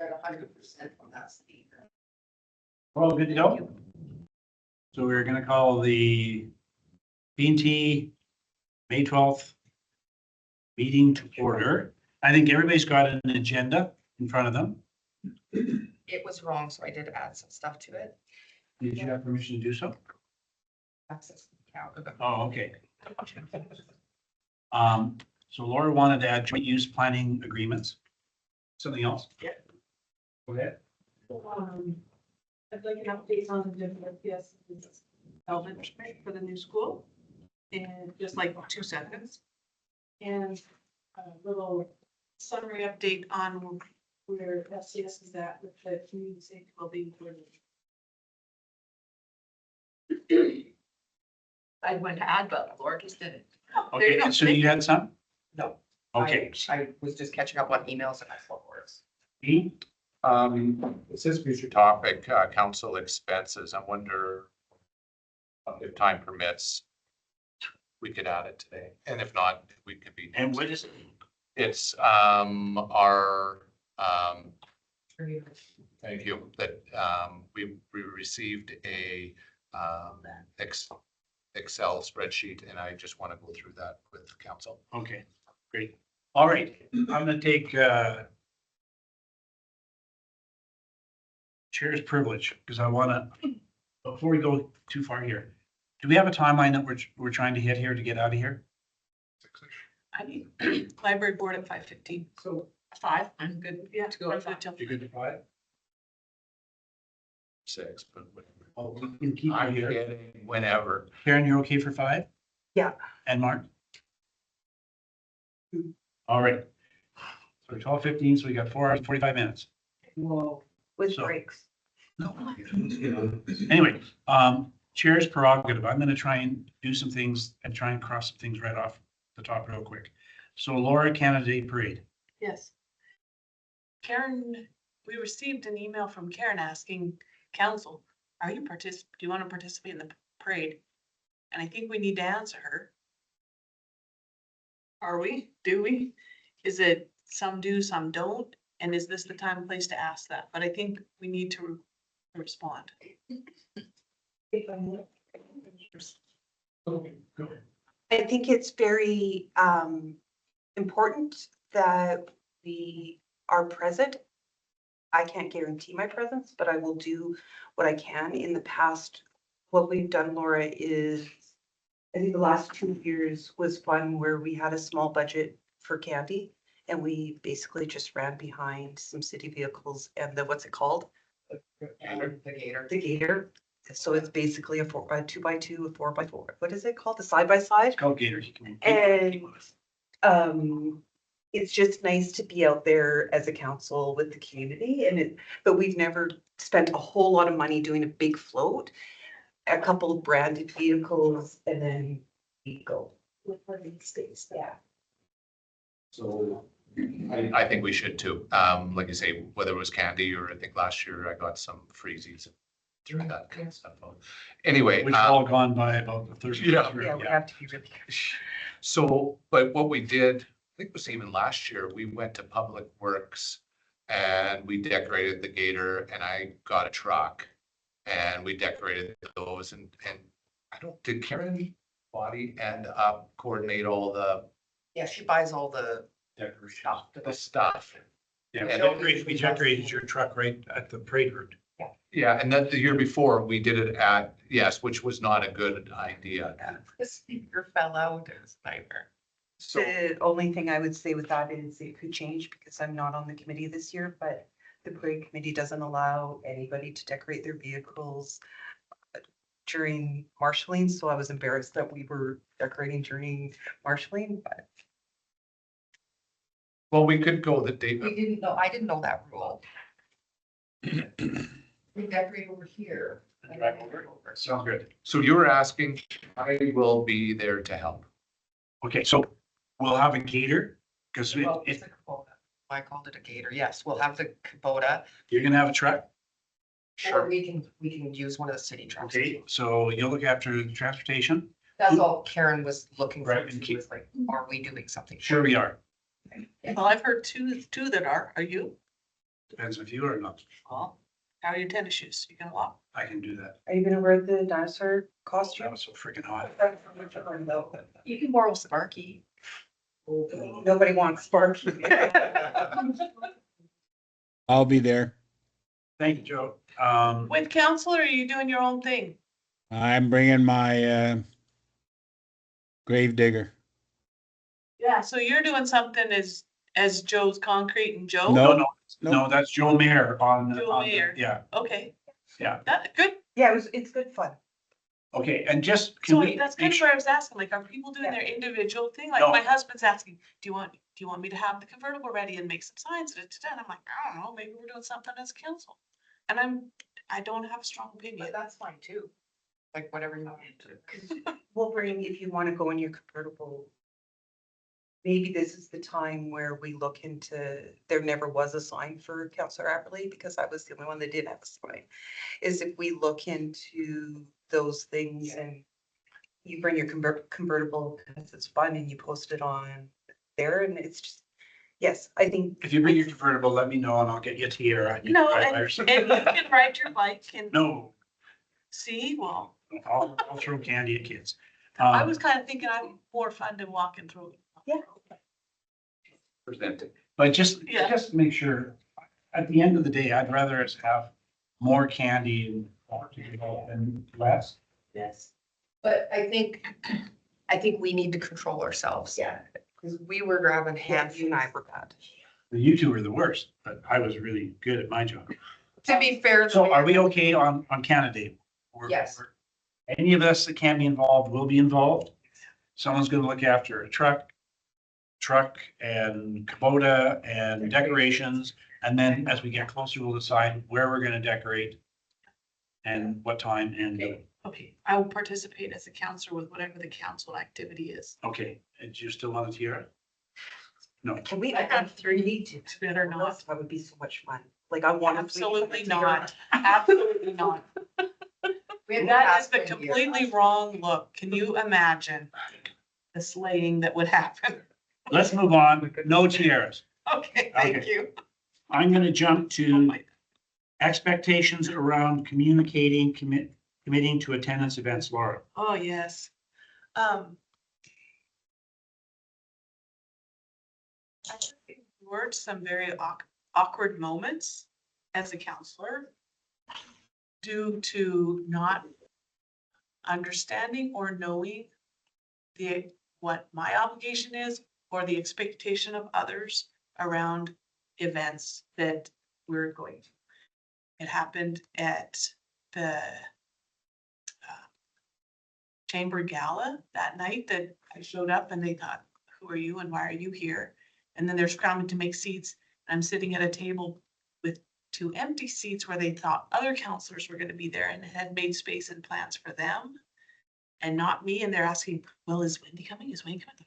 At 100% from that speaker. We're all good to go? So we're gonna call the P&T May 12th meeting to order. I think everybody's got an agenda in front of them. It was wrong, so I did add some stuff to it. Did you have permission to do so? Access account. Oh, okay. So Laura wanted to add joint use planning agreements. Something else? Yeah. Go ahead. I'd like an update on the WPS development for the new school in just like 2 seconds. And a little summary update on where SCS is at with the community safety wellbeing coordinator. I went to add, but Laura just did it. There you Okay, go. and so you had some? No. Okay. I was just catching up on emails and that's what works. Me? It says future topic, council expenses. I wonder if time permits, we could add it today. And if not, we could be. And what is it? It's, our, thank you, that, we received a, Excel spreadsheet, and I just want to go through that with council. Okay, great. All right, I'm gonna take chair's privilege because I wanna, before we go too far here, do we have a timeline that we're trying to hit here to get out of here? I need library board at 5:15. So 5, I'm good. Yeah, To go I'm at good till You good to five? 6, but whatever. Oh, we can keep I'm you here. getting whenever. Karen, you're okay for 5? Yeah. And Mark? All right. So 12:15, so we got 4 hours, 45 minutes. Whoa. With So- breaks. No. Anyway, chair's prerogative. I'm gonna try and do some things and try and cross some things right off the top real quick. So Laura, Canada Day Parade. Yes. Karen, we received an email from Karen asking council, do you want to participate in the parade? And I think we need to answer her. Are we? Do we? Is it some do, some don't? And is this the time and place to ask that? But I think we need to respond. I think it's very important that we are present. I can't guarantee my presence, but I will do what I can. In the past, what we've done, Laura, is I think the last 2 years was fun where we had a small budget for candy and we basically just ran behind some city vehicles and the, what's it called? The gator. The Gator. So it's basically a 2x2, a 4x4. What is it called? The side-by-side? It's called Gators. And it's just nice to be out there as a council with the community but we've never spent a whole lot of money doing a big float. A couple of branded vehicles and then we go. With parking space, yeah. So I think we should too. Like you say, whether it was candy or I think last year I got some freezies and threw that kind of stuff out. Anyway. Which all gone by about the third. Yeah. Yeah, we have to be really. So, but what we did, I think it was even last year, we went to Public Works and we decorated the Gator and I got a truck and we decorated those and did Karen Body end up coordinate all the Yeah, she buys all the Decoration. stuff? Yeah, And- we decorated your truck right at the parade route. Yeah, and then the year before, we did it at, yes, which was not a good idea. The speaker fell out. It was a nightmare. So, The only thing I would say with that is it could change because I'm not on the committee this year, but the parade committee doesn't allow anybody to decorate their vehicles during marshalling, so I was embarrassed that we were decorating during marshalling, but well, we could go the day. We didn't know, I didn't know that rule. We decorate over here. and Drive then over? over. Sounds good. So you were asking, I will be there to help. Okay, so we'll have a Gator because Well, it's a Kubota. I called it a gator. Yes, we'll have the Kubota. you're gonna have a truck. Or we can use one of the city trucks. Okay, so you'll look after the transportation. That's all Karen was looking for. Right, and She was like, are we doing something? Sure we are. Well, I've heard two that are you? Depends if you are not. Well, how are your tennis shoes? You gonna walk? I can do that. Are you gonna wear the dinosaur That costume? was so freaking hot. You can borrow Sparky. Nobody wants Sparky. I'll be there. Thank you, Joe. With council, or are you doing your own thing? I'm bringing my grave digger. Yeah, so you're doing something as Joe's Concrete and Joe? No. No, that's Joe Mayer on. Joe on- Mayer. Yeah, Okay. Yeah. That, good. Yeah, it's good fun. okay, and just, can So we that's make kind of sure, where I was asking, like, are people doing Yeah. their individual thing? Like, No. my husband's asking, do you want me to have the convertible ready and make some signs? And I'm like, I don't know, maybe we're doing something as council. And I don't have a strong opinion. But that's fine too. Like whatever you want to. We'll bring, if you want to go in your convertible. Maybe this is the time where we look into, there never was a sign for Councillor Apperly because I was the only one that did have a sign. Is if we look into those things and you bring your convertible because it's fun and you post it on there and it's just, yes, I think. if you bring your convertible, let me know and I'll get you a tiara. You No, can drive and by you yourself. can ride your bike and No, see, well, I'll throw candy at kids. I was kind of thinking I'm more fun than walking through. Yeah. Presenting. But just Yeah. make sure, at the end of the day, I'd rather us have more candy and less. Yes. But I think we need to control ourselves. Yeah. Because we were grabbing Yeah, you and I hands. were bad. You two were the worst, but I was really good at my job. To be fair. So are we okay on Canada? Yes. Any of us that can be involved will be involved. Someone's gonna look after a truck and Kubota and decorations. And then as we get closer, we'll decide where we're gonna decorate and what time and, Okay, I will participate as a counselor with whatever the council activity is. okay, and you still want a tiara? No, Can we? I have three. Need to. Better not. That would be so much fun. Like I want. Absolutely not. Absolutely not. That is the completely wrong look. Can you imagine the slaying that would happen? let's move on. No tiaras. Okay, thank Okay. you. I'm gonna jump Oh to my- expectations around communicating, committing to attendance events, Laura. Oh, yes. I endured some very awkward moments as a counselor due to not understanding or knowing what my obligation is or the expectation of others around events that we're going to. It happened at the Chamber Gala that night that I showed up and they thought, who are you and why are you here? And then they're scrambling to make seats. I'm sitting at a table with 2 empty seats where they thought other counselors were gonna be there and had made space and plans for them. And not me, and they're asking, well, is Wendy coming? Is Wendy coming?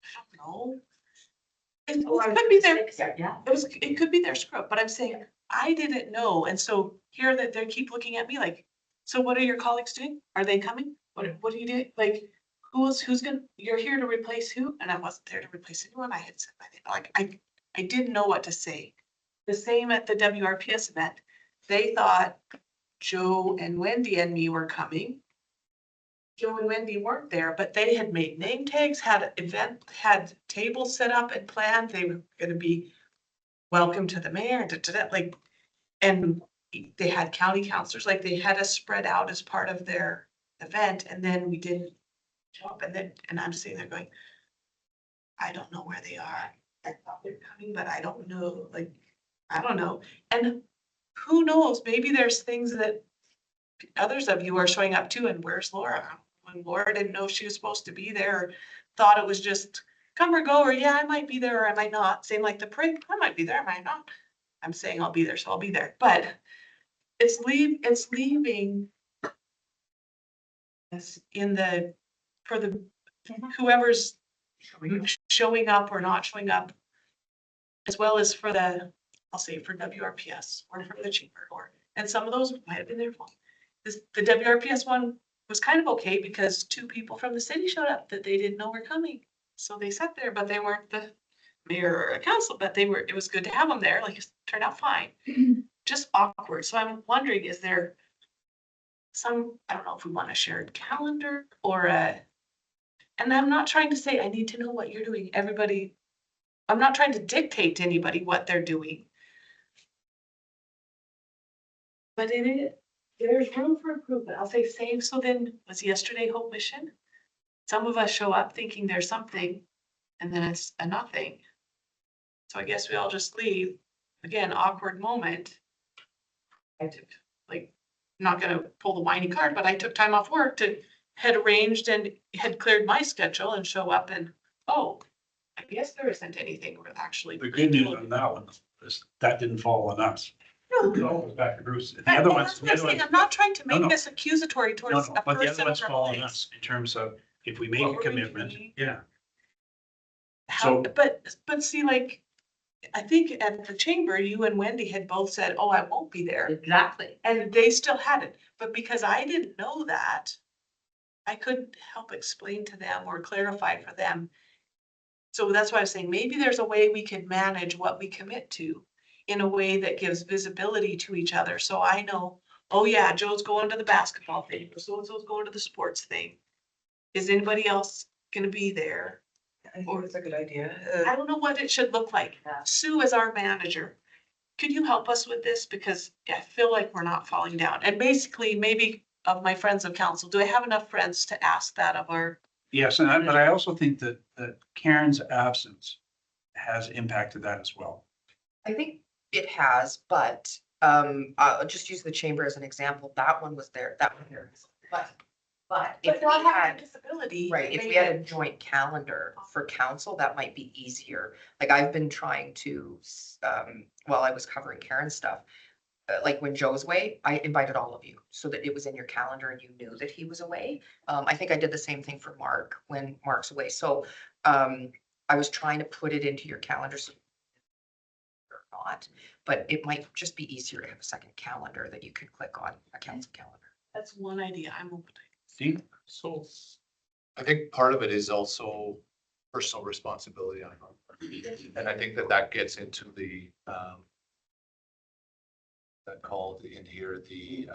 I don't know. It could be their, Yeah. it could be their script, but I'm saying, I didn't know, and so here that they keep looking at me like, so what are your colleagues doing? Are they coming? What are you doing? Like, who's gonna, you're here to replace who? And I wasn't there to replace anyone. I had said, like, I didn't know what to say. The same at the WRPS event. They thought Joe and Wendy and me were coming. Joe and Wendy weren't there, but they had made name tags, had had tables set up and planned. They were gonna be welcome to the mayor, like, and they had county councilors, like they had us spread out as part of their event, and then we didn't show up, and I'm sitting there going, I don't know where they are. I thought they're coming, but I don't know, like, I don't know. And who knows, maybe there's things that others of you are showing up to, and where's Laura? When Laura didn't know she was supposed to be there, or thought it was just come or go, or yeah, I might be there or I might not. Same like the parade, I might be there, I might not. I'm saying I'll be there, so I'll be there, but it's leaving us in the, for the, whoever's showing up or not showing up, as well as for the, I'll say for WRPS or for the chamber, or, and some of those might have been their fault. The WRPS one was kind of okay because 2 people from the city showed up that they didn't know were coming. So they sat there, but they weren't mayor or a council, but it was good to have them there, like, it turned out fine. Just awkward. So I'm wondering, is there I don't know if we want a shared calendar or and I'm not trying to say I need to know what you're doing. Everybody, I'm not trying to dictate to anybody what they're doing. But there's room for improvement. I'll say save. So then was yesterday Hope Mission? Some of us show up thinking there's something and then it's a nothing. So I guess we all just leave. Again, awkward moment. I took, like, not gonna pull the whiny card, but I took time off work had arranged and had cleared my schedule and show up and, oh, I guess there isn't anything we're actually. The good news on that one is that didn't fall on us. No. It all goes back to Bruce. The And other that's ones, what I'm saying. I'm not trying to No, make no. this accusatory no, towards no, a but the other person ones or fall on place. us in terms of if we make What a were we commitment, doing? yeah. How, So- but see, like, I think at the chamber, you and Wendy had both said, oh, I won't be there. Exactly. And they still hadn't, but because I didn't know that, I couldn't help explain to them or clarify for them. So that's why I was saying, maybe there's a way we could manage what we commit to in a way that gives visibility to each other. So I know, oh yeah, Joe's going to the basketball thing, or so-and-so's going to the sports thing. Is anybody else gonna be there? I think it's a good idea. I don't know what it should look like. Sue as our manager. Could you help us with this? Because I feel like we're not falling down. And basically, maybe of my friends of council, do I have enough friends to ask that of our? Yes, but I also think that Karen's absence has impacted that as well. I think it has, but I'll just use the chamber as an example. That one was there, that one there. But if we not having had, disability. right, if we maybe- had a joint calendar for council, that might be easier. Like I've been trying to, while I was covering Karen's stuff, like when Joe's away, I invited all of you so that it was in your calendar and you knew that he was away. I think I did the same thing for Mark when Mark's away. So I was trying to put it into your calendar so or not, but it might just be easier to have a second calendar that you can click on, a council calendar. That's one idea. I'm open to. See? So I think part of it is also personal responsibility on our part. And I think that gets into the, that called in here, the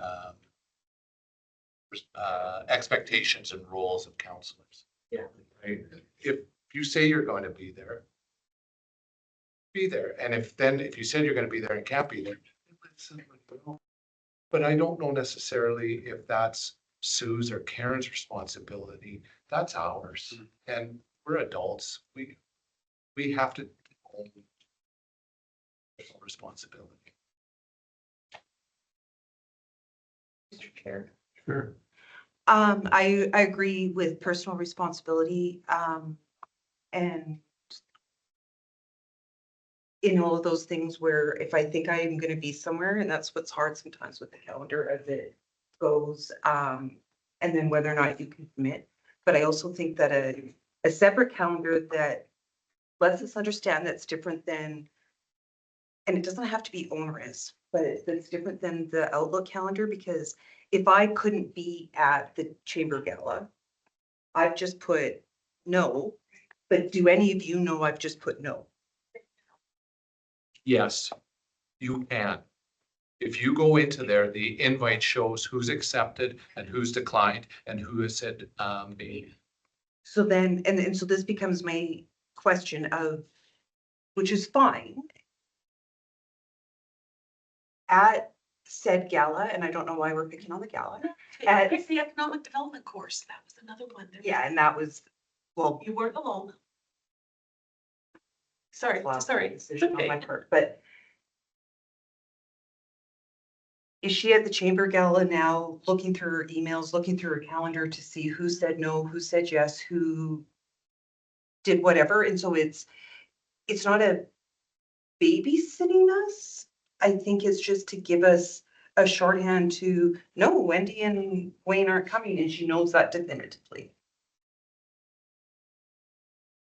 expectations and roles of counselors. Yeah. Right? If you say you're going to be there, be there. And if you said you're going to be there and can't be there, but I don't know necessarily if that's Sue's or Karen's responsibility. That's ours. And we're adults. We have to own personal responsibility. Mr. Chair. Sure. I agree with personal responsibility, and in all of those things where if I think I am gonna be somewhere, and that's what's hard sometimes with the calendar as it goes, and then whether or not you can commit. But I also think that a separate calendar that lets us understand that's different than, and it doesn't have to be onerous, but that's different than the Outlook calendar, because if I couldn't be at the chamber gala, I've just put no, but do any of you know I've just put no? Yes, you can. If you go into there, the invite shows who's accepted and who's declined and who has said, maybe. So then, and so this becomes my question of, which is fine. At said gala, and I don't know why we're picking on the gala. It's the economic development course. That was another one. Yeah, and that was, well, You weren't alone. Sorry, sorry. It's decision on okay. my part, but is she at the chamber gala now, looking through her emails, looking through her calendar to see who said no, who said yes, who did whatever? And so it's not a babysitting us. I think it's just to give us a shorthand to, no, Wendy and Wayne aren't coming, and she knows that definitively.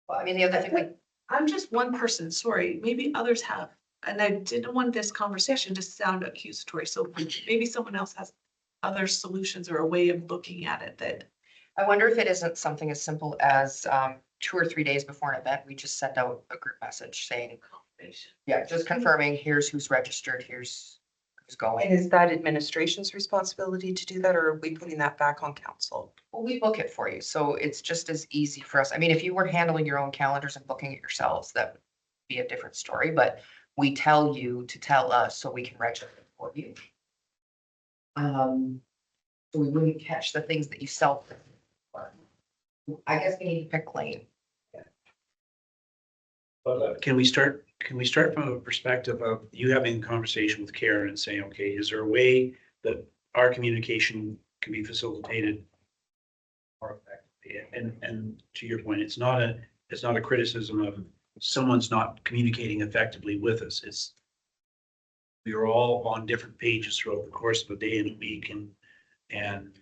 Well, I mean, the other thing we I'm just one person, sorry, maybe others have, and I didn't want this conversation to sound accusatory, so maybe someone else has other solutions or a way of looking at it that. I wonder if it isn't something as simple as 2 or 3 days before an event, we just send out a group message saying, yeah, just confirming, here's who's registered, here's who's And going. is that administration's responsibility to do that, or are we putting that back on council? Well, we book it for you, so it's just as easy for us. I mean, if you were handling your own calendars and booking it yourselves, that would be a different story, but we tell you to tell us so we can register it for you. So we wouldn't catch the things that you self. I guess we need to pick lane. But can we start from a perspective of you having a conversation with Karen and saying, okay, is there a way that our communication can be facilitated more effectively? And to your point, it's not a criticism of someone's not communicating effectively with us. It's we are all on different pages throughout the course of a day and a week, and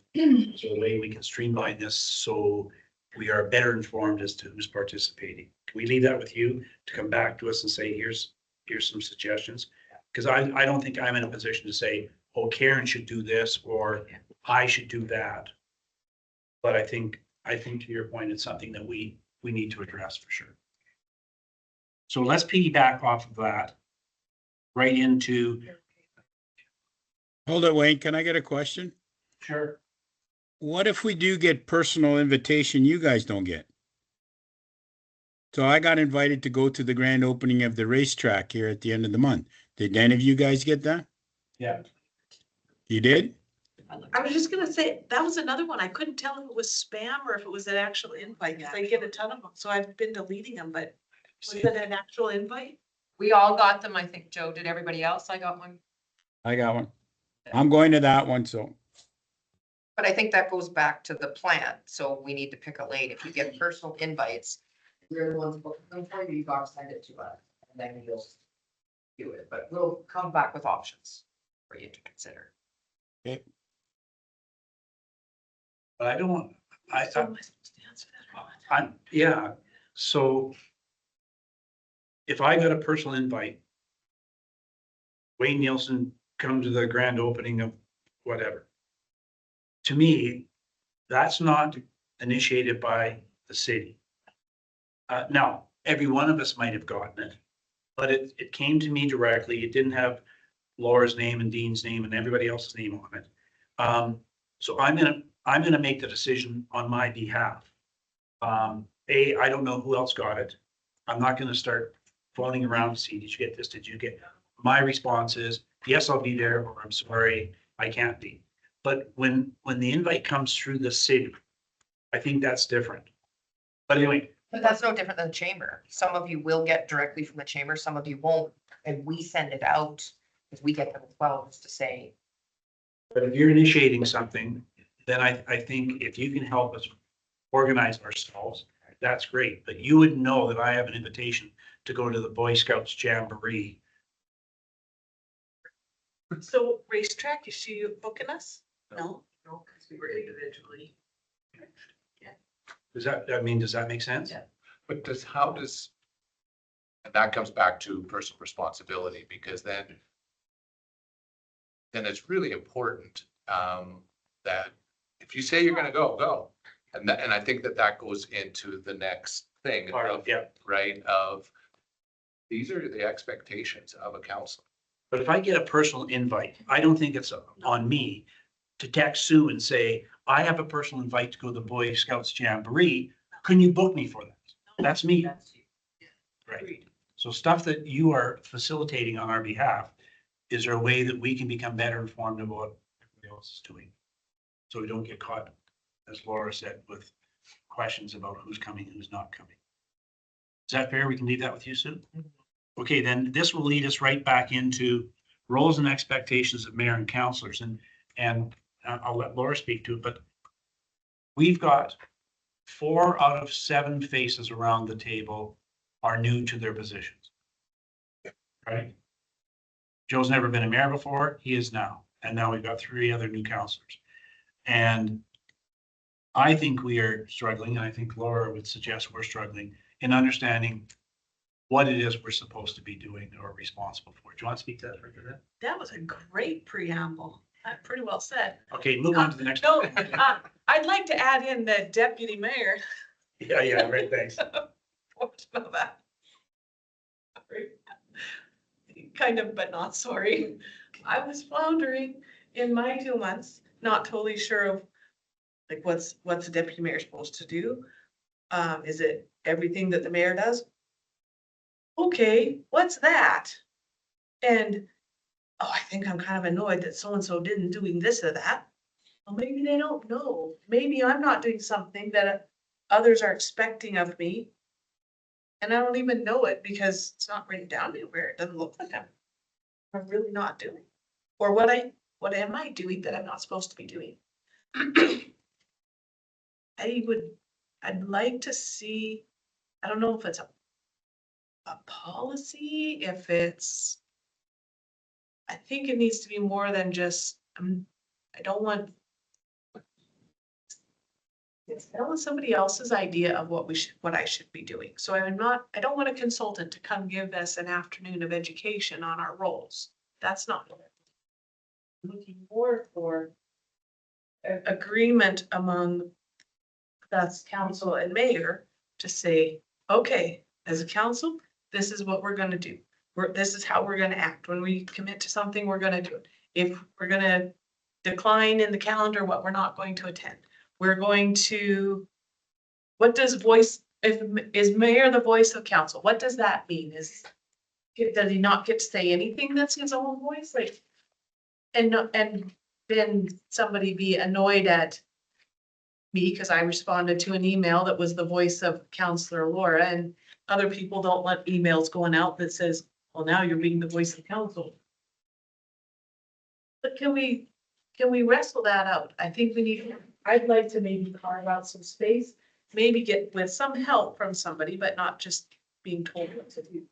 so the way we can streamline this so we are better informed as to who's participating. Can we leave that with you to come back to us and say, here's some suggestions? Because I don't think I'm in a position to say, oh, Karen should do this, or I should do that. But I think to your point, it's something that we need to address for sure. So let's piggyback off of that right into. Hold it, Wayne. Can I get a question? Sure. What if we do get personal invitation you guys don't get? So I got invited to go to the grand opening of the racetrack here at the end of the month. Did any of you guys get that? Yeah. You did? I was just gonna say, that was another one. I couldn't tell if it was spam or if it was an actual invite, because I get a ton of them, so I've been deleting them, but was it an actual invite? We all got them, I think, Joe. Did everybody else? I got one. I got one. I'm going to that one, so. But I think that goes back to the plan, so we need to pick a lane. If you get personal invites, we're the ones booking them for you, you gotta send it to us, and then you'll do it, but we'll come back with options for you to consider. Okay. But I don't want, I, So am I supposed to answer that or not? I'm, yeah, so if I got a personal invite, Wayne Nielsen come to the grand opening of whatever. To me, that's not initiated by the city. Now, every one of us might have gotten it, but it came to me directly. It didn't have Laura's name and Dean's name and everybody else's name on it. So I'm gonna make the decision on my behalf. I don't know who else got it. I'm not gonna start phoning around to see, did you get this? Did you get? My response is, yes, I'll be there, or I'm sorry, I can't be. But when the invite comes through the city, I think that's different. But anyway, But that's no different than the chamber. Some of you will get directly from the chamber, some of you won't, and we send it out, because we get them as well, just to say, but if you're initiating something, then I think if you can help us organize ourselves, that's great. But you would know that I have an invitation to go to the Boy Scouts Jamboree. So racetrack, is she booking us? No? No, because we were individually. Does that make sense? Yeah. But and that comes back to personal responsibility, because then it's really important that if you say you're gonna go, go. And I think that goes into the next thing. All right, of, yeah. right, of these are the expectations of a council. But if I get a personal invite, I don't think it's on me to text Sue and say, I have a personal invite to go to the Boy Scouts Jamboree. Can you book me for that? That's me. Right. So stuff that you are facilitating on our behalf, is there a way that we can become better informed about what everybody else is doing? So we don't get caught, as Laura said, with questions about who's coming, who's not coming. Is that fair? We can leave that with you, Sue? Okay, then this will lead us right back into roles and expectations of mayor and councillors, and I'll let Laura speak to it, but we've got 4 out of 7 faces around the table are new to their positions. Right? Joe's never been a mayor before, he is now, and now we've got 3 other new councillors. And I think we are struggling, and I think Laura would suggest we're struggling in understanding what it is we're supposed to be doing or responsible for. Do you want to speak to that for a minute? That was a great preamble. Pretty well said. Okay, move on to the next. No, I'd like to add in the deputy mayor. Yeah, right, thanks. What about that? Sorry. Kind of, but not sorry. I was floundering in my 2 months, not totally sure of like what's the deputy mayor supposed to do. Is it everything that the mayor does? Okay, what's that? And, oh, I think I'm kind of annoyed that so-and-so didn't doing this or that. Well, maybe they don't know. Maybe I'm not doing something that others are expecting of me. And I don't even know it because it's not written down anywhere. It doesn't look like I'm really not doing. Or what am I doing that I'm not supposed to be doing? I'd like to see, I don't know if it's a policy, if it's, I think it needs to be more than just, I don't want somebody else's idea of what I should be doing. So I don't want a consultant to come give us an afternoon of education on our roles. That's not what I'm looking more for. Agreement among that's council and mayor to say, okay, as a council, this is what we're gonna do. This is how we're gonna act. When we commit to something, we're gonna do it. If we're gonna decline in the calendar what we're not going to attend, we're going to, what does is mayor the voice of council? What does that mean? Does he not get to say anything that's his own voice? Like, and then somebody be annoyed at me because I responded to an email that was the voice of Counselor Laura, and other people don't want emails going out that says, well, now you're being the voice of council. But can we wrestle that out? I think I'd like to maybe carve out some space, maybe get with some help from somebody, but not just being told what to do.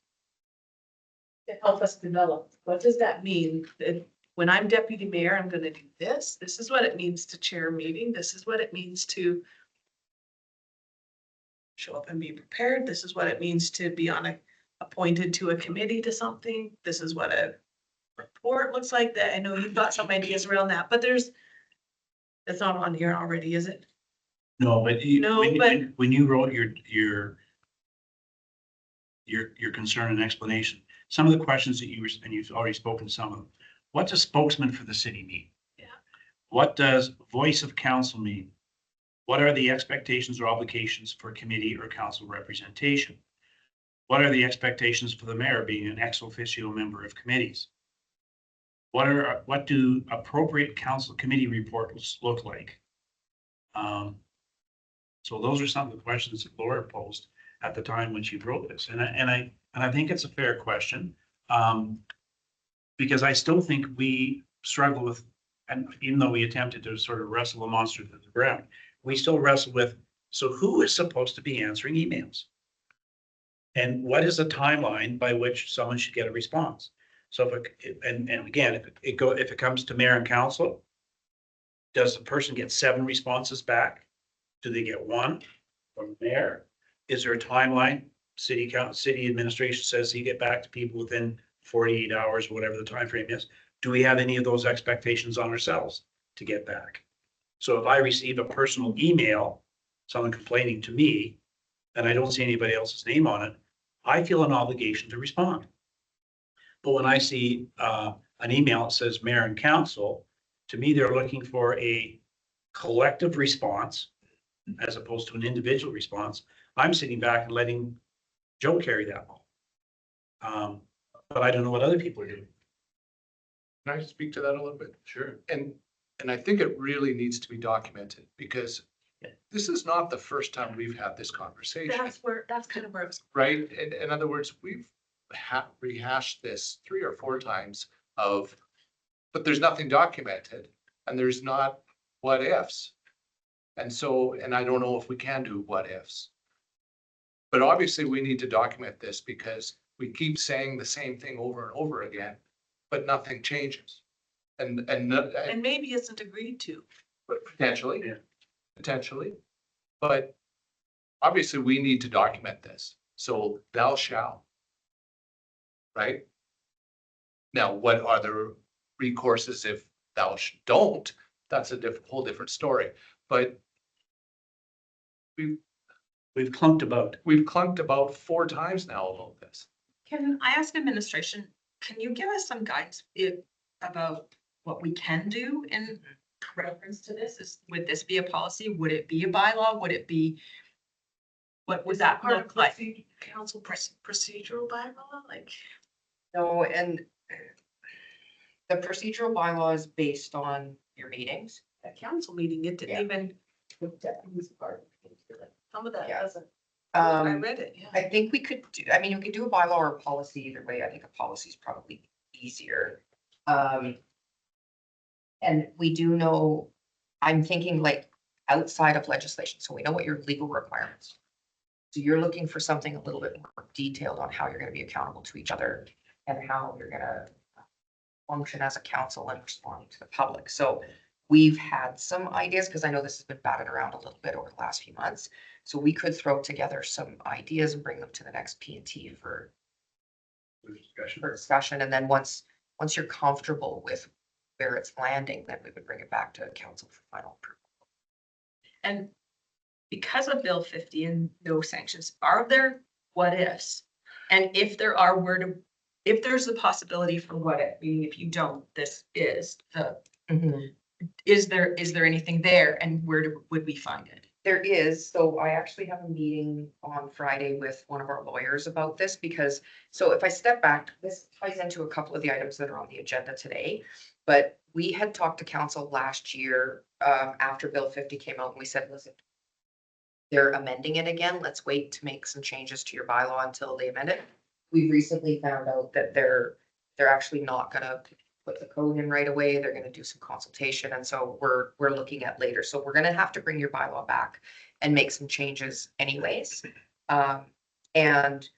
To help us develop. What does that mean? That when I'm deputy mayor, I'm gonna do this. This is what it means to chair a meeting. This is what it means to show up and be prepared. This is what it means to be appointed to a committee to something. This is what a report looks like. That I know you've got some ideas around that, but it's not on here already, is it? No, but No, when you wrote your concern and explanation, some of the questions that and you've already spoken to some of them. What does spokesman for the city mean? Yeah. What does voice of council mean? What are the expectations or obligations for committee or council representation? What are the expectations for the mayor being an ex officio member of committees? What do appropriate council committee reports look like? So those are some of the questions that Laura posed at the time when she wrote this, and I think it's a fair question, because I still think we struggle with, and even though we attempted to sort of wrestle the monster to the ground, we still wrestle with, so who is supposed to be answering emails? And what is the timeline by which someone should get a response? So and again, if it comes to mayor and council, does the person get 7 responses back? Do they get 1 from the mayor? Is there a timeline? City administration says you get back to people within 48 hours, whatever the time frame is. Do we have any of those expectations on ourselves to get back? So if I receive a personal email, someone complaining to me, and I don't see anybody else's name on it, I feel an obligation to respond. But when I see an email that says mayor and council, to me, they're looking for a collective response as opposed to an individual response. I'm sitting back and letting Joe carry that ball. But I don't know what other people are doing. Can I speak to that a little bit? Sure. And I think it really needs to be documented because this is not the first time we've had this conversation, that's kind of where it's. right? In other words, we've rehashed this 3 or 4 times but there's nothing documented and there's not what ifs. And so, and I don't know if we can do what ifs. But obviously we need to document this because we keep saying the same thing over and over again, but nothing changes. And maybe isn't agreed to. potentially, Yeah. potentially, but obviously we need to document this. So thou shalt. Right? Now, what are the recourses if thou don't? That's a whole different story. But We've clunked about. We've clunked about 4 times now about this. Can I ask administration, can you give us some guidance about what we can do in reference to this? Would this be a policy? Would it be a bylaw? Would it be? What would that look like? Council procedural bylaw, like. No, and the procedural bylaw is based on your meetings. At council meeting, it Yeah. didn't even. Some of that Yeah. doesn't. I Um, read it, yeah. I think we could do, I mean, we could do a bylaw or a policy either way. I think a policy is probably easier. And we do know, I'm thinking like outside of legislation, so we know what your legal requirements. So you're looking for something a little bit more detailed on how you're gonna be accountable to each other and how you're gonna function as a council and respond to the public. So we've had some ideas, because I know this has been batted around a little bit over the last few months. So we could throw together some ideas and bring them to the next P and T for discussion. And then once you're comfortable with where it's landing, then we would bring it back to council for final approval. And because of Bill 50 and no sanctions, are there what ifs? And if there are, if there's a possibility for what if, meaning if you don't, this is the, is there anything there and would we find it? There is, so I actually have a meeting on Friday with one of our lawyers about this because, so if I step back, this ties into a couple of the items that are on the agenda today. But we had talked to council last year, after Bill 50 came out, and we said, listen, they're amending it again. Let's wait to make some changes to your bylaw until they amend it. We recently found out that they're actually not gonna put the code in right away. They're gonna do some consultation. And so we're looking at later. So we're gonna have to bring your bylaw back and make some changes anyways. And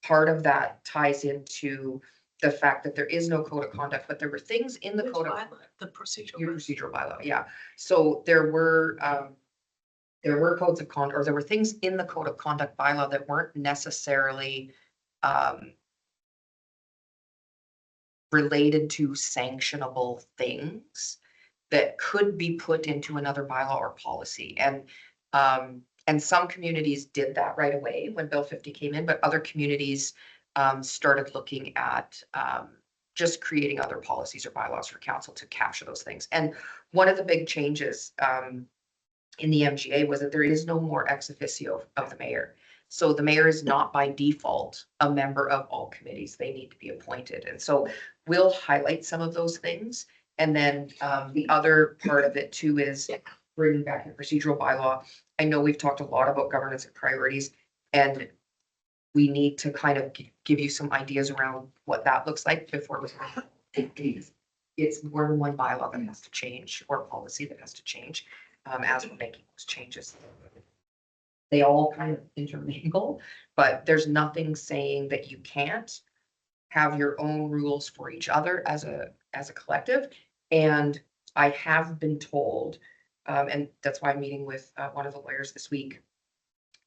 part of that ties into the fact that there is no code of conduct, but there were things in the Which code of bylaw? The procedural. your procedural bylaw, yeah. So there were codes of conduct, or there were things in the code of conduct bylaw that weren't necessarily related to sanctionable things that could be put into another bylaw or policy. And some communities did that right away when Bill 50 came in, but other communities started looking at just creating other policies or bylaws for council to capture those things. And one of the big changes in the MGA was that there is no more ex officio of the mayor. So the mayor is not by default a member of all committees. They need to be appointed. And so we'll highlight some of those things. And then the other part of it too is bringing back your procedural bylaw. I know we've talked a lot about governance and priorities, and we need to kind of give you some ideas around what that looks like before it's more than one bylaw that has to change or policy that has to change as we're making those changes. They all kind of intermingle, but there's nothing saying that you can't have your own rules for each other as a collective. And I have been told, and that's why I'm meeting with one of the lawyers this week,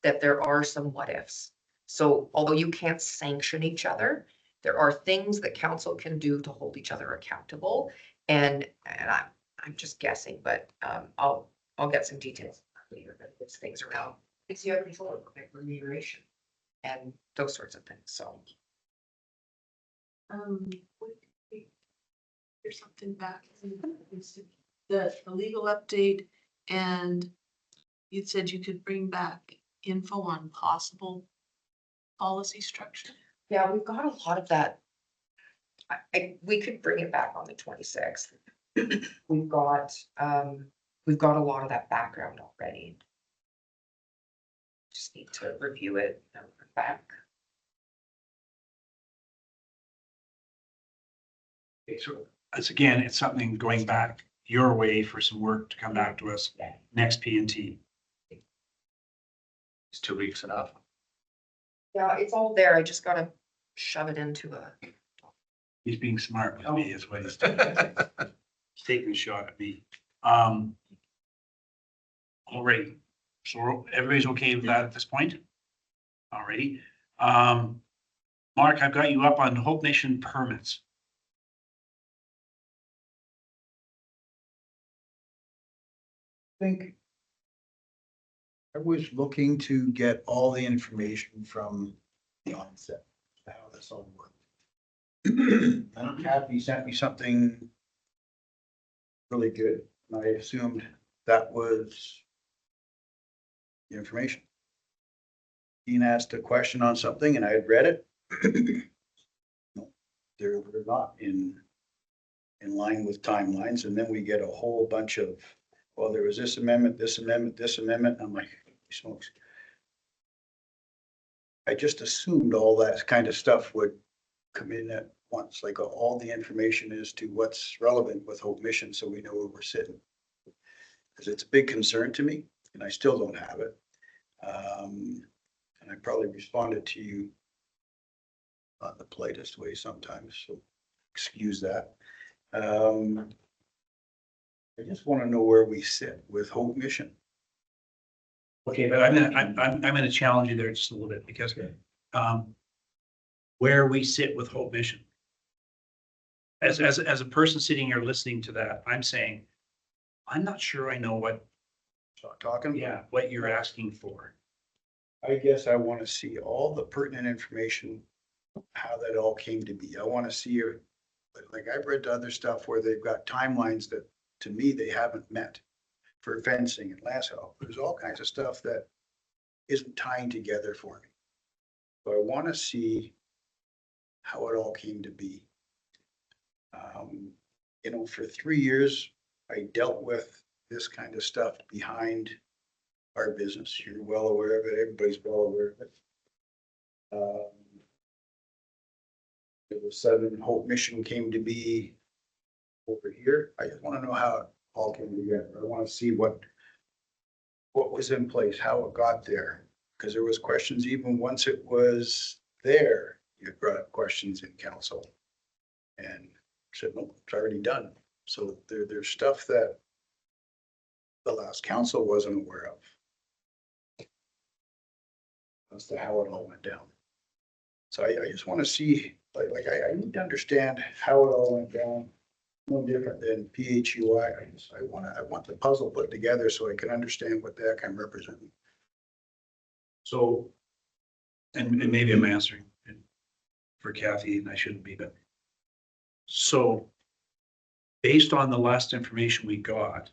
that there are some what ifs. So although you can't sanction each other, there are things that council can do to hold each other accountable. And I'm just guessing, but I'll get some details later. But it's things around. It's you have control over remuneration and those sorts of things. So Here's something back. The legal update, and you said you could bring back info on possible policy structure. yeah, we've got a lot of that. We could bring it back on the 26th. We've got a lot of that background already. Just need to review it and bring back. Okay, so it's again, it's something going back your way for some work to come back to us next P and T. Is 2 weeks enough? Yeah, it's all there. I just gotta shove it into a. He's being smart with me is what he's doing. He's taking a shot at me. All right, so everybody's okay with that at this point? Alrighty. Mark, I've got you up on Hope Nation permits. Think I was looking to get all the information from the onset, how this all worked. I know Kathy sent me something really good, and I assumed that was the information. Dean asked a question on something and I had read it. No, they're not in line with timelines, and then we get a whole bunch of, well, there was this amendment, this amendment, this amendment. I'm like, holy smokes. I just assumed all that kind of stuff would come in at once, like all the information as to what's relevant with Hope Mission, so we know where we're sitting. Because it's a big concern to me, and I still don't have it. And I probably responded to you not the politest way sometimes, so excuse that. I just want to know where we sit with Hope Mission. Okay, but I'm gonna challenge you there just a little bit because, where we sit with Hope Mission. As a person sitting here listening to that, I'm saying, I'm not sure I know what, Stop talking. what you're asking for. I guess I want to see all the pertinent information, how that all came to be. I want to see, like I've read other stuff where they've got timelines that, to me, they haven't met for fencing and last help. There's all kinds of stuff that isn't tying together for me. So I want to see how it all came to be. You know, for 3 years, I dealt with this kind of stuff behind our business. You're well aware of it. Everybody's well aware of it. It was sudden Hope Mission came to be over here. I just want to know how it all came together. I want to see what was in place, how it got there. Because there was questions even once it was there, you brought up questions in council. And said, no, it's already done. So there's stuff that the last council wasn't aware of as to how it all went down. So I just want to see, I need to understand how it all went down. No different than PHUI. I want the puzzle put together so I can understand what the heck I'm representing. So, and maybe I'm answering for Kathy and I shouldn't be, but so based on the last information we got,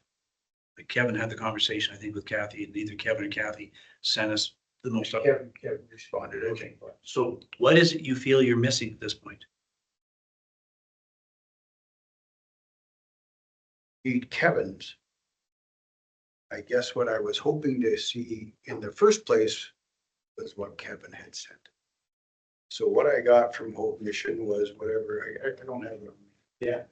like Kevin had the conversation, I think, with Kathy, and either Kevin or Kathy sent us the most up. Kevin responded. Okay, so what is it you feel you're missing at this point? Kevin's. I guess what I was hoping to see in the first place was what Kevin had sent. So what I got from Hope Mission was whatever, I don't have it. Yeah.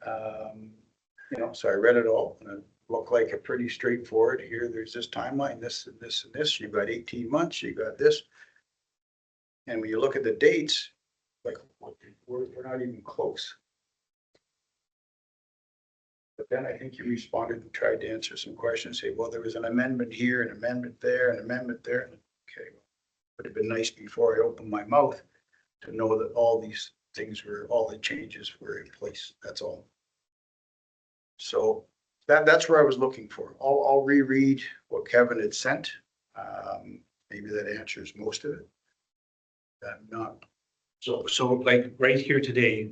You know, so I read it all and it looked like a pretty straightforward. Here, there's this timeline, this and this and this. You've got 18 months, you got this. And when you look at the dates, like we're not even close. But then I think you responded and tried to answer some questions, say, well, there was an amendment here, an amendment there, an amendment there. Okay, well, would have been nice before I opened my mouth to know that all these things were, all the changes were in place. That's all. So that's where I was looking for. I'll reread what Kevin had sent. Maybe that answers most of it. I'm not. So like right here today,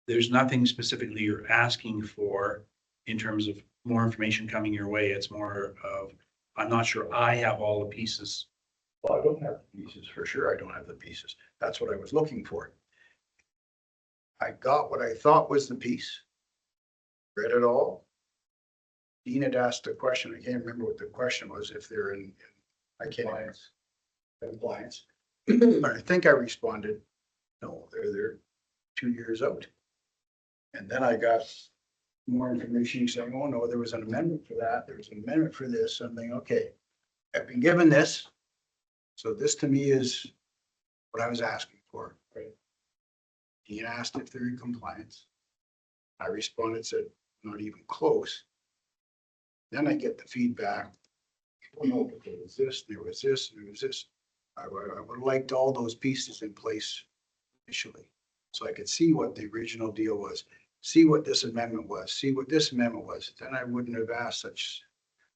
there's nothing specifically you're asking for in terms of more information coming your way. It's more of, I'm not sure I have all the pieces. Well, I don't have the pieces, for sure. I don't have the pieces. That's what I was looking for. I got what I thought was the piece. Read it all. Dean had asked a question. I can't remember what the question was, if they're in I can't. Compliance. I think I responded, no, they're 2 years out. And then I got more information saying, oh no, there was an amendment for that. There was an amendment for this, something, okay. I've been given this. So this to me is what I was asking for. Right. He asked if they're in compliance. I responded, said, not even close. Then I get the feedback. Oh no, but there was this, there was this, there was this. I would have liked all those pieces in place initially. So I could see what the original deal was, see what this amendment was, see what this amendment was. Then I wouldn't have asked such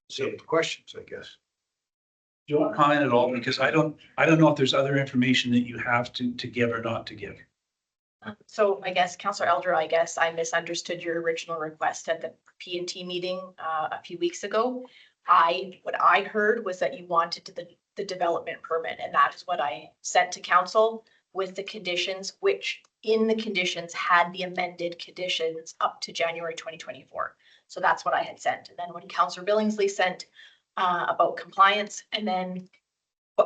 Some questions, I guess. Do you want to comment at all? Because I don't know if there's other information that you have to give or not to give. So I guess Councillor Elder, I guess I misunderstood your original request at the P&T meeting a few weeks ago. What I heard was that you wanted the development permit, and that is what I sent to council with the conditions, which in the conditions had the amended conditions up to January 2024. So that's what I had sent. And then when Councillor Billingsley sent about compliance, and then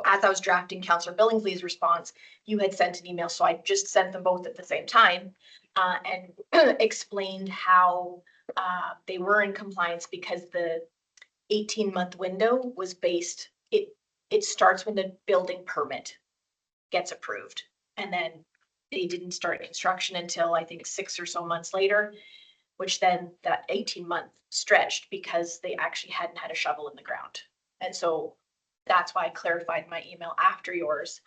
as I was drafting Councillor Billingsley's response, you had sent an email, so I just sent them both at the same time and explained how they were in compliance because the 18-month window was based, it starts when the building permit gets approved. And then they didn't start construction until I think 6 or so months later, which then that 18-month stretched because they actually hadn't had a shovel in the ground. And so that's why I clarified my email after yours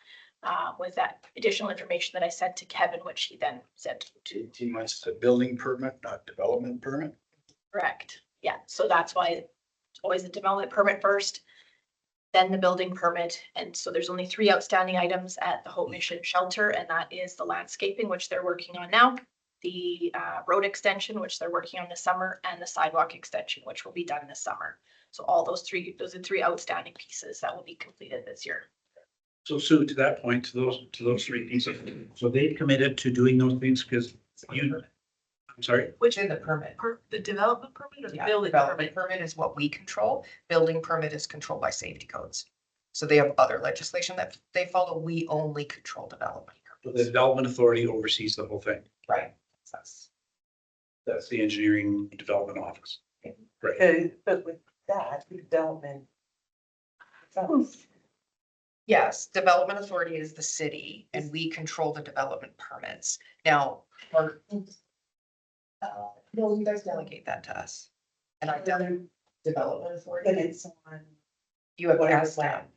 with that additional information that I sent to Kevin, which he then sent to. 18 months is a building permit, not development permit. Correct. Yeah, so that's why it's always the development permit first, then the building permit. And so there's only 3 outstanding items at the Hope Mission Shelter, and that is the landscaping, which they're working on now, the road extension, which they're working on this summer, and the sidewalk extension, which will be done this summer. So all those are 3 outstanding pieces that will be completed this year. So Sue, to that point, to those 3 pieces, so they've committed to doing those things because I'm sorry? Which in the permit. The development permit or the Yeah, building development permit? permit is what we control. Building permit is controlled by safety codes. So they have other legislation that they follow. We only control development. The permits. development authority oversees the whole thing. Right. That's- That's the engineering development office. Right. Okay, but with that, the development. Yes, development authority is the city and we control the development permits. Now, no, you guys delegate that to us. And I done development authority. But it's on. You have whatever asked them. land.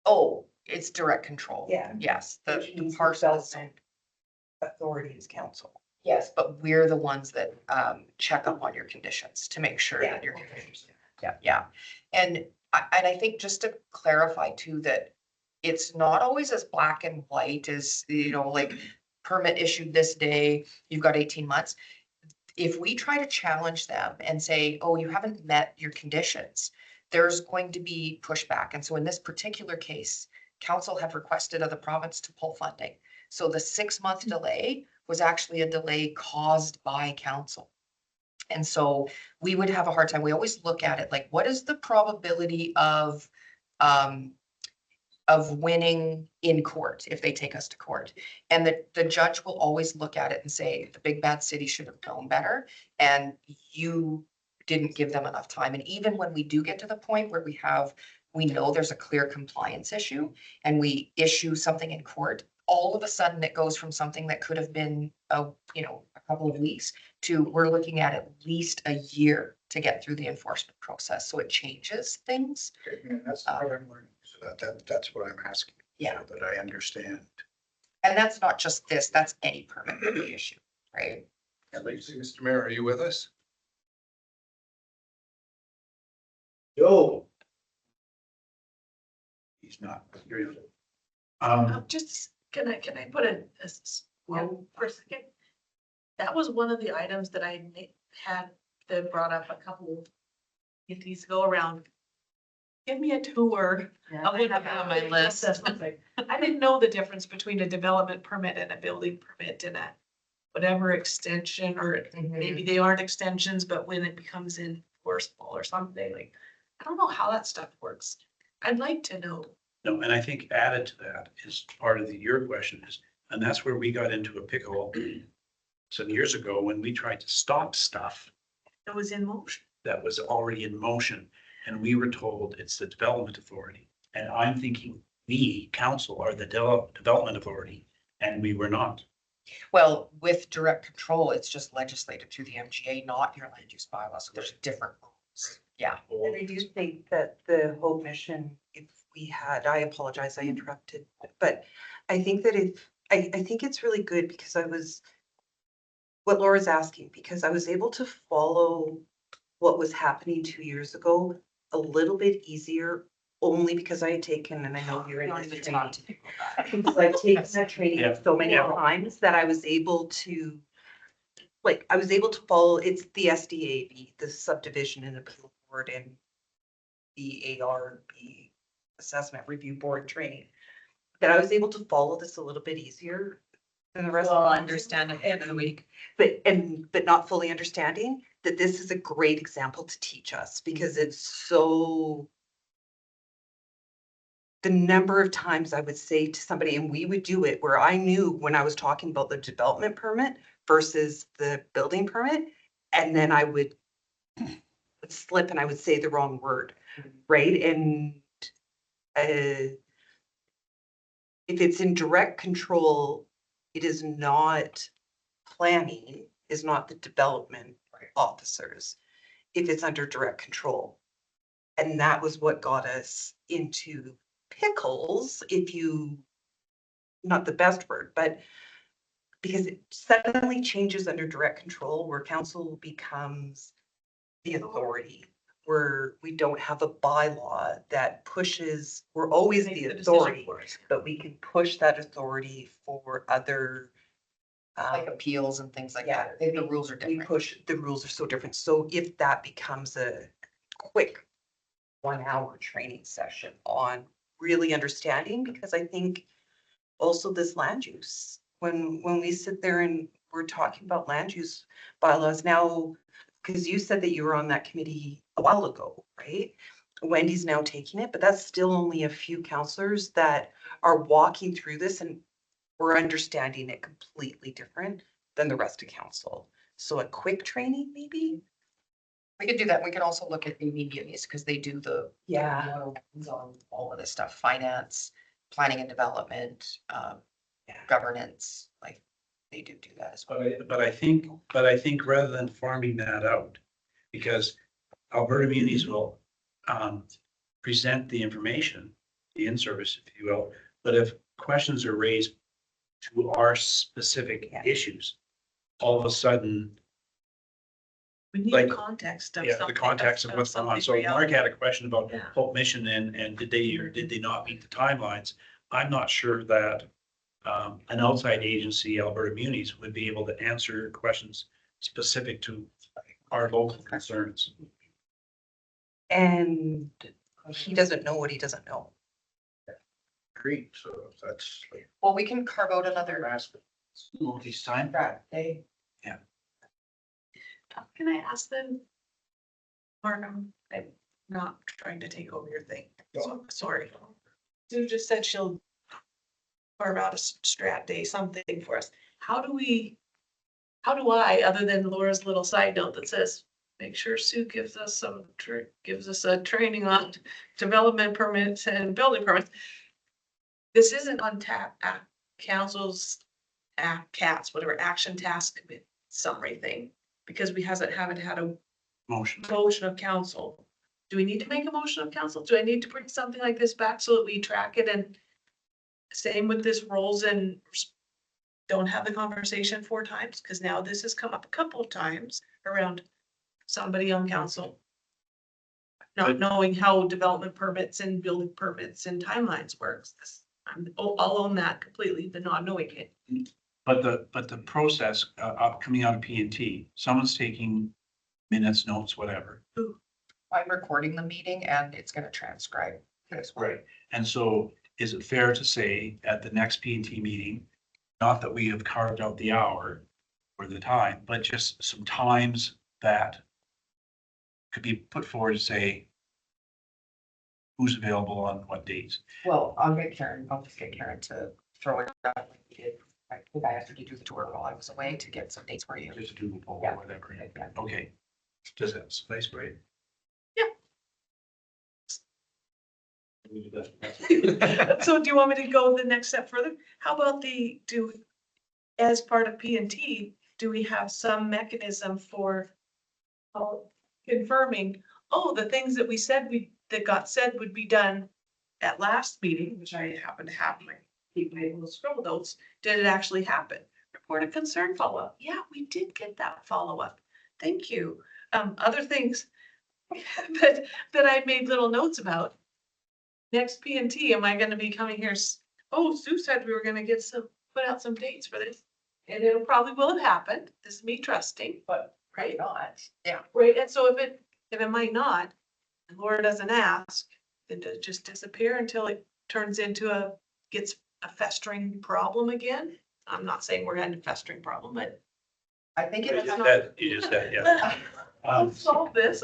Oh, it's direct control. Yeah. Yes, Which the means parcels. development Authority is council. Yes, but we're the ones that check up on your conditions to make sure that your conditions. Yeah, yeah. And I think just to clarify too, that it's not always as black and white as, you know, like permit issued this day, you've got 18 months. If we try to challenge them and say, oh, you haven't met your conditions, there's going to be pushback. And so in this particular case, council had requested of the province to pull funding. So the 6-month delay was actually a delay caused by council. And so we would have a hard time. We always look at it like, what is the probability of winning in court if they take us to court? And the judge will always look at it and say, the big bad city should have known better. And you didn't give them enough time. And even when we do get to the point where we know there's a clear compliance issue and we issue something in court, all of a sudden it goes from something that could have been a couple of weeks to we're looking at least a year to get through the enforcement process. So it changes things. Okay, and that's what I'm learning. So that's what I'm asking. Yeah. So that I understand. And that's not just this, that's any permit that we issue, right? At least, Mr. Mayor, are you with us? Yo. He's not. Just, can I put well, for a second? That was one of the items that I had that brought up a couple of these go around. Give me a tour. I'll put that on my list. I didn't know the difference between a development permit and a building permit and a whatever extension, or maybe they aren't extensions, but when it becomes enforceable or something, like, I don't know how that stuff works. I'd like to know. No, and I think added to that is part of your question is, and that's where we got into a pickle some years ago when we tried to stop stuff It was in motion. that was already in motion. And we were told it's the development authority. And I'm thinking we, council, are the development authority, and we were not. Well, with direct control, it's just legislated through the MGA, not your land use bylaw. So there's different rules. Yeah. And I do think that the Hope Mission, if we had, I apologize, I interrupted, but I think that I think it's really good because what Laura's asking, because I was able to follow what was happening 2 years ago a little bit easier only because I had taken, and I know you're in Don't this even training. talk to me about that. Because I've taken that training Yeah. so many Yeah. times that I was able to, like, I was able to follow, it's the SDAB, the subdivision and appeal board, and the ARB, assessment review board training, that I was able to follow this a little bit easier than the rest. Well, of the understand at the end of the week. But not fully understanding that this is a great example to teach us, because it's so. The number of times I would say to somebody, and we would do it, where I knew when I was talking about the development permit versus the building permit, and then I would slip and I would say the wrong word, right? And if it's in direct control, it is not planning, is not the development officers, if it's under direct control. And that was what got us into pickles, if you, not the best word, but because it suddenly changes under direct control, where council becomes the authority, where we don't have a bylaw that pushes, we're always Make the the decision authority, for us. but we can push that authority for other. Like appeals and things like Yeah, that. The rules are We different. push, the rules are so different. So if that becomes a quick 1 hour training session on really understanding, because I think also this land use, when we sit there and we're talking about land use bylaws now, because you said that you were on that committee a while ago, right? Wendy's now taking it, but that's still only a few counselors that are walking through this, and we're understanding it completely different than the rest of council. So a quick training, maybe? We could do that. We could also look at AV Munis because they do the Yeah. 101s on all of this stuff, finance, planning and development, Yeah. governance, like they do that as well. But I think rather than farming that out, because Alberta Munis will present the information, the in-service, if you will, but if questions are raised to our specific Yeah. issues, all of a sudden, We need Like, context of yeah, the something. context of what's going on. So something Mark real. had a question about Yeah. Hope Mission and did they or did they not meet the timelines? I'm not sure that an outside agency, Alberta Munis, would be able to answer questions specific to our local concerns. And he doesn't know what he doesn't know. Agreed, so that's like. Well, we can carve out another Each time. that day. Can I ask them? Mark, I'm not trying to take over your thing, so, sorry. Sue just said she'll carve out a strat day, something for us. How do I, other than Laura's little side note that says, make sure Sue gives us a training on development permits and building permits. This isn't on council's CATS, whatever, action task summary thing, because we haven't had a Motion. motion of council. Do we need to make a motion of council? Do I need to bring something like this back so that we track it? And same with this roles and don't have the conversation 4 times, because now this has come up a couple of times around somebody on council not knowing how development permits and building permits and timelines works. I'll own that completely, the not knowing it. But the process coming out of P and T, someone's taking minutes, notes, whatever. I'm recording the meeting and it's gonna transcribe it as well. And so is it fair to say at the next P and T meeting, not that we have carved out the hour or the time, but just some times that could be put forward to say who's available on what dates? Well, I'll just get Karen to throw it out like we did. I think I asked her to do the tour while I was away to get some dates for you. Just a doodle poll Yeah. or whatever. Yeah. Okay. Does that suffice, great? Yeah. So do you want me to go the next step further? How about as part of P and T, do we have some mechanism for confirming, the things that we said that got said would be done at last meeting, which I happen to have keep my little scribble notes, did it actually happen? Report of concern follow-up. Yeah, we did get that follow-up. Thank you. Other things, that I made little notes about. Next P and T, am I gonna be coming here? Oh, Sue said we were gonna put out some dates for this. And it'll probably will have happened. This is me trusting, but, right? Not, yeah. Right, and so if it might not, and Laura doesn't ask, then does it just disappear until it turns into gets a festering problem again? I'm not saying we're having a festering problem, but I think You it, just said, yeah. let's solve this.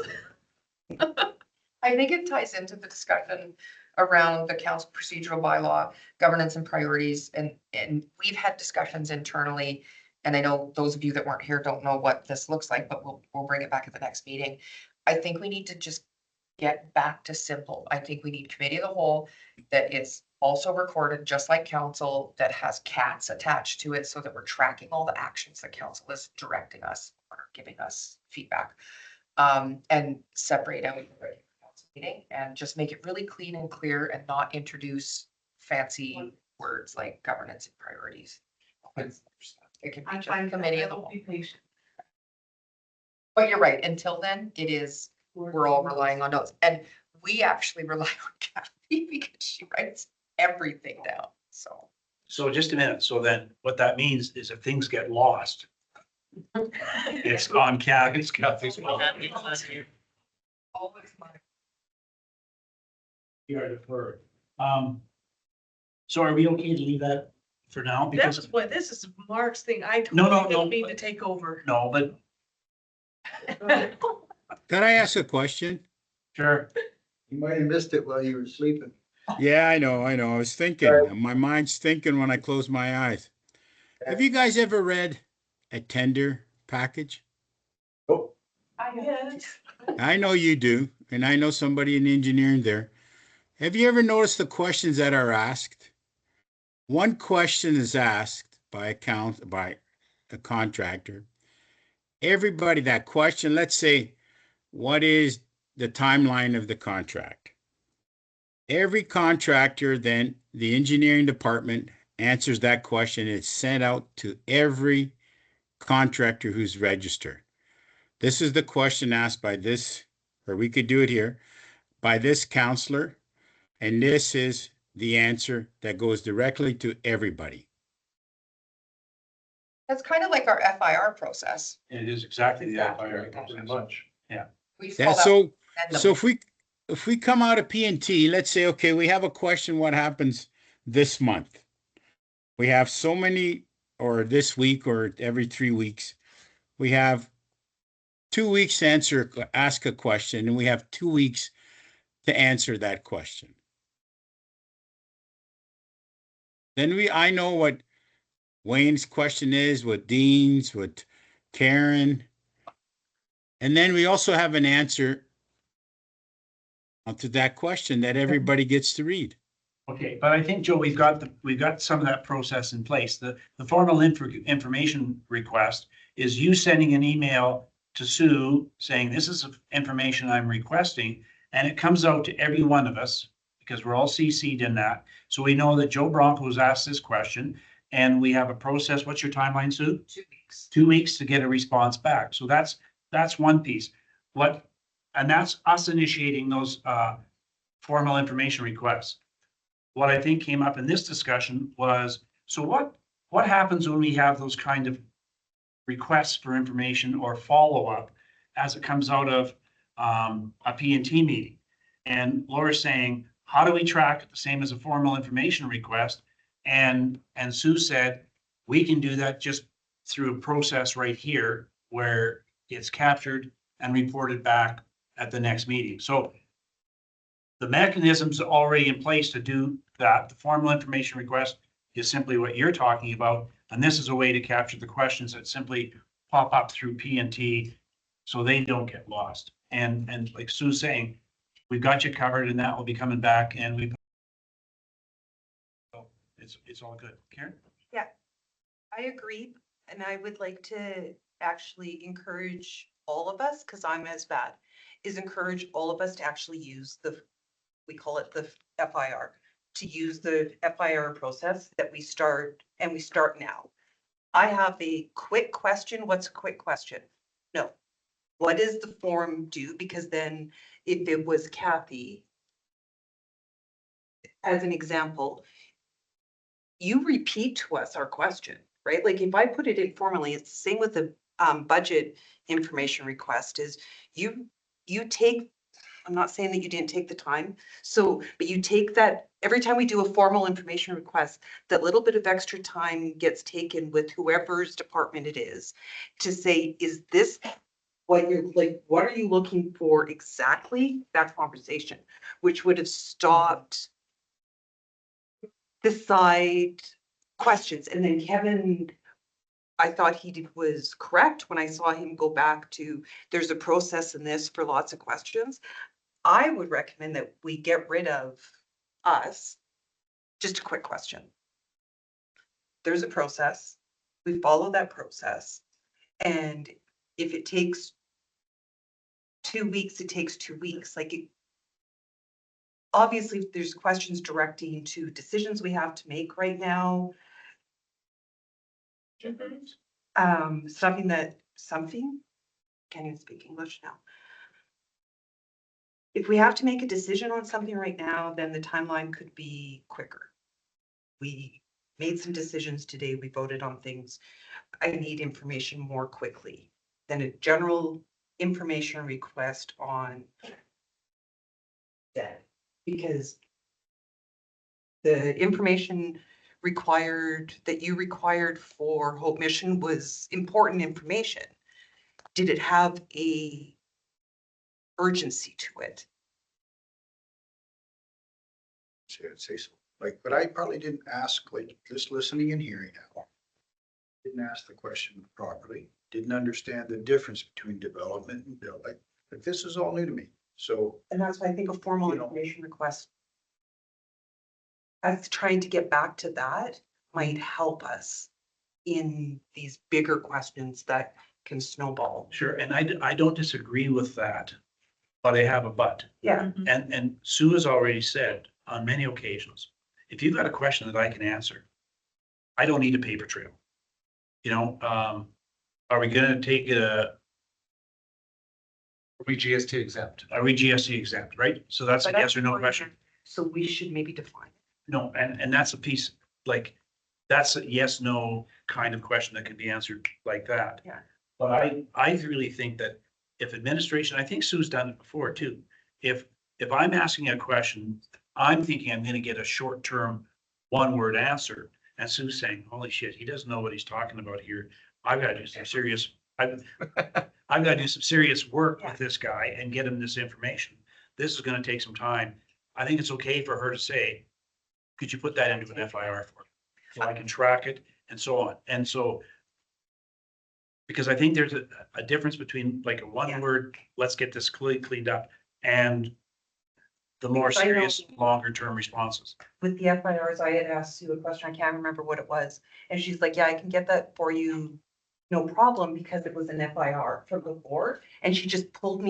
I think it ties into the discussion around the council procedural bylaw, governance and priorities, and we've had discussions internally. And I know those of you that weren't here don't know what this looks like, but we'll bring it back at the next meeting. I think we need to just get back to simple. I think we need committee of the whole, that it's also recorded, just like council, that has cats attached to it so that we're tracking all the actions that council is directing us or giving us feedback. And separate out the regular council meeting and just make it really clean and clear and not introduce fancy words like governance and priorities. It can be I'm just fine. committee of I the will whole. be patient. But you're right, until then, we're all relying on notes. And we actually rely on Kathy because she writes everything down, so. So just a minute. So then what that means is if things get lost, it's on Kathy. It's Kathy's fault. Always my. You are deferred. So are we okay to leave that for now? Because, This is Mark's thing. I No, totally no. didn't mean to take over. no, but Could I ask a question? sure. You might have missed it while you were sleeping. Yeah, I know. I was thinking, my mind's thinking when I close my eyes. Have you guys ever read a tender package? Oh, Yes. I know you do, and I know somebody in engineering there. Have you ever noticed the questions that are asked? One question is asked by a contractor. Everybody, that question, let's say, what is the timeline of the contract? Every contractor, then the engineering department answers that question. It's sent out to every contractor who's registered. This is the question asked by this, or we could do it here, by this counselor. And this is the answer that goes directly to everybody. That's kind of like our FIR process. It is exactly the Exactly. FIR pretty process. much. We just call That's that so, addendum. so if we come out of P&T, let's say, okay, we have a question, what happens this month? We have so many, or this week, or every 3 weeks, we have 2 weeks to ask a question, and we have 2 weeks to answer that question. Then I know what Wayne's question is, what Dean's, what Karen. And then we also have an answer to that question that everybody gets to read. Okay, but I think, Joe, we've got some of that process in place. The formal information request is you sending an email to Sue saying, this is information I'm requesting, and it comes out to every one of us because we're all CC'd in that. So we know that Joe Bronco was asked this question, and we have a process. What's your timeline, Sue? 2 weeks. 2 weeks to get a response back. So that's one piece. And that's us initiating those formal information requests. What I think came up in this discussion was, so what happens when we have those kind of requests for information or follow-up as it comes out of a P&T meeting? And Laura's saying, how do we track it the same as a formal information request? And Sue said, we can do that just through a process right here where it's captured and reported back at the next meeting. So the mechanisms are already in place to do that. The formal information request is simply what you're talking about. And this is a way to capture the questions that simply pop up through P&T so they don't get lost. And like Sue's saying, we've got you covered and that will be coming back and it's all good. Karen? I agree, and I would like to actually encourage all of us, because I'm as bad, is encourage all of us to actually use we call it the FIR, to use the FIR process that we start now. I have a quick question. What's a quick question? No. what does the form do? Because then if it was Kathy, as an example, you repeat to us our question, right? Like if I put it informally, it's the same with the budget information request is you take, I'm not saying that you didn't take the time. So, but you take that, every time we do a formal information request, that little bit of extra time gets taken with whoever's department it is to say, is this what you're like, what are you looking for exactly? That conversation, which would have stopped the side questions. And then Kevin, I thought was correct when I saw him go back to, there's a process in this for lots of questions. I would recommend that we get rid of us. Just a quick question. There's a process. We follow that process. And if it takes 2 weeks, it takes 2 weeks. Like obviously, if there's questions directing to decisions we have to make right now. Something, can't even speak English now. If we have to make a decision on something right now, then the timeline could be quicker. We made some decisions today. We voted on things. I need information more quickly than a general information request on that. Because the information that you required for Hope Mission was important information. Did it have a urgency to it? I'd say so. Like, but I probably didn't ask, like, just listening and hearing now. Didn't ask the question properly, didn't understand the difference between development and build. Like this is all new to me. So, And that's why I think a formal You know. information request, us trying to get back to that might help us in these bigger questions that can snowball. Sure, and I don't disagree with that, but I have a but. Yeah. And Sue has already said on many occasions, if you've got a question that I can answer, I don't need a paper trail. You know, are we gonna take We GST exempt. are we GST exempt, right? So that's a But yes or no that's- question. So we should maybe define it. No, and that's a piece, like, that's a yes, no kind of question that can be answered like that. Yeah. But I really think that if administration, I think Sue's done it before too. If I'm asking a question, I'm thinking I'm gonna get a short-term, one-word answer. And Sue's saying, holy shit, he doesn't know what he's talking about here. I've got to do some serious, I've got to do some serious work with this guy and get him this information. This is gonna take some time. I think it's okay for her to say, could you put that into an FIR for me? So I can track it and so on. And so, because I think there's a difference between like a one word, let's get this cleaned up, and the more Because I know- serious, longer term responses. With the FIRs, I had asked Sue a question, I can't remember what it was. And she's like, yeah, I can get that for you. No problem, because it was an FIR from before. And she just pulled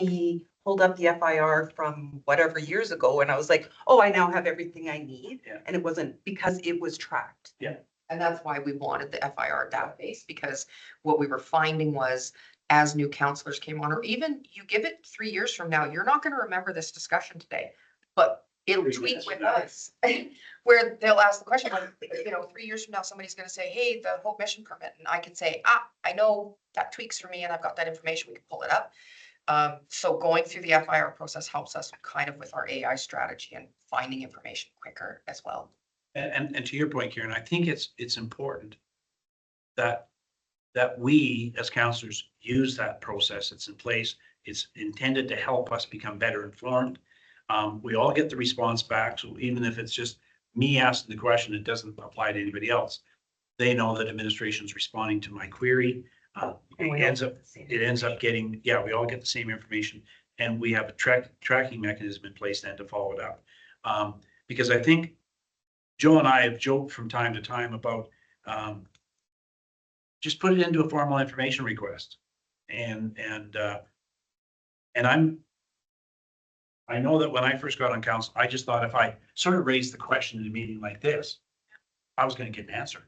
up the FIR from whatever years ago. And I was like, oh, I now have everything I need. Yeah. And it wasn't because it was tracked. And that's why we wanted the FIR database, because what we were finding was as new counselors came on, or even you give it 3 years from now, you're not gonna remember this discussion today, but it'll 3 tweak years with from now. us. Where they'll ask the question, like, 3 years from now, somebody's gonna say, hey, the Hope Mission permit, and I could say, I know that tweaks for me and I've got that information, we can pull it up. So going through the FIR process helps us kind of with our AI strategy and finding information quicker as well. And to your point, Karen, I think it's important that we as counselors use that process. It's in place. It's intended to help us become better informed. We all get the response back. So even if it's just me asking the question, it doesn't apply to anybody else. They know that administration is responding to my query. It ends up getting, yeah, we all get the same information, and we have a tracking mechanism in place then to follow it up. Because I think Joe and I have joked from time to time about just put it into a formal information request. And I know that when I first got on council, I just thought if I sort of raised the question in a meeting like this, I was going to get an answer.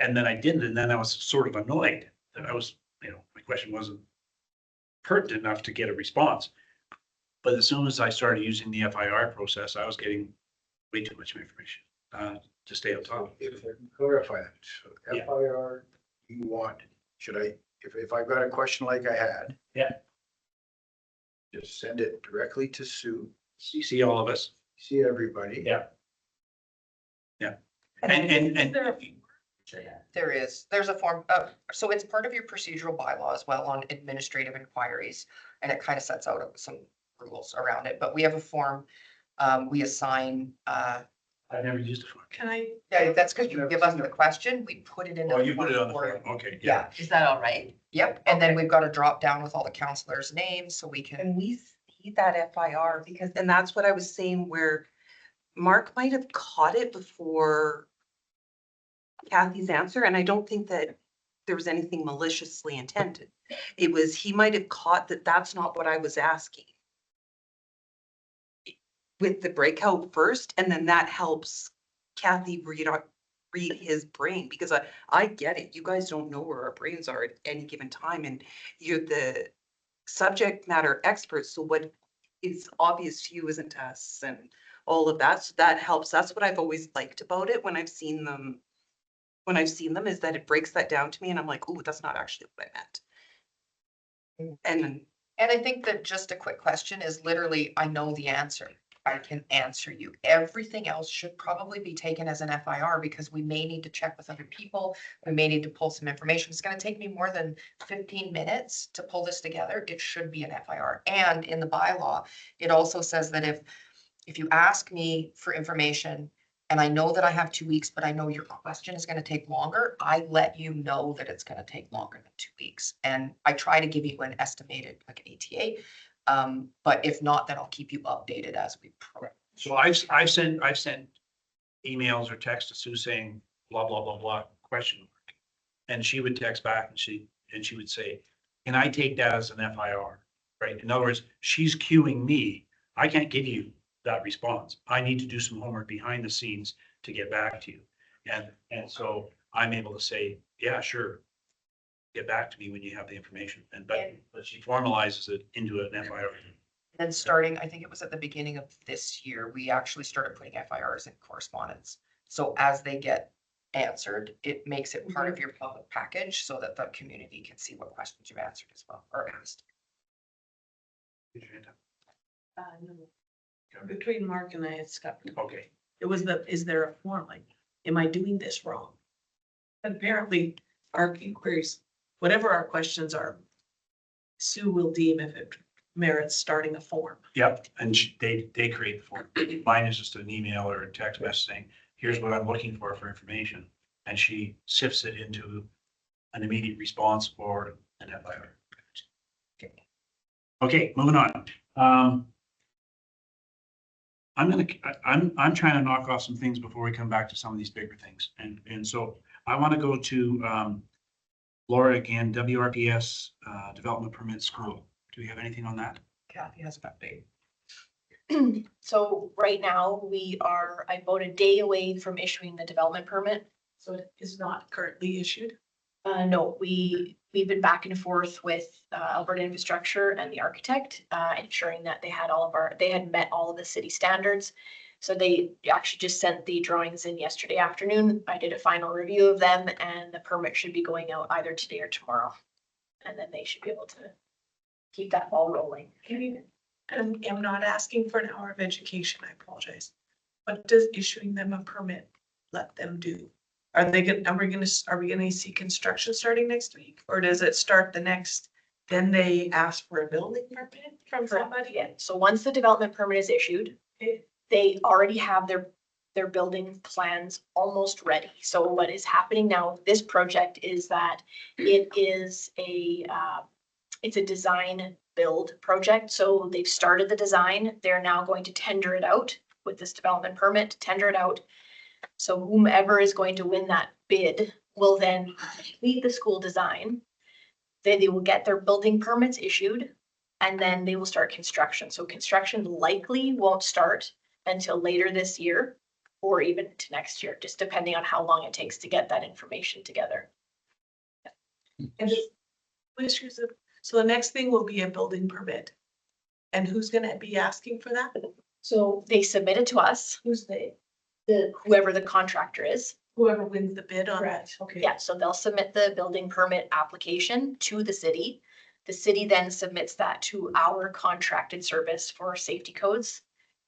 And then I didn't, and then I was sort of annoyed that I was, like, question wasn't pertinent enough to get a response. But as soon as I started using the FIR process, I was getting way too much information, to stay on top. If I can clarify that, so Yeah. FIR, you want, if I've got a question like I had. Yeah. Just send it directly to Sue, CC all of us. see everybody. Yeah. And There's a form, so it's part of your procedural bylaw as well on administrative inquiries. And it kind of sets out some rules around it, but we have a form, we assign, I've never used it for. Can I, yeah, that's because you give us the question, we put it in. Oh, you put it on the for you. form, okay. Yeah, Is that all right? yep, and then we've got a drop down with all the counselors' names, so we can, And we see that FIR because, and that's what I was saying where Mark might have caught it before Kathy's answer, and I don't think that there was anything maliciously intended. It was, he might have caught that that's not what I was asking. With the breakout first, and then that helps Kathy read his brain, because I get it. You guys don't know where our brains are at any given time, and you're the subject matter experts, so what is obvious to you isn't to us, and all of that, so that helps. That's what I've always liked about it when I've seen them. When I've seen them, is that it breaks that down to me, and I'm like, oh, that's not actually what I meant. And and I think that just a quick question is literally, I know the answer. I can answer you. Everything else should probably be taken as an FIR because we may need to check with other people. We may need to pull some information. It's gonna take me more than 15 minutes to pull this together. It should be an FIR. And in the bylaw, it also says that if you ask me for information and I know that I have 2 weeks, but I know your question is gonna take longer, I let you know that it's gonna take longer than 2 weeks. And I try to give you an estimated, like an ETA. But if not, then I'll keep you updated as we progress. So I've sent emails or texts to Sue saying blah, blah, blah, blah, question mark. And she would text back and she would say, can I take that as an FIR? Right? In other words, she's queuing me. I can't give you that response. I need to do some homework behind the scenes to get back to you. And so I'm able to say, yeah, sure. Get back to me when you have the information. But she formalizes it into an FIR. Then starting, I think it was at the beginning of this year, we actually started putting FIRs in correspondence. So as they get answered, it makes it part of your public package so that the community can see what questions you've answered as well, or asked. between Mark and I, it's got, Okay. it was is there a form, like, am I doing this wrong? And apparently, our inquiries, whatever our questions are, Sue will deem if it merits starting a form. Yep, and they create the form. Mine is just an email or a text message saying, here's what I'm looking for information. And she sifts it into an immediate response or an FIR. Okay, moving on. I'm trying to knock off some things before we come back to some of these bigger things. And so I want to go to Laura again, WRPS Development Permit School. Do we have anything on that? Kathy has an update. So right now, we are about a day away from issuing the development permit. So it is not currently issued. No, we've been back and forth with Alberta Infrastructure and the architect, ensuring that they had met all of the city standards. So they actually just sent the drawings in yesterday afternoon. I did a final review of them and the permit should be going out either today or tomorrow. And then they should be able to keep that ball rolling. And I'm not asking for an hour of education, I apologize. What does issuing them a permit let them do? Are we gonna see construction starting next week, or does it start the next, then they ask for a building permit from somebody? Yeah, so once the development permit is issued, they already have their building plans almost ready. So what is happening now with this project is that it is it's a design build project. So they've started the design. They're now going to tender it out with this development permit, tender it out. So whomever is going to win that bid will then complete the school design. Then they will get their building permits issued and then they will start construction. So construction likely won't start until later this year or even to next year, just depending on how long it takes to get that information together. And issues of, so the next thing will be a building permit. And who's gonna be asking for that? So they submit it to us, Who's they? whoever the contractor is. Whoever wins the bid on that, okay. Yeah, so they'll submit the building permit application to the city. The city then submits that to our contracted service for safety codes.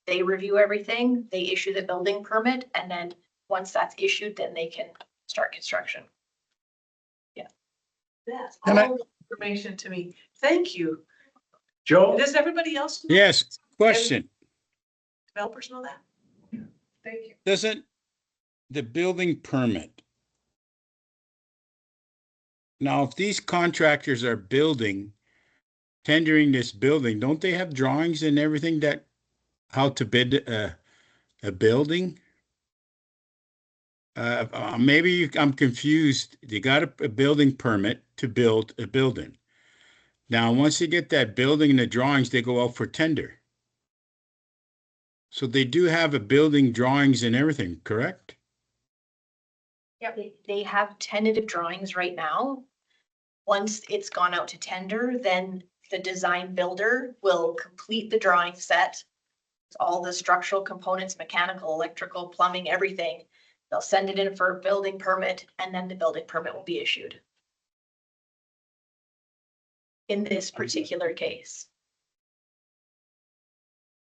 They review everything, they issue the building permit, and then once that's issued, then they can start construction. That's Can I- all the information to me. Thank you. Joe? Does everybody else? know? Yes, question. Developers know that? Thank you. Doesn't the building permit? Now, if these contractors are tendering this building, don't they have drawings and everything that, how to bid a building? Maybe I'm confused. They got a building permit to build a building. Now, once they get that building and the drawings, they go out for tender. So they do have a building drawings and everything, correct? Yeah, they have tentative drawings right now. Once it's gone out to tender, then the design builder will complete the drawing set. All the structural components, mechanical, electrical, plumbing, everything. They'll send it in for a building permit and then the building permit will be issued. In this particular case.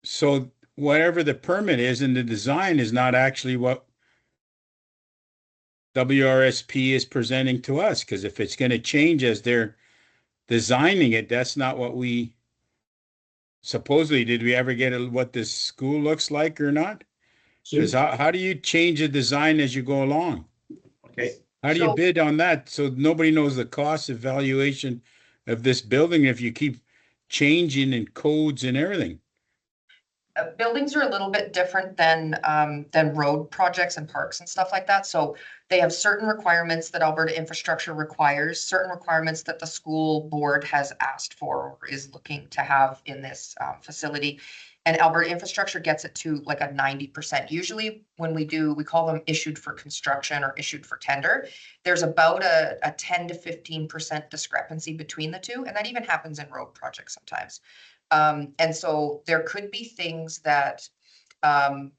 So whatever the permit is and the design is not actually what WRSP is presenting to us, because if it's going to change as they're designing it, that's not what we supposedly, did we ever get what this school looks like or not? Because how do you change a design as you go along? Okay, How do you So- bid on that? So nobody knows the cost evaluation of this building if you keep changing in codes and everything. Buildings are a little bit different than road projects and parks and stuff like that. So they have certain requirements that Alberta Infrastructure requires, certain requirements that the school board has asked for or is looking to have in this facility. And Alberta Infrastructure gets it to like a 90%. Usually when we call them issued for construction or issued for tender. There's about a 10 to 15% discrepancy between the two. And that even happens in road projects sometimes. And so there could be things that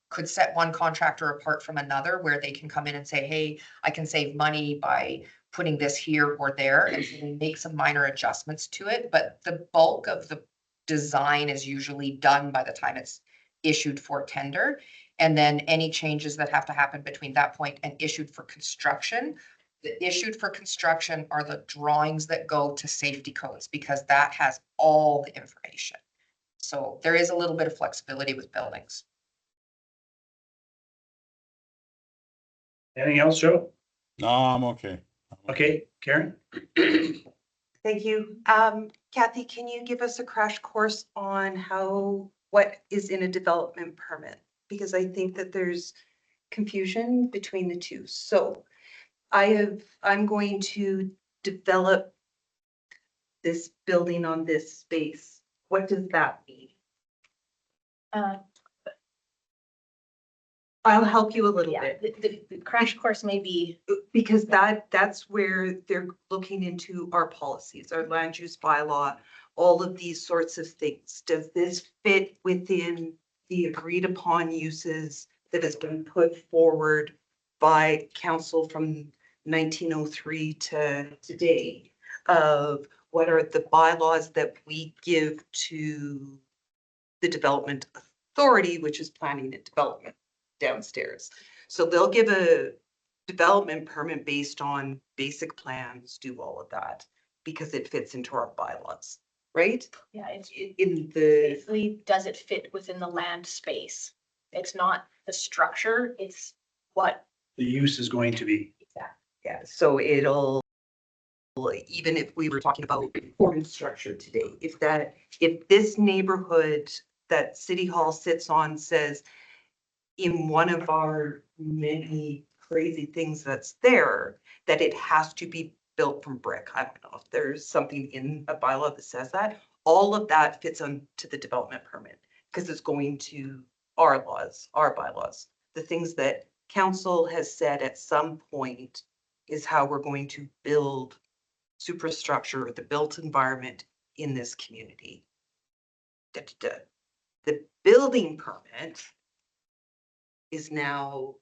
could set one contractor apart from another where they can come in and say, hey, I can save money by putting this here or there, and so they make some minor adjustments to it. But the bulk of the design is usually done by the time it's issued for tender. And then any changes that have to happen between that point and issued for construction. The issued for construction are the drawings that go to safety codes because that has all the information. So there is a little bit of flexibility with buildings. anything else, Joe? No, I'm okay. Okay, Karen? Thank you. Kathy, can you give us a crash course on what is in a development permit? Because I think that there's confusion between the two. So I'm going to develop this building on this space. What does that mean? I'll help you a little Yeah, bit. the crash course may be, Because that's where they're looking into our policies, our land use bylaw, all of these sorts of things. Does this fit within the agreed upon uses that has been put forward by council from 1903 to today? Of what are the bylaws that we give to the development authority, which is planning and development downstairs. So they'll give a development permit based on basic plans, do all of that, because it fits into our bylaws, right? yeah, it's In the, basically, does it fit within the land space? It's not the structure, it's what The use is going to be. exactly. yeah, so it'll, even if we were talking about ordinance structure today, if this neighborhood that City Hall sits on says in one of our many crazy things that's there, that it has to be built from brick. I don't know if there's something in a bylaw that says that. All of that fits onto the development permit because it's going to our laws, our bylaws. The things that council has said at some point is how we're going to build superstructure or the built environment in this community. Da, da, da. The building permit is now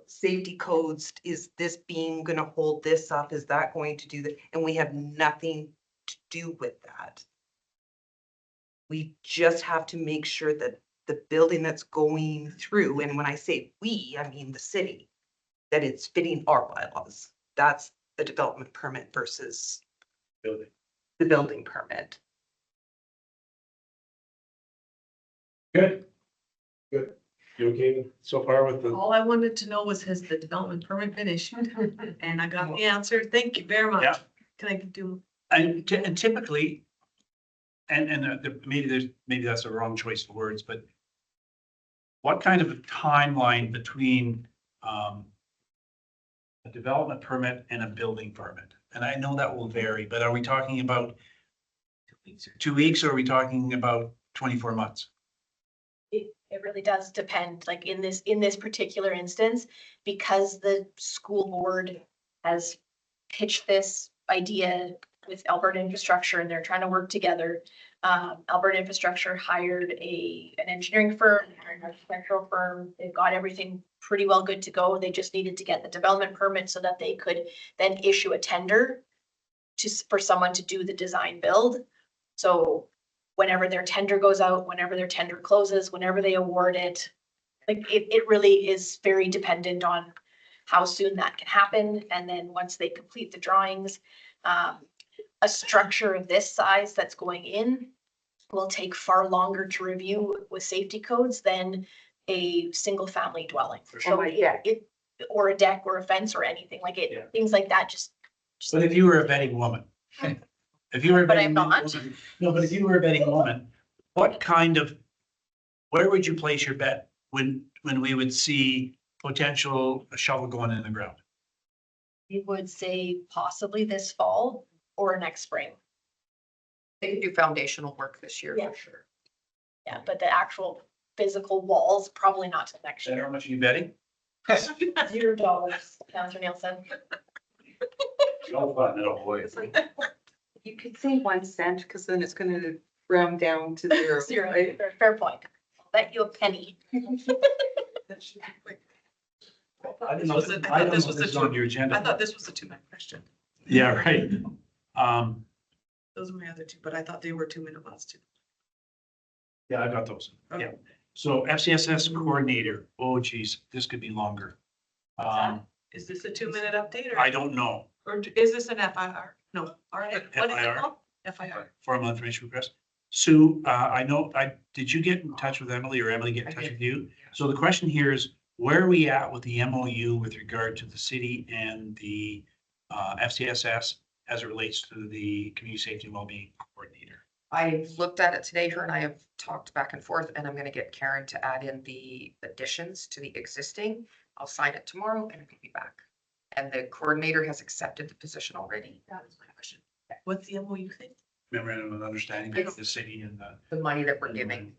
safety codes. Is this being gonna hold this up? Is that going to do that? And we have nothing to do with that. We just have to make sure that the building that's going through, and when I say we, I mean the city, that it's fitting our bylaws. That's the development permit versus Building. the building permit. Good. Good. You okay with, so far with the? All I wanted to know was, has the development permit been issued? And I got the answer. Thank you very much. Yeah. Can I do? And typically, maybe that's the wrong choice of words, but what kind of a timeline between a development permit and a building permit? And I know that will vary, but are we talking about 2 weeks or are we talking about 24 months? It really does depend, like in this particular instance, because the school board has pitched this idea with Alberta Infrastructure and they're trying to work together. Alberta Infrastructure hired an engineering firm, an architectural firm. They've got everything pretty well good to go. They just needed to get the development permit so that they could then issue a tender for someone to do the design build. So whenever their tender goes out, whenever their tender closes, whenever they award it, like it really is very dependent on how soon that can happen. And then once they complete the drawings, a structure of this size that's going in will take far longer to review with safety codes than a single family dwelling. Oh, my deck. Or a deck or a fence or anything like it, Yeah. things like that, just. But if you were a betting woman, if you were a But betting I'm not. woman, no, but if you were a betting woman, where would you place your bet when we would see potential shovel going in the ground? We would say possibly this fall or next spring. They can do foundational work this year Yeah. for sure. Yeah, but the actual physical walls, probably not till next And year. how much are you betting? $0, Counselor Nielsen. Oh, fun, oh, boy. You could say 1 cent, because then it's gonna round down to 0. Zero, right? fair point. I'll bet you a penny. I didn't know, Was it- I I thought don't know this if was this is the on your agenda. I thought this was the 2-minute question. Yeah, right. Those are my other two, but I thought they were 2-minute ones too. Yeah, I got those. Okay. Yeah. So FCSS coordinator, oh geez, this could be longer. Is this a 2-minute update I or, don't know. is this an FIR? No, RA, what is it FIR? called? FIR. Formal information request. Sue, did you get in touch with Emily or Emily get in I touch did. with you? So the question here is, where are we at with the MOU with regard to the city and the FCSS as it relates to the community safety and wellbeing coordinator? I looked at it today, her and I have talked back and forth, and I'm gonna get Karen to add in the additions to the existing. I'll sign it tomorrow and it'll be back. And the coordinator has accepted the position already. That was my question. What's the MOU thing? Memorandum of understanding with the city and the. The money that we're giving.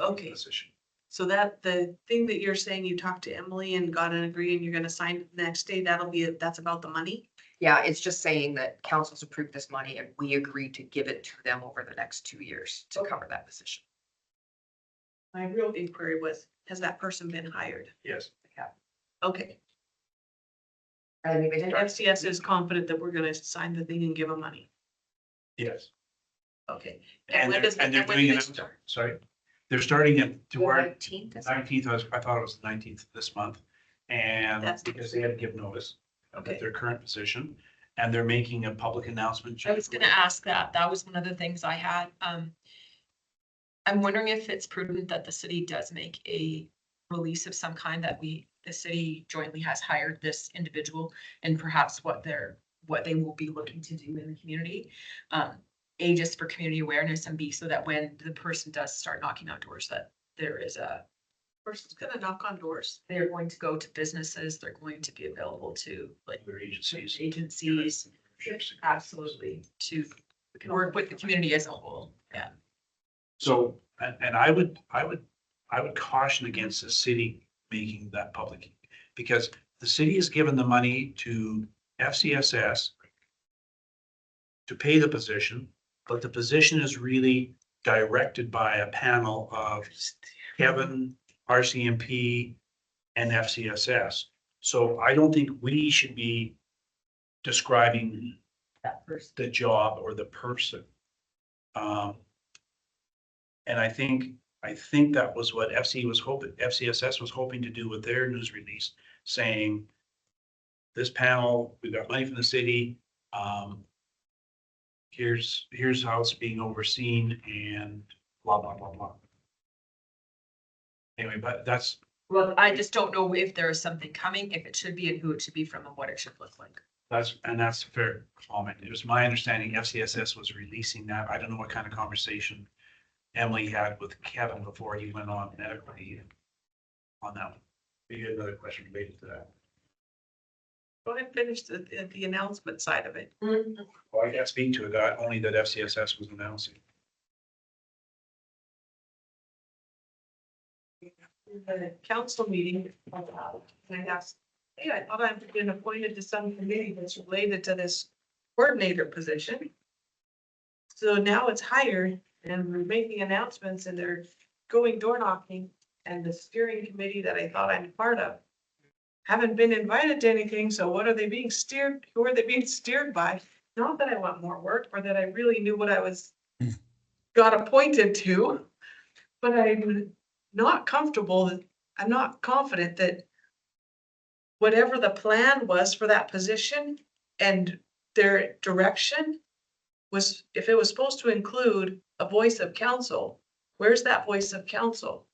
Okay, Position. so that, the thing that you're saying, you talked to Emily and got an agree and you're gonna sign it the next day, that's about the money? Yeah, it's just saying that council's approved this money and we agree to give it to them over the next 2 years to cover that position. My real inquiry was, has that person been hired? Yes. Okay, I mean, we didn't. FCS is confident that we're gonna sign the thing and give them money. Yes. Okay. And when they're, does- and they're and when doing do it, they start? sorry, they're starting it toward 19th, is it? 19th, I thought it was 19th this month. And That's- because they had to give notice Okay. of their current position, and they're making a public announcement. I was gonna ask that. That was one of the things I had. I'm wondering if it's prudent that the city does make a release of some kind, that the city jointly has hired this individual and perhaps what they will be looking to do in the community. A, just for community awareness, and B, so that when the person does start knocking on doors, that there is Person's gonna knock on doors. they're going to go to businesses, they're going to be available to like Their agencies. agencies, absolutely, to work with the community as a whole, yeah. So, and I would caution against the city making that public, because the city has given the money to FCSS to pay the position, but the position is really directed by a panel of Kevin, RCMP, and FCSS. So I don't think we should be describing That first. the job or the person. And I think that was what FCSS was hoping to do with their news release, saying this panel, we've got money from the city. Here's how it's being overseen and blah, blah, blah, blah. Anyway, but that's, Well, I just don't know if there is something coming, if it should be and who it should be from and what it should look like. that's a fair comment. It was my understanding FCSS was releasing that. I don't know what kind of conversation Emily had with Kevin before he went on medically on that one. You had another question related to that. Go ahead and finish the announcement side of it. Well, I can't speak to it, only that FCSS was announcing. The council meeting, and I asked, hey, I thought I've been appointed to some committee that's related to this coordinator position. So now it's hired and we're making announcements and they're going door knocking, and the steering committee that I thought I'm part of haven't been invited to anything. So what are they being steered? Who are they being steered by? Not that I want more work or that I really knew what I was got appointed to, but I'm not comfortable. I'm not confident that whatever the plan was for that position and their direction was, if it was supposed to include a voice of counsel, where's that voice of counsel?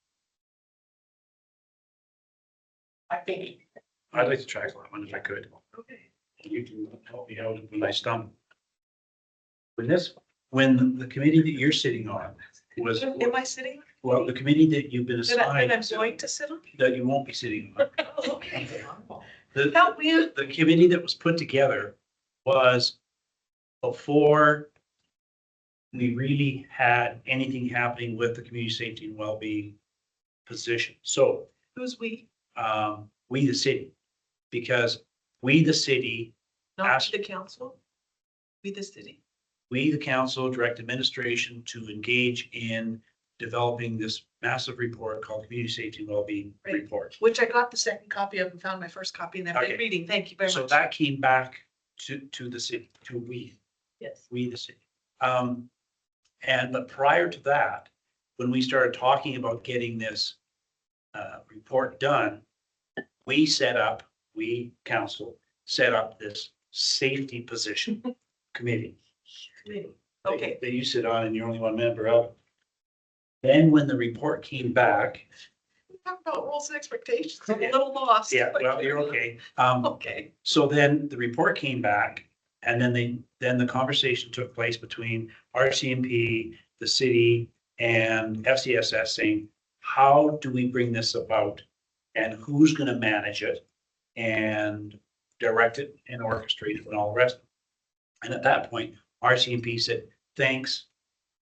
I think I'd like to track that one if I could. Okay. You can help me out when I stumble. When the committee that you're sitting on was, Am I sitting? well, the committee that you've been That I'm assigned going to sit on? that you won't be sitting on. Okay. The, Help me out. the committee that was put together was before we really had anything happening with the community safety and well-being position. So, Who's we? we the city, because we the city, Not Ask- the council? We the city? we the council direct administration to engage in developing this massive report called Community Safety and Wellbeing Right. Report. Which I got the second copy of and found my first copy and I've Okay. been reading. Thank you very So much. that came back to the city, to Yes. we the city. But prior to that, when we started talking about getting this report done, we council set up this safety position committee. Committee. Okay. That you sit on and you're only one member of. Then when the report came back, Talk about rules and expectations. I'm a little lost. yeah, well, you're okay. Okay. So then the report came back and then the conversation took place between RCMP, the city and FCSS saying, how do we bring this about? And who's gonna manage it and direct it and orchestrate it and all the rest? And at that point, RCMP said, thanks,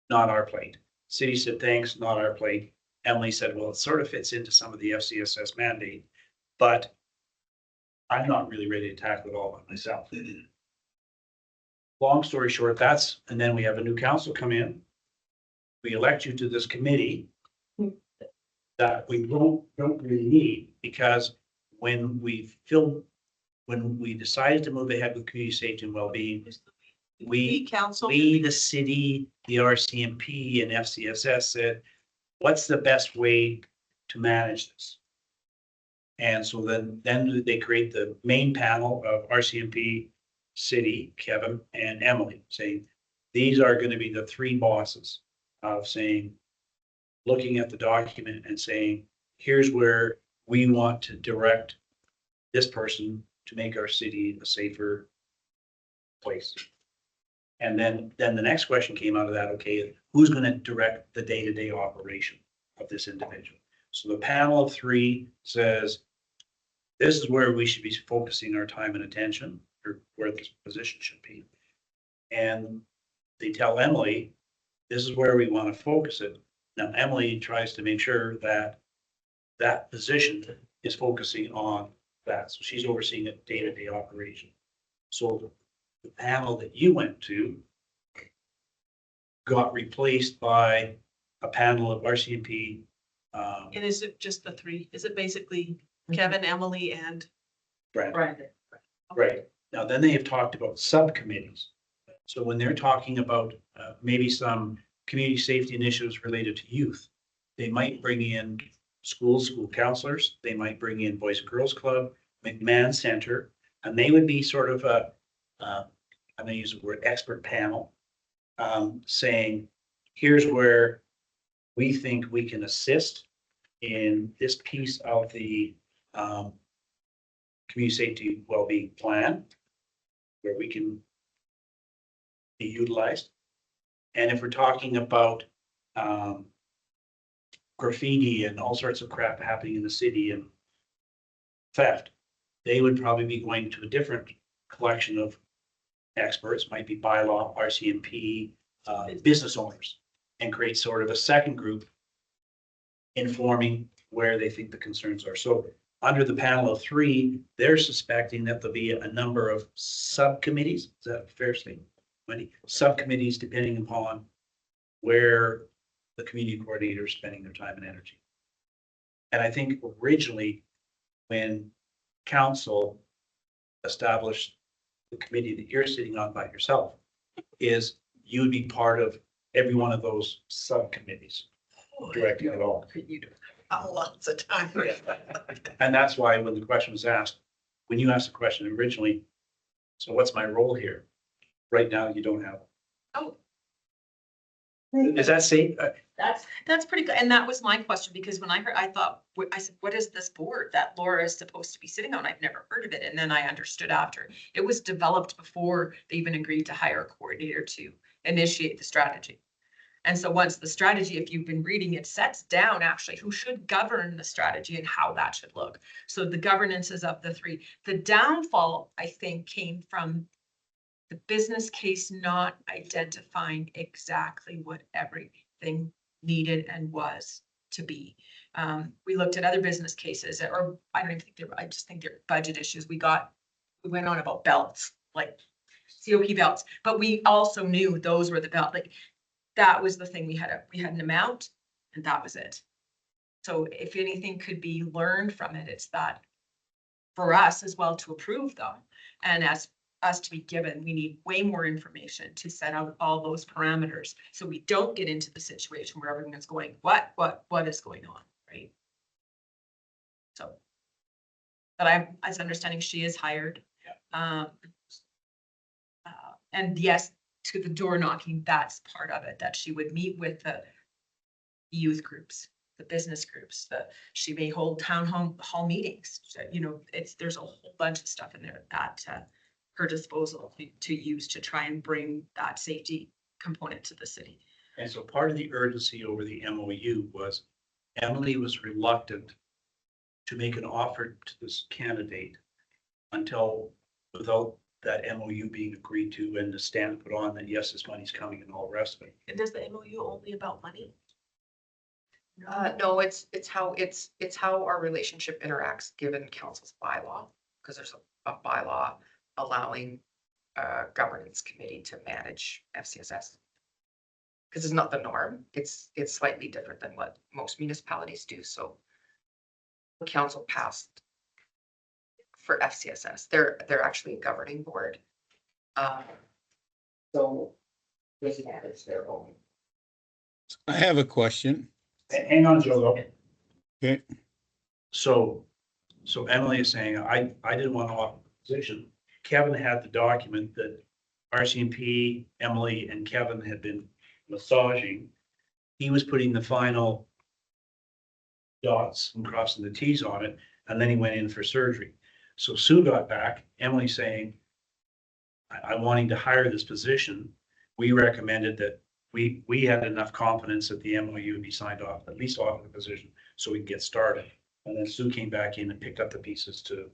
not our plate. City said, thanks, not our plate. Emily said, well, it sort of fits into some of the FCSS mandate, but I'm not really ready to tackle it all by myself. Long story short, and then we have a new council come in. We elect you to this committee that we don't really need, because when we decided to move ahead with community safety and well-being, We council. we, the city, the RCMP and FCSS said, what's the best way to manage this? And so then they create the main panel of RCMP, city, Kevin and Emily, saying, these are going to be the three bosses of saying, looking at the document and saying, here's where we want to direct this person to make our city a safer place. And then the next question came out of that, okay, who's going to direct the day-to-day operation of this individual? So the panel of three says, this is where we should be focusing our time and attention, or where this position should be. And they tell Emily, this is where we want to focus it. Now, Emily tries to make sure that that position is focusing on that. So she's overseeing a day-to-day operation. So the panel that you went to got replaced by a panel of RCMP. And is it just the three? Is it basically Kevin, Emily, and? Brad. Brandon. Right. Now, then they have talked about subcommittees. So when they're talking about maybe some community safety initiatives related to youth, they might bring in school counselors, they might bring in Boys and Girls Club, McMahon Center, and they would be sort of a, I'm gonna use the word expert panel, saying, here's where we think we can assist in this piece of the community safety wellbeing plan, where we can be utilized. And if we're talking about graffiti and all sorts of crap happening in the city and theft, they would probably be going to a different collection of experts, might be bylaw, RCMP, business owners, and create sort of a second group informing where they think the concerns are. So under the panel of three, they're suspecting that there'll be a number of subcommittees. Is that a fair statement? Many subcommittees, depending upon where the community coordinator is spending their time and energy. And I think originally, when council established the committee that you're sitting on by yourself, is you would be part of every one of those subcommittees, directing it all. Lots of time. And that's why when the question was asked, when you asked the question originally, so what's my role here? Right now, you don't have. Oh. Is that safe? That's pretty good. And that was my question, because when I heard, I thought, I said, what is this board that Laura is supposed to be sitting on? I've never heard of it. And then I understood after. It was developed before they even agreed to hire a coordinator to initiate the strategy. And so once the strategy, if you've been reading it, sets down actually who should govern the strategy and how that should look. So the governance is of the three. The downfall, I think, came from the business case not identifying exactly what everything needed and was to be. We looked at other business cases, or I don't even think I just think they're budget issues. We went on about belts, like COP belts, but we also knew those were the belt, like that was the thing. We had an amount and that was it. So if anything could be learned from it, it's that for us as well to approve them, and as us to be given, we need way more information to set out all those parameters. So we don't get into the situation where everyone's going, what is going on, right? So, but as understanding, she is hired. And yes, to the door knocking, that's part of it, that she would meet with the youth groups, the business groups, she may hold town hall meetings. So, there's a whole bunch of stuff in there at her disposal to use to try and bring that safety component to the city. And so part of the urgency over the MOU was Emily was reluctant to make an offer to this candidate without that MOU being agreed to and the stamp put on that, yes, this money's coming and all the rest of it. And does the MOU only about money? No, it's how our relationship interacts given council's bylaw, because there's a bylaw allowing governance committee to manage FCSS. Because it's not the norm. It's slightly different than what most municipalities do. So the council passed for FCSS. They're actually a governing board. So they manage their own. I have a question. Hang on, Joe, though. Okay. So Emily is saying, I didn't want to offer a position. Kevin had the document that RCMP, Emily, and Kevin had been massaging. He was putting the final dots and crossing the T's on it, and then he went in for surgery. So Sue got back, Emily saying, I'm wanting to hire this position. We recommended that we had enough confidence that the MOU would be signed off, at least off the position, so we can get started. And then Sue came back in and picked up the pieces to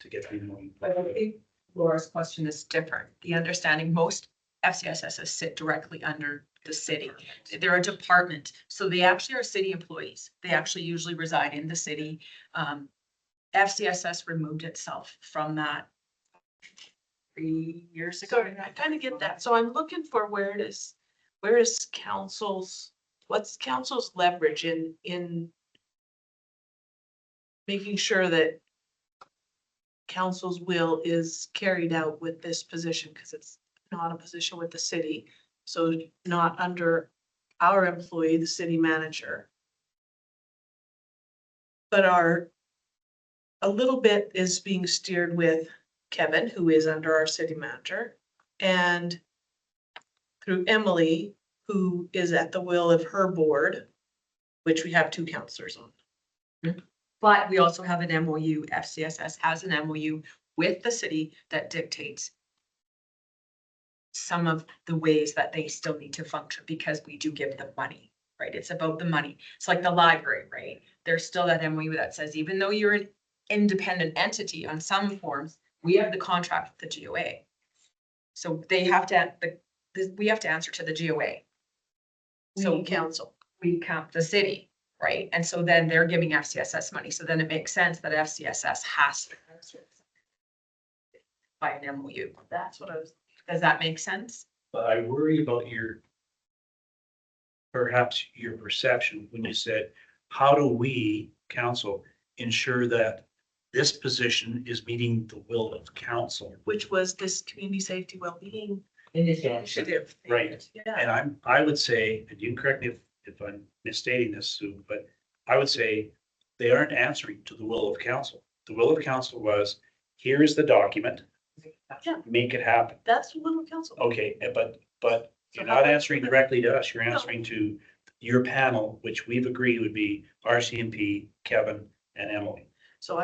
get the MOU. But I think Laura's question is different. The understanding, most FCSSs sit directly under the city. They're a department, so they actually are city employees. They actually usually reside in the city. FCSS removed itself from that 3 years ago. Sorry, I kind of get that. So I'm looking for where is what's council's leverage in making sure that council's will is carried out with this position, because it's not a position with the city. So not under our employee, the city manager. But a little bit is being steered with Kevin, who is under our city manager, and through Emily, who is at the will of her board, which we have 2 counselors on. But we also have an MOU, FCSS has an MOU with the city that dictates some of the ways that they still need to function, because we do give them money, right? It's about the money. It's like the library, right? There's still that MOU that says, even though you're an independent entity on some forms, we have the contract with the GOA. So they have to, we have to answer to the GOA. So We council. we count the city, right? And so then they're giving FCSS money. So then it makes sense that FCSS has to answer by an MOU. That's what I was. Does that make sense? But I worry about perhaps your perception when you said, how do we, council, ensure that this position is meeting the will of council? Which was this community safety wellbeing Initiative. Right. Yeah, And I would say, and you can correct me if I'm misstating this, Sue, but I would say they aren't answering to the will of council. The will of council was, here is the document, Yeah. make it happen. that's what little council. Okay, but you're not answering directly to us, you're answering to your panel, which we've agreed would be RCMP, Kevin, and Emily. So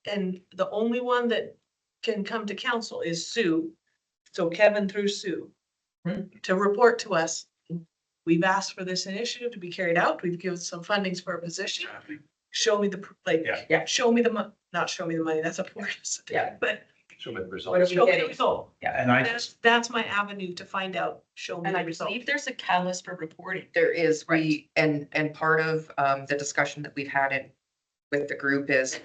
and the only one that can come to council is Sue. So Kevin through Sue to report to us. We've asked for this initiative to be carried out. We've given some fundings for a position. Show me Yeah. show me not show me the money. That's a poor. Yeah. But Show me the What results. are we show me the getting? result. And I That's my avenue to find out. Show me And the I result. believe there's a catalyst for reporting. There is, and part of the discussion that we've had with the group is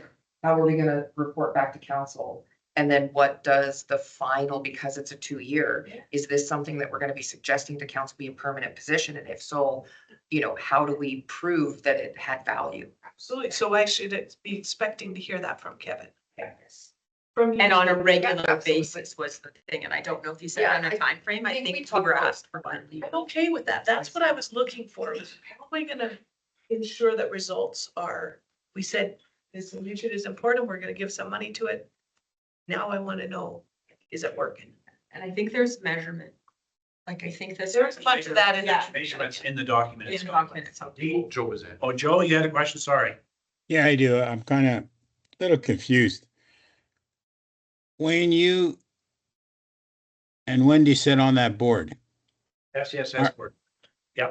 how are we gonna report back to council? And then what does the final, because it's a 2-year, Yeah. is this something that we're gonna be suggesting to council be a permanent position? And if so, how do we prove that it had value? Absolutely. So I should be expecting to hear that from Kevin. Yes. From you. And on a regular absolutely. basis was the thing, and I don't know if you said Yeah, on a time frame. I think we think we talked were about- asked for one. I'm okay with that. That's what I was looking for. Was how am I gonna ensure that results are, we said this initiative is important, we're gonna give some money to it. Now I wanna know, is it working? And I think there's measurement. Like, I think this. There's a bunch of that in there. measurements in the document. In the document itself. Joe was in. Oh, Joe, you had a question? Sorry. Yeah, I do. I'm kind of a little confused. When you and Wendy sit on that board, FCSS board.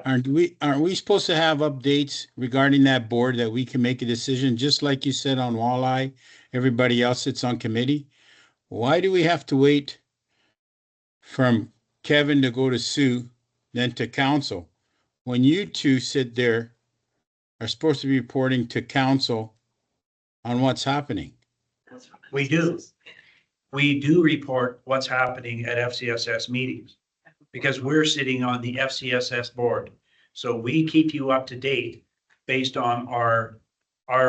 aren't we supposed to have updates regarding that board that we can make a decision, just like you said on Walleye, everybody else sits on committee? Why do we have to wait from Kevin to go to Sue, then to council? When you two sit there, are supposed to be reporting to council on what's happening. That's what I We was- do. We do report what's happening at FCSS meetings because we're sitting on the FCSS board. So we keep you up to date based on our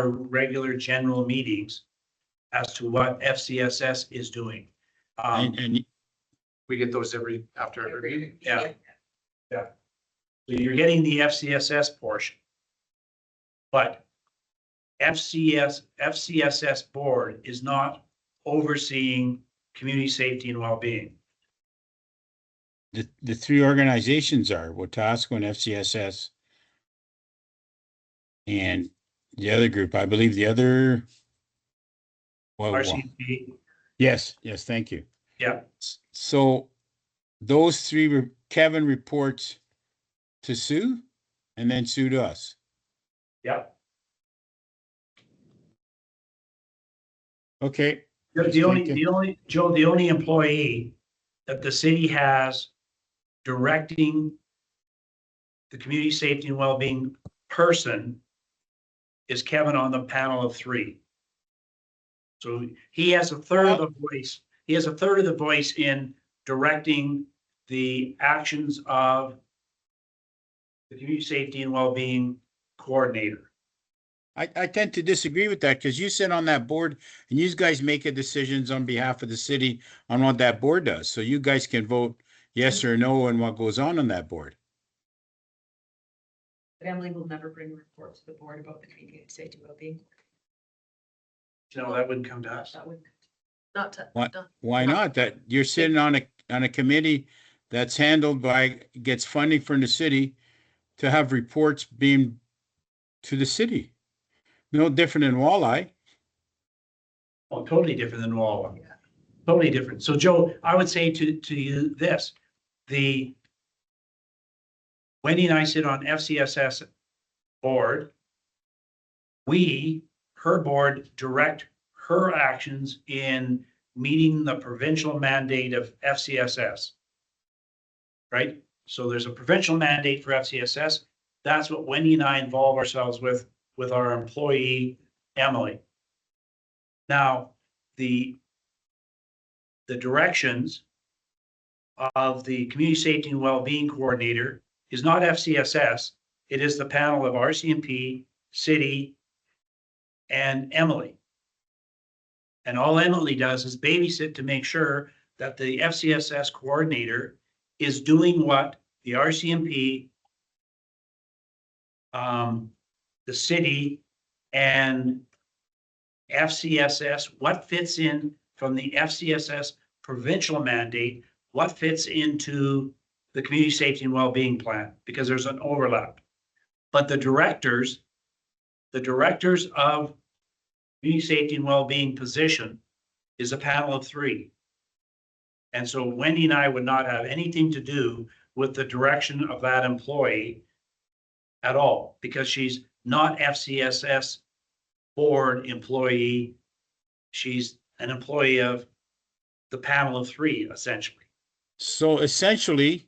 regular general meetings as to what FCSS is doing. And We get those after every meeting. Yeah. So you're getting the FCSS portion. But FCSS board is not overseeing community safety and well-being. the 3 organizations are Wetaskiwin and FCSS. And the other group, I believe the other. Well, RCMP, yes, thank you. yeah, So those 3, Kevin reports to Sue and then Sue to us. yeah. Okay, The only employee that the city has directing the community safety and well-being person is Kevin on the panel of 3. So he has a third of the voice he has a third of the voice in directing the actions of the community safety and well-being coordinator. I tend to disagree with that because you sit on that board and you guys make a decisions on behalf of the city on what that board does. So you guys can vote yes or no on what goes on that board. Emily will never bring a report to the board about the community safety well-being. No, that wouldn't come to us. That would, not to, What? not- Why not? That you're sitting on a committee that's handled by, gets funding from the city to have reports being to the city. No different than Walleye. Oh, totally different than Walla. Totally different. So Joe, I would say to you this, Wendy and I sit on FCSS board. Her board, direct her actions in meeting the provincial mandate of FCSS. Right? So there's a provincial mandate for FCSS. That's what Wendy and I involve ourselves with our employee, Emily. Now, the directions of the community safety and well-being coordinator is not FCSS. It is the panel of RCMP, city, and Emily. And all Emily does is babysit to make sure that the FCSS coordinator is doing what the RCMP, the city, and FCSS, what fits in from the FCSS provincial mandate, what fits into the community safety and well-being plan, because there's an overlap. But the directors of community safety and well-being position is a panel of 3. And so Wendy and I would not have anything to do with the direction of that employee at all, because she's not FCSS board employee. She's an employee of the panel of 3, essentially. So essentially,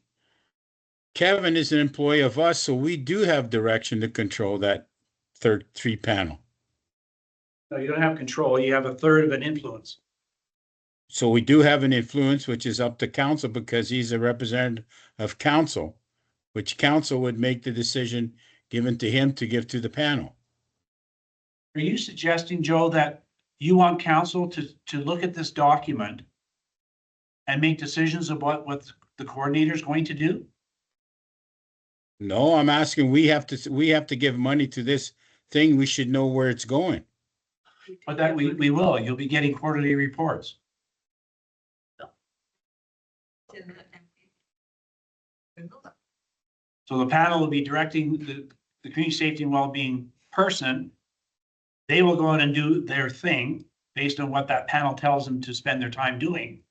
Kevin is an employee of us, so we do have direction to control that third 3 panel. No, you don't have control. You have a third of an influence. So we do have an influence, which is up to council because he's a representative of council, which council would make the decision given to him to give to the panel. Are you suggesting, Joe, that you want council to look at this document and make decisions about what the coordinator is going to do? No, I'm asking, we have to give money to this thing. We should know where it's going. But that we will. You'll be getting quarterly reports. So the panel will be directing the community safety and well-being person. They will go in and do their thing based on what that panel tells them to spend their time doing.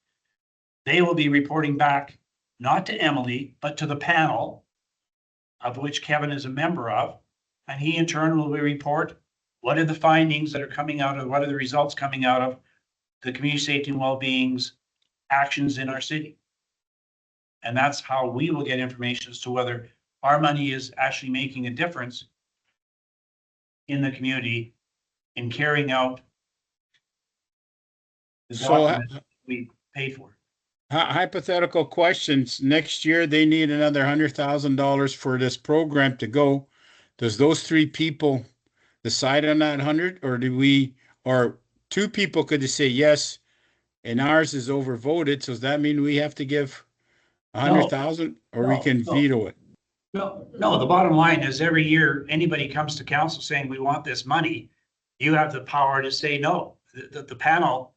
They will be reporting back, not to Emily, but to the panel, of which Kevin is a member of. And he in turn will report what are the findings that are coming out of, what are the results coming out of the community safety and well-being's actions in our city. And that's how we will get information as to whether our money is actually making a difference in the community in carrying out the So, document we paid for. hypothetical questions. Next year, they need another $100,000 for this program to go. Does those 3 people decide on that 100, or 2 people could just say yes, and ours is overvoted? So does that mean we have to give 100,000, or we can No. veto it? No, the bottom line is every year, anybody comes to council saying we want this money, you have the power to say no. The panel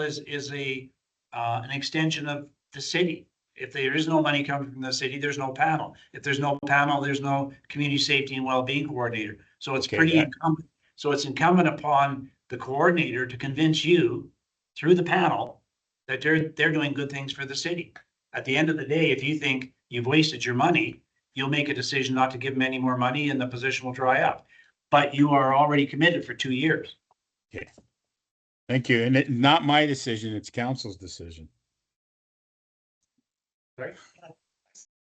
is an extension of the city. If there is no money coming from the city, there's no panel. If there's no panel, there's no community safety and well-being coordinator. So it's Okay, pretty that- incumbent. So it's incumbent upon the coordinator to convince you through the panel that they're doing good things for the city. At the end of the day, if you think you've wasted your money, you'll make a decision not to give them any more money and the position will dry up. But you are already committed for 2 years. Thank you. And not my decision, it's council's decision.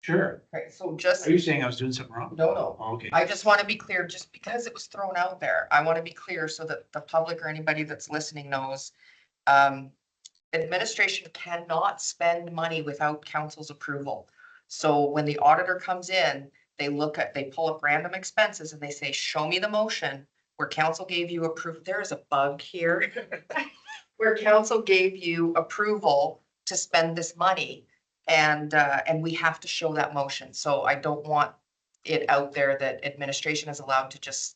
Sure. Okay, so just, Are you saying I was doing something wrong? no. Okay. I just want to be clear, just because it was thrown out there, I want to be clear so that the public or anybody that's listening knows. administration cannot spend money without council's approval. So when the auditor comes in, they pull up random expenses and they say, show me the motion where council gave you approval. There is a bug here. Where council gave you approval to spend this money. And we have to show that motion. So I don't want it out there that administration is allowed to just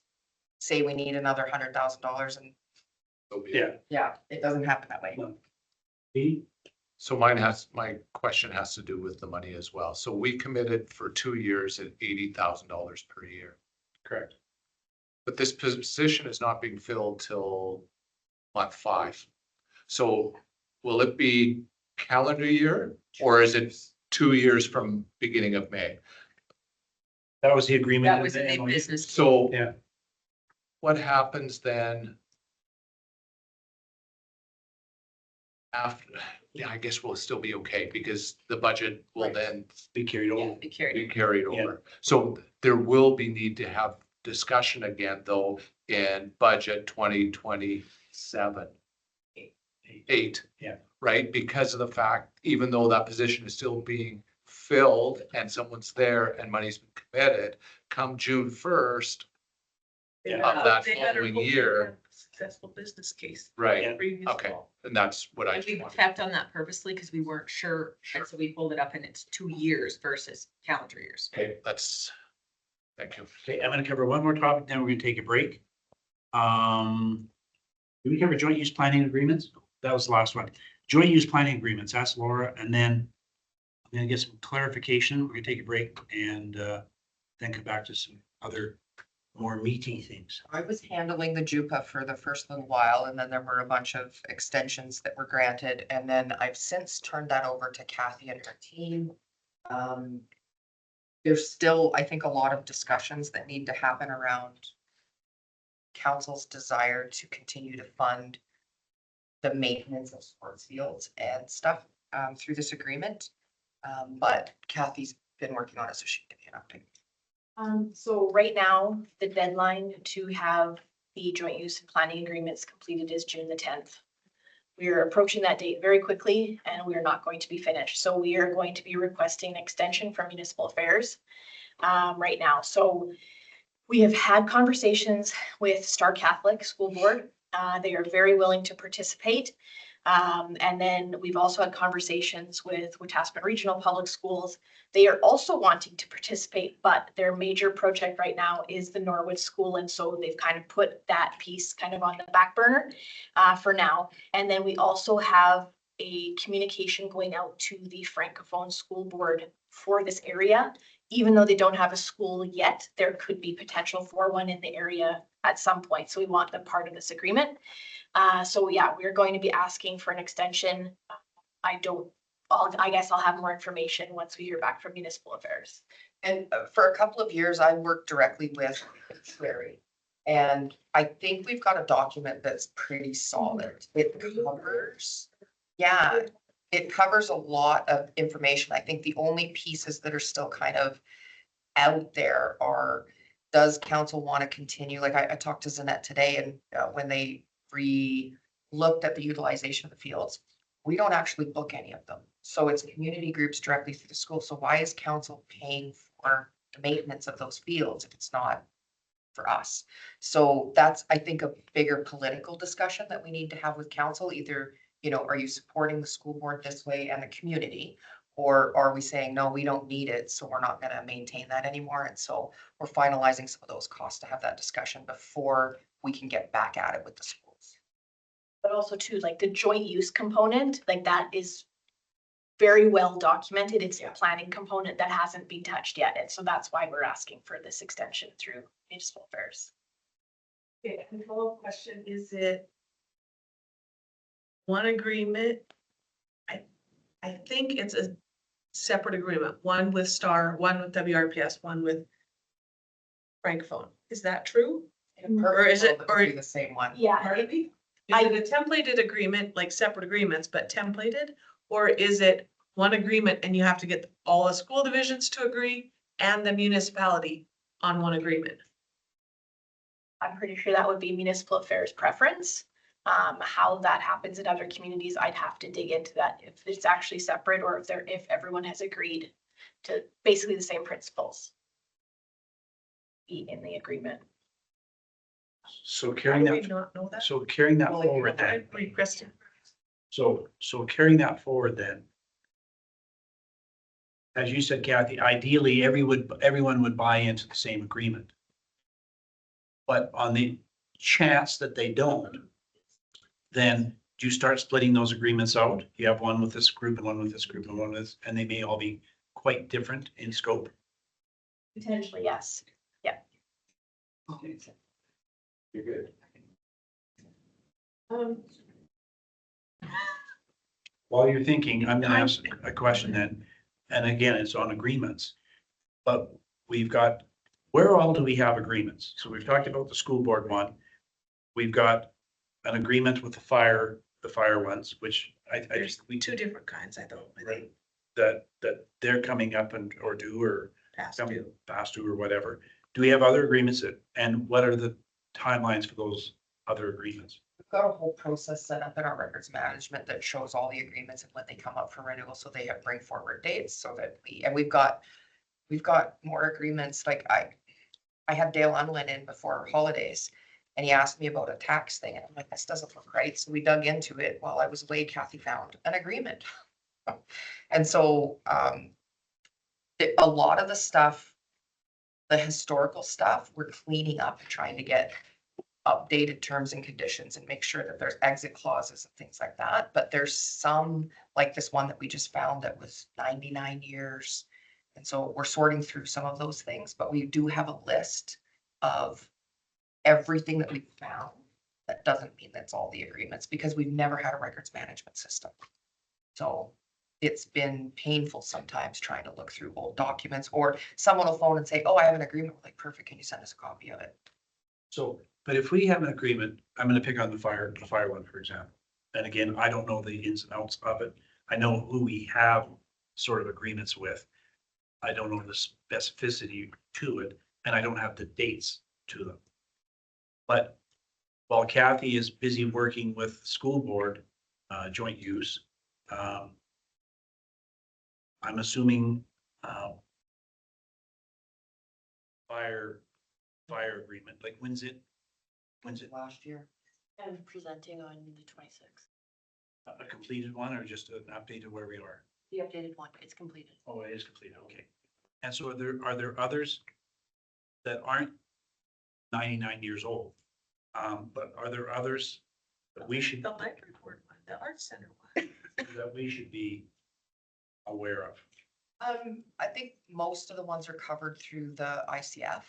say we need another $100,000 and So be it. Yeah. yeah, it doesn't happen that way. Pete? So my question has to do with the money as well. So we committed for 2 years at $80,000 per year. Correct. But this position is not being filled till month 5. So will it be calendar year or is it 2 years from beginning of May? That was the agreement. That in was the in the MOU. business. So Yeah. what happens then? After, yeah, I guess we'll still be okay because the budget will Right. then Be carried Yeah, over. be carried. be carried Yeah. over. So there will be need to have discussion again, though, in budget 2027. 8. Yeah. Right, because of the fact, even though that position is still being filled and someone's there and money's been committed, come June 1st, They Of better- that they better following hope they year. have a Successful business case. right, Previous okay, fall. and that's what I And we just wanted. kept on that purposely because we weren't sure. Sure. And so we pulled it up and it's 2 years versus calendar years. Okay, that's, thank you. Okay, I'm gonna cover one more topic, then we're gonna take a break. Did we cover joint use planning agreements? That was the last one. Joint use planning agreements, that's Laura, and then I'm gonna get some clarification. We're gonna take a break and then come back to some other more meaty things. I was handling the JUPA for the first little while, and then there were a bunch of extensions that were granted, and then I've since turned that over to Kathy and her team. There's still, I think, a lot of discussions that need to happen around council's desire to continue to fund the maintenance of sports fields and stuff through this agreement. But Kathy's been working on it, so she can give you an update. So right now, the deadline to have the joint use and planning agreements completed is June the 10th. We are approaching that date very quickly and we are not going to be finished. So we are going to be requesting an extension from municipal affairs right now. So we have had conversations with Star Catholic School Board. They are very willing to participate. And then we've also had conversations with Wetaskiwin Regional Public Schools. They are also wanting to participate, but their major project right now is the Norwood School. And so they've kind of put that piece kind of on the back burner for now. And then we also have a communication going out to the Francophone School Board for this area. Even though they don't have a school yet, there could be potential for one in the area at some point. So we want them part of this agreement. So yeah, we're going to be asking for an extension. I guess I'll have more information once we hear back from municipal affairs. And for a couple of years, I worked directly with Larry. And I think we've got a document that's pretty solid. It covers, yeah, it covers a lot of information. I think the only pieces that are still kind of out there are, does council want to continue? Like I talked to Zanette today and when they looked at the utilization of the fields, we don't actually book any of them. So it's community groups directly through the school. So why is council paying for the maintenance of those fields if it's not for us? So that's, I think, a bigger political discussion that we need to have with council. Either, are you supporting the school board this way and the community? Or are we saying, no, we don't need it, so we're not gonna maintain that anymore? And so we're finalizing some of those costs to have that discussion before we can get back at it with the schools. But also too, like the joint use component, like that is very well documented. It's the planning component that hasn't been touched yet. And so that's why we're asking for this extension through municipal affairs. Okay, and follow-up question, is it one agreement? I think it's a separate agreement, one with Star, one with WRPS, one with Francophone. Is that true? Or is it- It would be the same one. Yeah, Pardon me? I- Is it a templated agreement, like separate agreements, but templated? Or is it one agreement and you have to get all the school divisions to agree and the municipality on one agreement? I'm pretty sure that would be municipal affairs preference. How that happens in other communities, I'd have to dig into that, if it's actually separate or if everyone has agreed to basically the same principles be in the agreement. So How carrying do we that, not know that? so carrying that Well, forward then, Requested. so carrying that forward then. As you said, Kathy, ideally, everyone would buy into the same agreement. But on the chance that they don't, then do you start splitting those agreements out? You have one with this group and one with this group and one with this, and they may all be quite different in scope. Potentially, yes. You're good. While you're thinking, I'm gonna ask a question then, and again, it's on agreements. But we've got, where all do we have agreements? So we've talked about the school board one. We've got an agreement with the fire ones, which I There's just, we, two different kinds, I thought, I think, that they're coming up and, or due, or past some two. past due or whatever. Do we have other agreements that, and what are the timelines for those other agreements? We've got a whole process set up in our records management that shows all the agreements and when they come up for renewal, so they have bring forward dates so that we've got more agreements, like I had Dale Unlin in before holidays. And he asked me about a tax thing, and I'm like, this doesn't look right, so we dug into it. While I was away, Kathy found an agreement. And so, a lot of the stuff, the historical stuff, we're cleaning up and trying to get updated terms and conditions and make sure that there's exit clauses and things like that. But there's some, like this one that we just found that was 99 years. And so we're sorting through some of those things, but we do have a list of everything that we've found. That doesn't mean that's all the agreements, because we've never had a records management system. So it's been painful sometimes trying to look through old documents, or someone will phone and say, oh, I have an agreement. We're like, perfect, can you send us a copy of it? So, but if we have an agreement, I'm gonna pick on the fire one, for example. And again, I don't know the ins and outs of it. I know who we have sort of agreements with. I don't know the specificity to it, and I don't have the dates to them. But while Kathy is busy working with school board, joint use, I'm assuming, fire agreement, like when's it Last year. And presenting on the 26th. a completed one or just an update of where we are? The updated one, it's completed. Oh, it is completed, okay. And so are there others that aren't 99 years old? But are there others that we should, The library board one, the arts center one. that we should be aware of? I think most of the ones are covered through the ICF.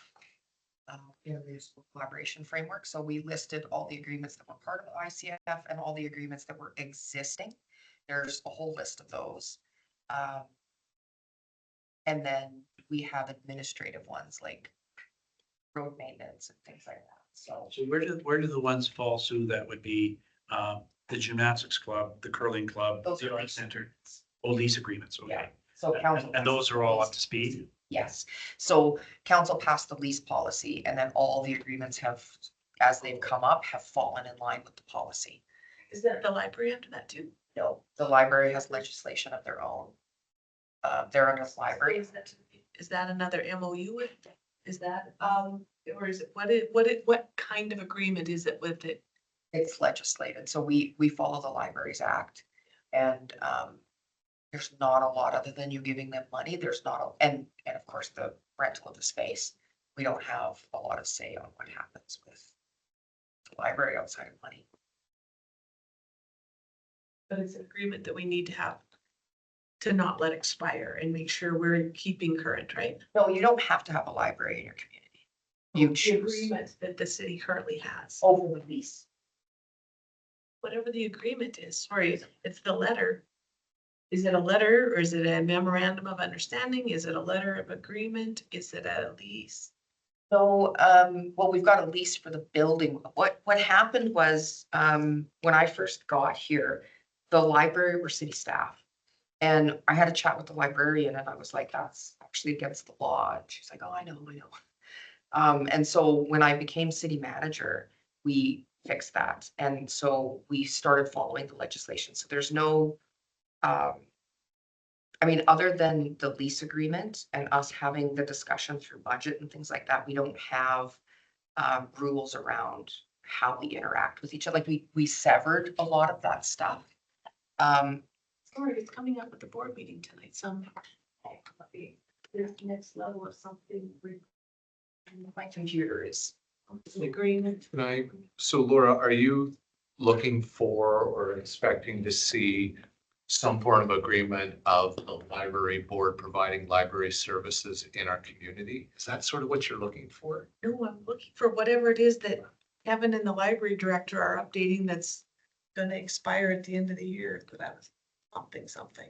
Municipal Collaboration Framework. So we listed all the agreements that were part of the ICF and all the agreements that were existing. There's a whole list of those. And then we have administrative ones like road maintenance and things like that. So So where do the ones fall, Sue, that would be, the gymnastics club, the curling club, those the are art center, all lease agreements, yeah. okay? So council. And those are all up to speed? Yes, so council passed the lease policy, and then all the agreements have, as they've come up, have fallen in line with the policy. Is that the library under that too? No, the library has legislation of their own. They're under the library. Is that another MOU with, is that, or is it, what kind of agreement is it with it? It's legislated, so we follow the Libraries Act. And there's not a lot other than you giving them money. There's not, and of course, the rental of the space. We don't have a lot of say on what happens with the library outside of money. But it's an agreement that we need to have to not let expire and make sure we're keeping current, right? No, you don't have to have a library in your community. You The choose agreement that the city currently has, over the lease. whatever the agreement is, sorry, it's the letter. Is it a letter or is it a memorandum of understanding? Is it a letter of agreement? Is it a lease? So, well, we've got a lease for the building. What happened was, when I first got here, the library were city staff. And I had a chat with the librarian and I was like, that's actually against the law. And she's like, oh, I know. And so when I became city manager, we fix that. And so we started following the legislation. So there's no, I mean, other than the lease agreement and us having the discussion through budget and things like that, we don't have rules around how we interact with each other. Like we severed a lot of that stuff. Sorry, it's coming up at the board meeting tonight, there's next level of something. My computer is, Agreement. Can I, so Laura, are you looking for or expecting to see some form of agreement of the library board providing library services in our community? Is that sort of what you're looking for? No, I'm looking for whatever it is that Kevin and the library director are updating that's gonna expire at the end of the year, that was something.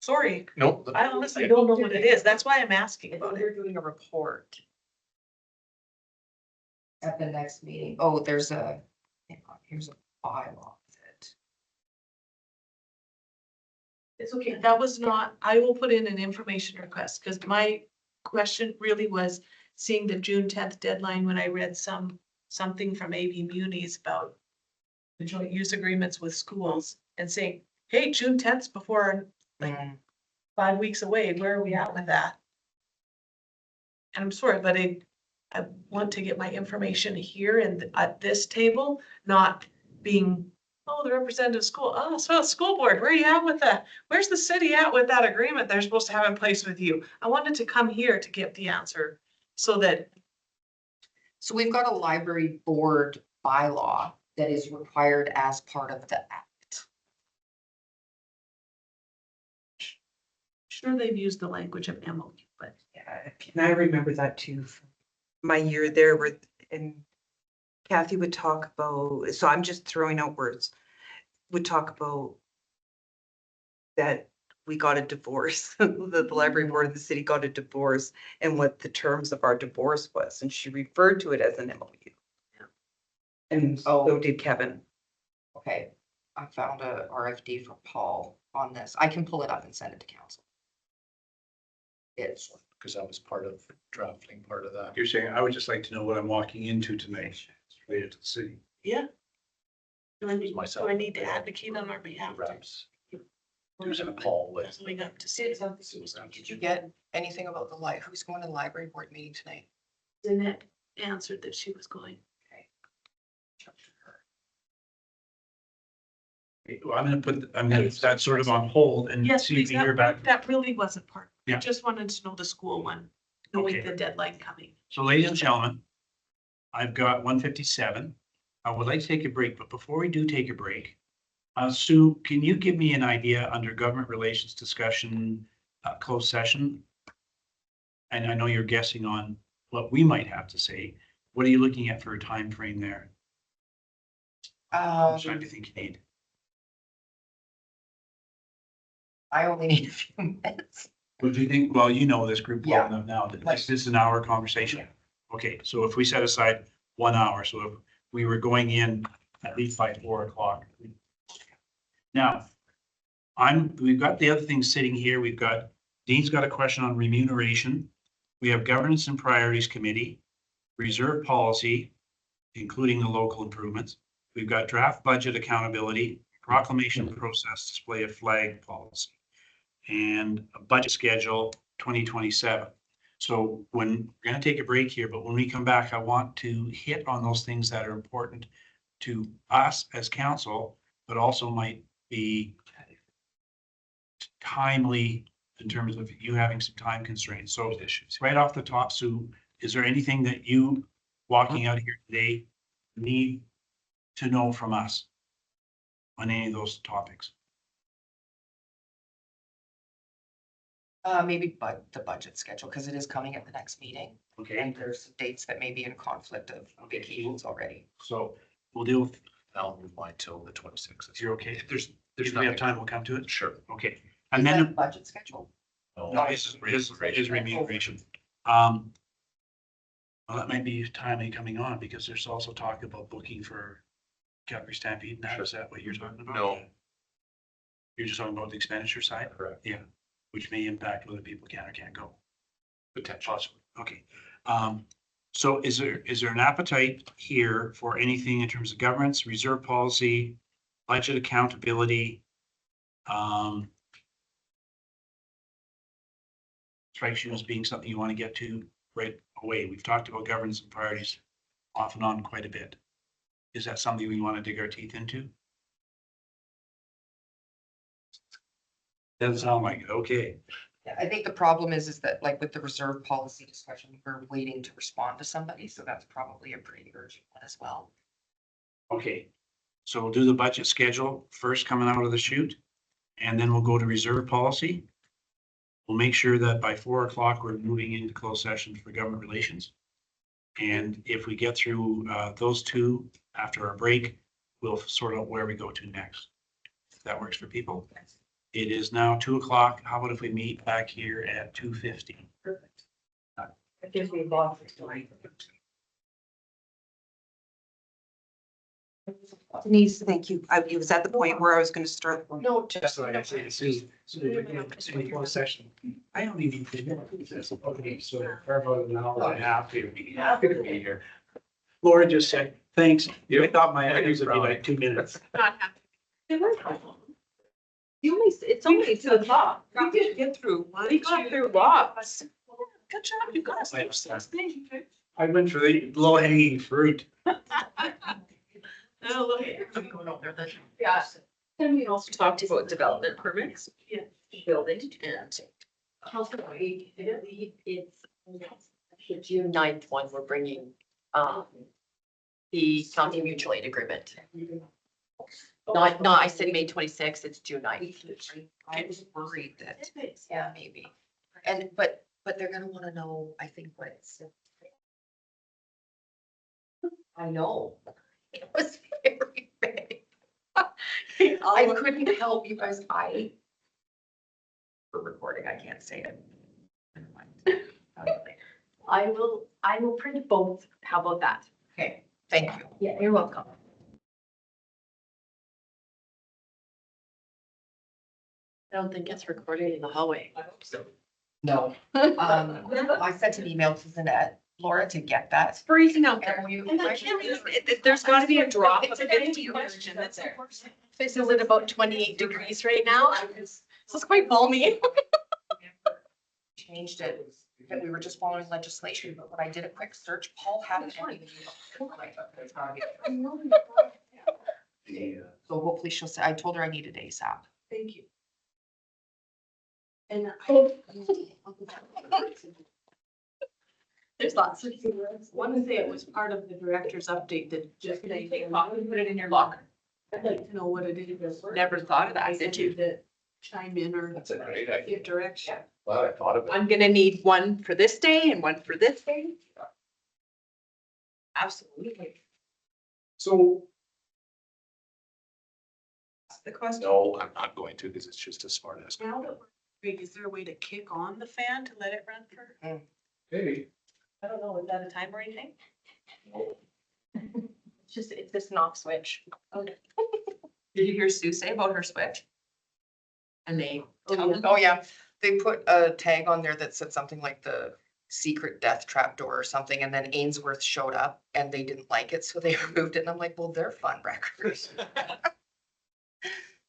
Sorry, No. I honestly don't know what it is. That's why I'm asking I about think it. we're doing a report at the next meeting. Oh, there's a, hang on, here's a bylaw of it. It's okay. That was not, I will put in an information request, because my question really was seeing the June 10th deadline when I read something from AB Munis about the joint use agreements with schools and saying, hey, June 10th before, like, 5 weeks away, where are we at with that? And I'm sorry, but I want to get my information here and at this table, not being, oh, the representative school, oh, so school board, where are you at with that? Where's the city at with that agreement they're supposed to have in place with you? I wanted to come here to get the answer so that, So we've got a library board bylaw that is required as part of the act. sure, they've used the language of MOU, but Yeah, and I remember that too, from my year there where, and Kathy would talk about, so I'm just throwing out words, would talk about that we got a divorce, that the library board of the city got a divorce and what the terms of our divorce was, and she referred to it as an MOU. Yeah. And so did Kevin. Okay, I found a RFD from Paul on this. I can pull it up and send it to council. It's, Because that was part of drafting part of that. You're saying, I would just like to know what I'm walking into tonight related to the city. yeah. Do I need, Myself. do I need to advocate on our behalf? Reps. There's a call with. Going up to see something. did you get anything about the who's going to the library board meeting tonight? Jeanette answered that she was going. Well, I'm gonna put that sort of on hold and Yes, see if please, we hear back. that really wasn't part. Yeah. I just wanted to know the school one, knowing Okay. the deadline coming. So ladies and gentlemen, I've got 1:57. I would like to take a break, but before we do take a break, Sue, can you give me an idea under government relations discussion, closed session? And I know you're guessing on what we might have to say. What are you looking at for a time frame there? How much time do you think you need? I only need a few minutes. What do you think? Well, you know this group well Yeah. enough now that Like- this is an hour conversation. Yeah. Okay, so if we set aside 1 hour, so if we were going in at least by 4 o'clock. Now, we've got the other things sitting here. We've got, Dean's got a question on remuneration. We have governance and priorities committee, reserve policy, including the local improvements. We've got draft budget accountability, proclamation process, display of flag policy, and a budget schedule 2027. So when, we're gonna take a break here, but when we come back, I want to hit on those things that are important to us as council, but also might be timely in terms of you having some time constraints. So right off the top, Sue, is there anything that you walking out here today need to know from us on any of those topics? Maybe the budget schedule, because it is coming at the next meeting. Okay, And there's dates that may be in conflict of vacations already. so we'll deal with, I'll move mine till the 26th. you're okay? There's If we have time, we'll come to it. Sure. Okay. Is And that then budget schedule? no, his remuneration. Well, that might be timely coming on because there's also talk about booking for Calgary Stampede. Now, is that what you're talking about? No. You're just talking about the expenditure side? Correct. Yeah, which may impact whether people can or can't go. Potential. Possibly. Okay. So is there an appetite here for anything in terms of governance, reserve policy, budget accountability? Strikes you as being something you want to get to right away. We've talked about governance and priorities off and on quite a bit. Is that something we want to dig our teeth into? Doesn't sound like it. Okay. Yeah, I think the problem is that like with the reserve policy discussion, we're waiting to respond to somebody, so that's probably a pretty urgent one as well. Okay. So we'll do the budget schedule first coming out of the chute, and then we'll go to reserve policy. We'll make sure that by 4 o'clock, we're moving into closed session for government relations. And if we get through those two after our break, we'll sort out where we go to next. If that works for people. It is now 2 o'clock. How about if we meet back here at 2:50? Perfect. It gives me a lot of story. Denise, thank you. I was at the point where I was gonna start. No, just. Session. I only need 10 minutes. Okay, so for about an hour and a half here. Happy to be here. Laura just said, thanks. I thought my items would be like 2 minutes. Not happy. It's only 2 o'clock. We did get through. We got through lots. Good job, you guys. I went for the low hanging fruit. Oh, look at you. Yeah. Then we also talked about development permits. Yeah. Building and. It's the June 9th one, we're bringing, the county mutual aid agreement. No, I said May 26th, it's June 9th. I was worried that, yeah, maybe. And, but they're gonna wanna know, I think what it's. I know. It was very big. I couldn't help you guys, for recording, I can't say it. Never mind. I'll get later. I will print both. How about that? Okay, thank you. Yeah, you're welcome. I don't think it's recorded in the hallway. I hope so. No. I sent an email to Zanette, Laura, to get that. Freezing out there. And you- And I can't believe there's gotta be a drop of It's a 50 question that's there. This is at about 28 degrees right now. So it's quite balmy. Changed it, that we were just following legislation, but when I did a quick search, Paul had it. So hopefully she'll say, I told her I needed ASAP. Thank you. And There's lots of. want to say it was part of the director's update that just they Put it in your locker. I'd like to know what it is. Never thought of that, did you? To chime in or That's a great idea. give direction. Glad I thought of it. I'm gonna need one for this day and one for this day. Absolutely. So, The question. no, I'm not going to, because it's just a smart ass. Now that we're big, is there a way to kick on the fan to let it run for? Maybe. I don't know, is that a time or anything? It's just an off switch. Did you hear Sue say about her switch? And they. Oh, yeah, they put a tag on there that said something like the secret death trap door or something, and then Ainsworth showed up and they didn't like it, so they removed it, and I'm like, well, they're fun records.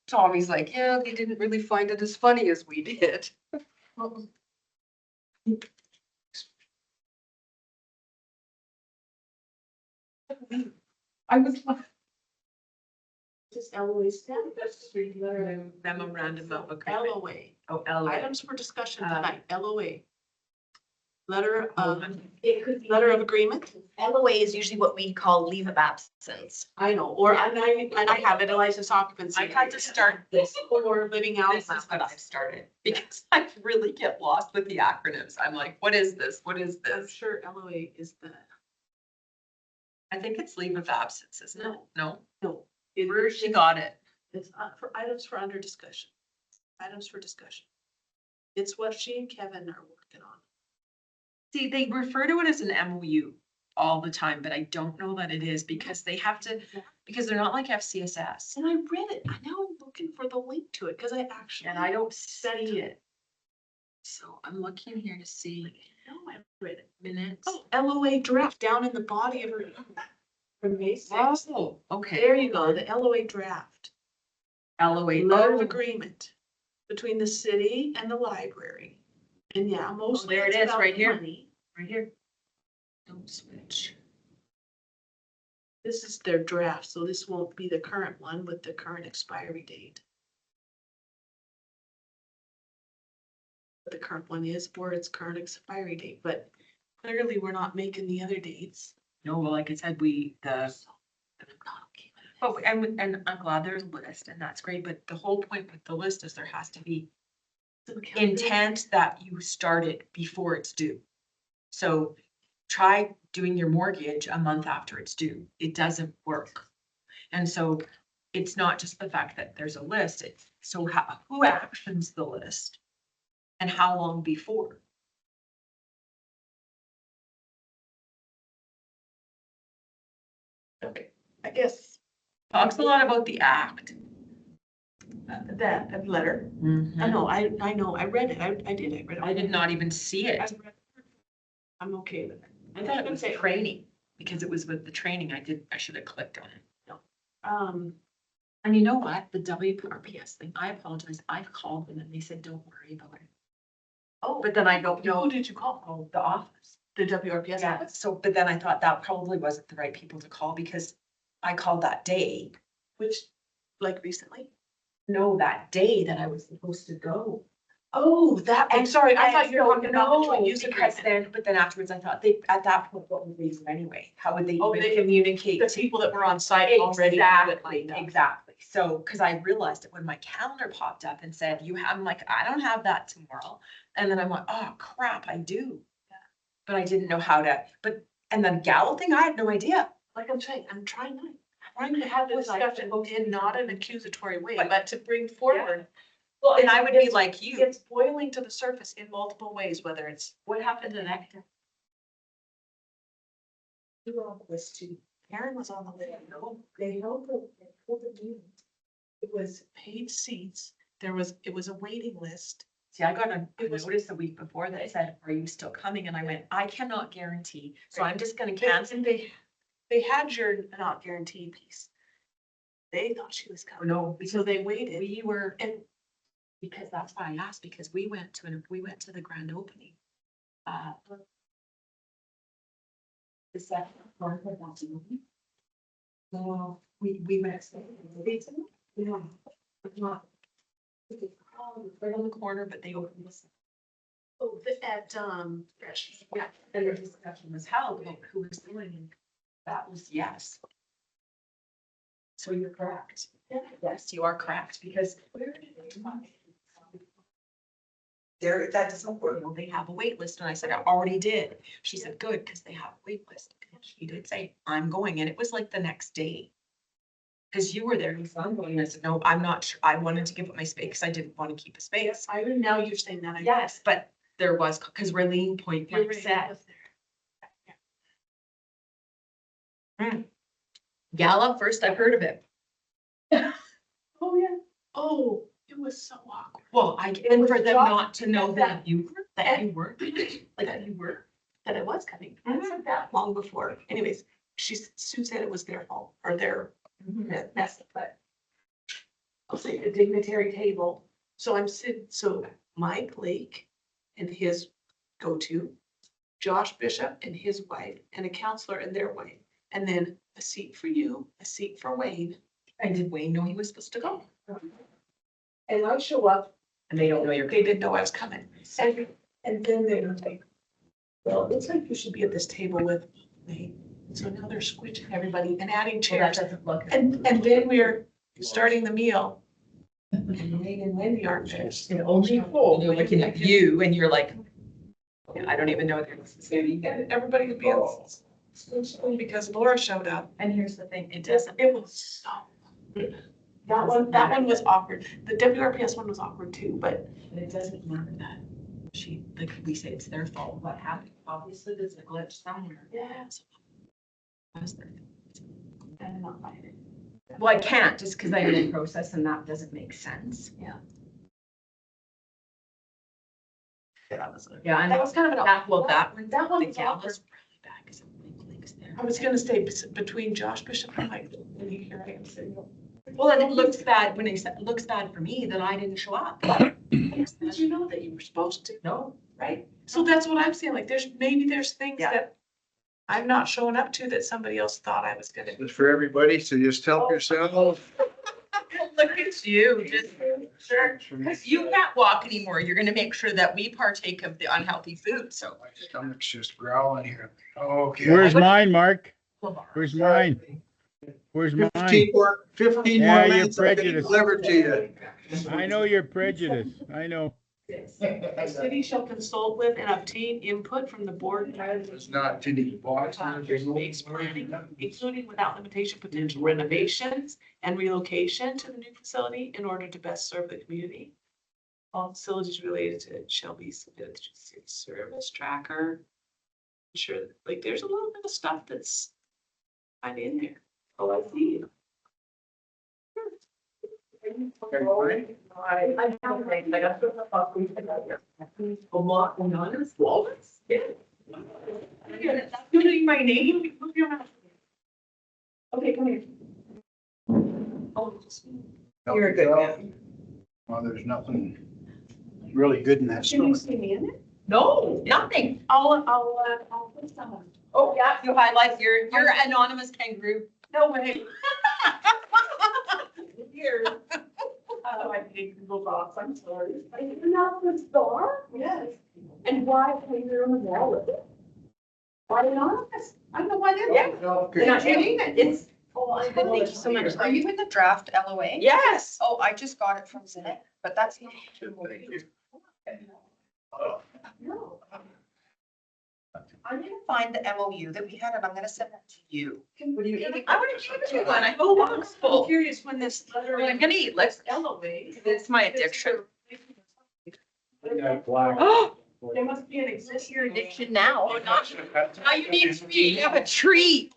Tommy's like, yeah, they didn't really find it as funny as we did. I was. Just LOA stand. Memorandum of agreement. LOA. Oh, LOA. Items for discussion tonight, LOA. Letter of, It could be. letter of agreement. LOA is usually what we call leave of absence. I know, or, and I have it, a license occupancy. I had to start this. Or living out. This is what I've started because I really get lost with the acronyms. I'm like, what is this? What is I'm this? sure LOA is the, I think it's leave of absence, isn't it? No, no. it- where she got it. It's for items for under discussion. Items for discussion. It's what she and Kevin are working on. See, they refer to it as an MOU all the time, but I don't know that it is because they have to, because they're not like FCSS. And I read it, I now I'm looking for the link to it, because I actually. And I don't see it. So I'm looking here to see No, I read it. minutes. Oh, LOA draft down in the body of her. From May sixth. Oh, okay. There you go, the LOA draft. LOA. Letter of Oh, agreement between the city and the library. And yeah, mostly. there it it's is, about right here. money. right here. Don't switch. This is their draft, so this won't be the current one with the current expiry date. The current one is for its current expiry date, but clearly we're not making the other dates. No, well, like I said, Oh, and I'm glad there's a list and that's great, but the whole point with the list is there has to be intent that you started before it's due. So try doing your mortgage a month after it's due. It doesn't work. And so it's not just the fact that there's a list, it's so who actions the list? And how long before? Okay, I guess Talks a lot about the act. that letter. I know, I know, I read it, I did, I read it. I did not even see I it. read it. I'm okay with it. I thought it was training, because it was with the training, I should have clicked on it. And you know what, the WRPS thing, I apologize, I've called them and they said, don't worry about it. Oh, But then I don't who know did you call? oh, the office. The WRPS Yeah, office? so, but then I thought that probably wasn't the right people to call because I called that day. Which, like recently? No, that day that I was supposed to go. Oh, that, I'm sorry, I thought you were talking about the No, joint use because agreement. then, but then afterwards I thought they, at that point, what would they do anyway? How would they Oh, even they- communicate? The to- people that were on site already. had it Exactly, lined up. exactly. So, cause I realized it when my calendar popped up and said, you have, I'm like, I don't have that tomorrow. And then I'm like, oh crap, I do. But I didn't know how to, and then Gallo thing, I had no idea. Like I'm saying, I'm trying to have the Was like- discussion in not an accusatory way, But- but to bring forward. Well, and I would be it's- like you, It's boiling to the surface in multiple ways, whether it's. what happened to that? Was to, Karen was on the list, no, they held the meeting. It was paid seats, it was a waiting list. See, I got a It was- notice a week before that said, are you still coming? And I went, I cannot guarantee, so I'm just gonna cancel. And they had your not guaranteed piece. They thought she was coming, No, so because they waited. we were, And because that's why I asked, because we went to the grand opening. The second part of that movie. So we went. Yeah. It's not. It's right on the corner, but they opened this. oh, at Yeah, and the discussion was held about who was doing it. That was yes. So you're correct. Yes, you are correct, because where did they find it? There, that doesn't work. you know, they have a wait list, and I said, I already did. She said, good, because they have a wait list. And she did say, I'm going, and it was like the next day. Because you were there, and so I'm going, and I said, no, I'm not sure, I wanted to give up my space, because I didn't want to keep a space. I now you're saying that. Yes, but there was, because Raylene Point You're Blank right, said, was there. Gala, first I've heard of it. Oh, yeah. Oh, it was so awkward. Well, and for them not to know that you were, like you were. That it was coming. I said that long before. Anyways, Sue said it was their fault or their mess, but I'll say a dignitary table. So I'm sitting, so Mike Lake and his go-to, Josh Bishop and his wife, and a counselor and their wife. And then a seat for you, a seat for Wayne. And did Wayne know he was supposed to go? And I show up, And they don't know you're. they didn't know I was coming. And then they were like, well, it looks like you should be at this table with me. So now they're switching everybody and adding chairs. doesn't look. And then we're starting the meal. And Wayne and Wendy aren't there. And only they're looking at you and you're like, I don't even know what they're saying. And everybody would be on because Laura showed up. And here's the thing, it It was so. That one was awkward. The WRPS one was awkward too, but it doesn't matter that like we say it's their fault, what happened, obviously there's a glitch somewhere. yeah. Was there? I'm not buying it. Well, I can't just because I'm in process and that doesn't make sense. Yeah. That was a- Yeah, and That was kind of an well, that one, That one the was gal awkward. was really bad because of links there. I was gonna say between Josh Bishop and Mike, and here I am sitting. Well, and it looks bad when he said, it looks bad for me that I didn't show up. Did you know that you were supposed to? No, Right? So that's what I'm saying, like, maybe there's things Yeah. that I'm not showing up to that somebody else thought I was gonna. It's for everybody, so just help yourself. look at you, just, sure, because you can't walk anymore. You're gonna make sure that we partake of the unhealthy food, so. My stomach's just growling here. Okay. Where's mine, Mark? Where's mine? Where's mine? 15 Yeah, more you're minutes, I'll get it prejudiced. delivered to you. I know you're prejudiced. I know. The city shall consult with and obtain input from the board. It's not to the box. Space planning, including without limitation potential renovations and relocation to the new facility in order to best serve the community. All facilities related to it shall be submitted to the city service tracker. Sure, like, there's a little bit of stuff that's kind of in there. Oh, I see. Including my name. Move your mouth. Okay, come here. Oh, just- You're a good man. Well, there's nothing really good in that Can you story. see me in it? No, nothing. I'll put some. Oh, yeah, you highlight your anonymous kangaroo. No way. Here. I think Google Docs, I'm sorry. I didn't know it was there. Yes. And why put your own wallet? Why anonymous? I don't know why they're. Yeah. You're not kidding? It's, Oh, I'm good. Thank you so much. Are you in the draft LOA? yes. Oh, I just got it from Zinnet, but that's not. No. I'm gonna find the MOU that we had and I'm gonna send that to you. What do you eat? I want to give you one. I have a box I'm full. curious when this letter. I'm gonna eat. Let's, Elevate. it's my addiction. Oh, there must be an existing. Your addiction now. Oh, not, now you need to be, you have a treat.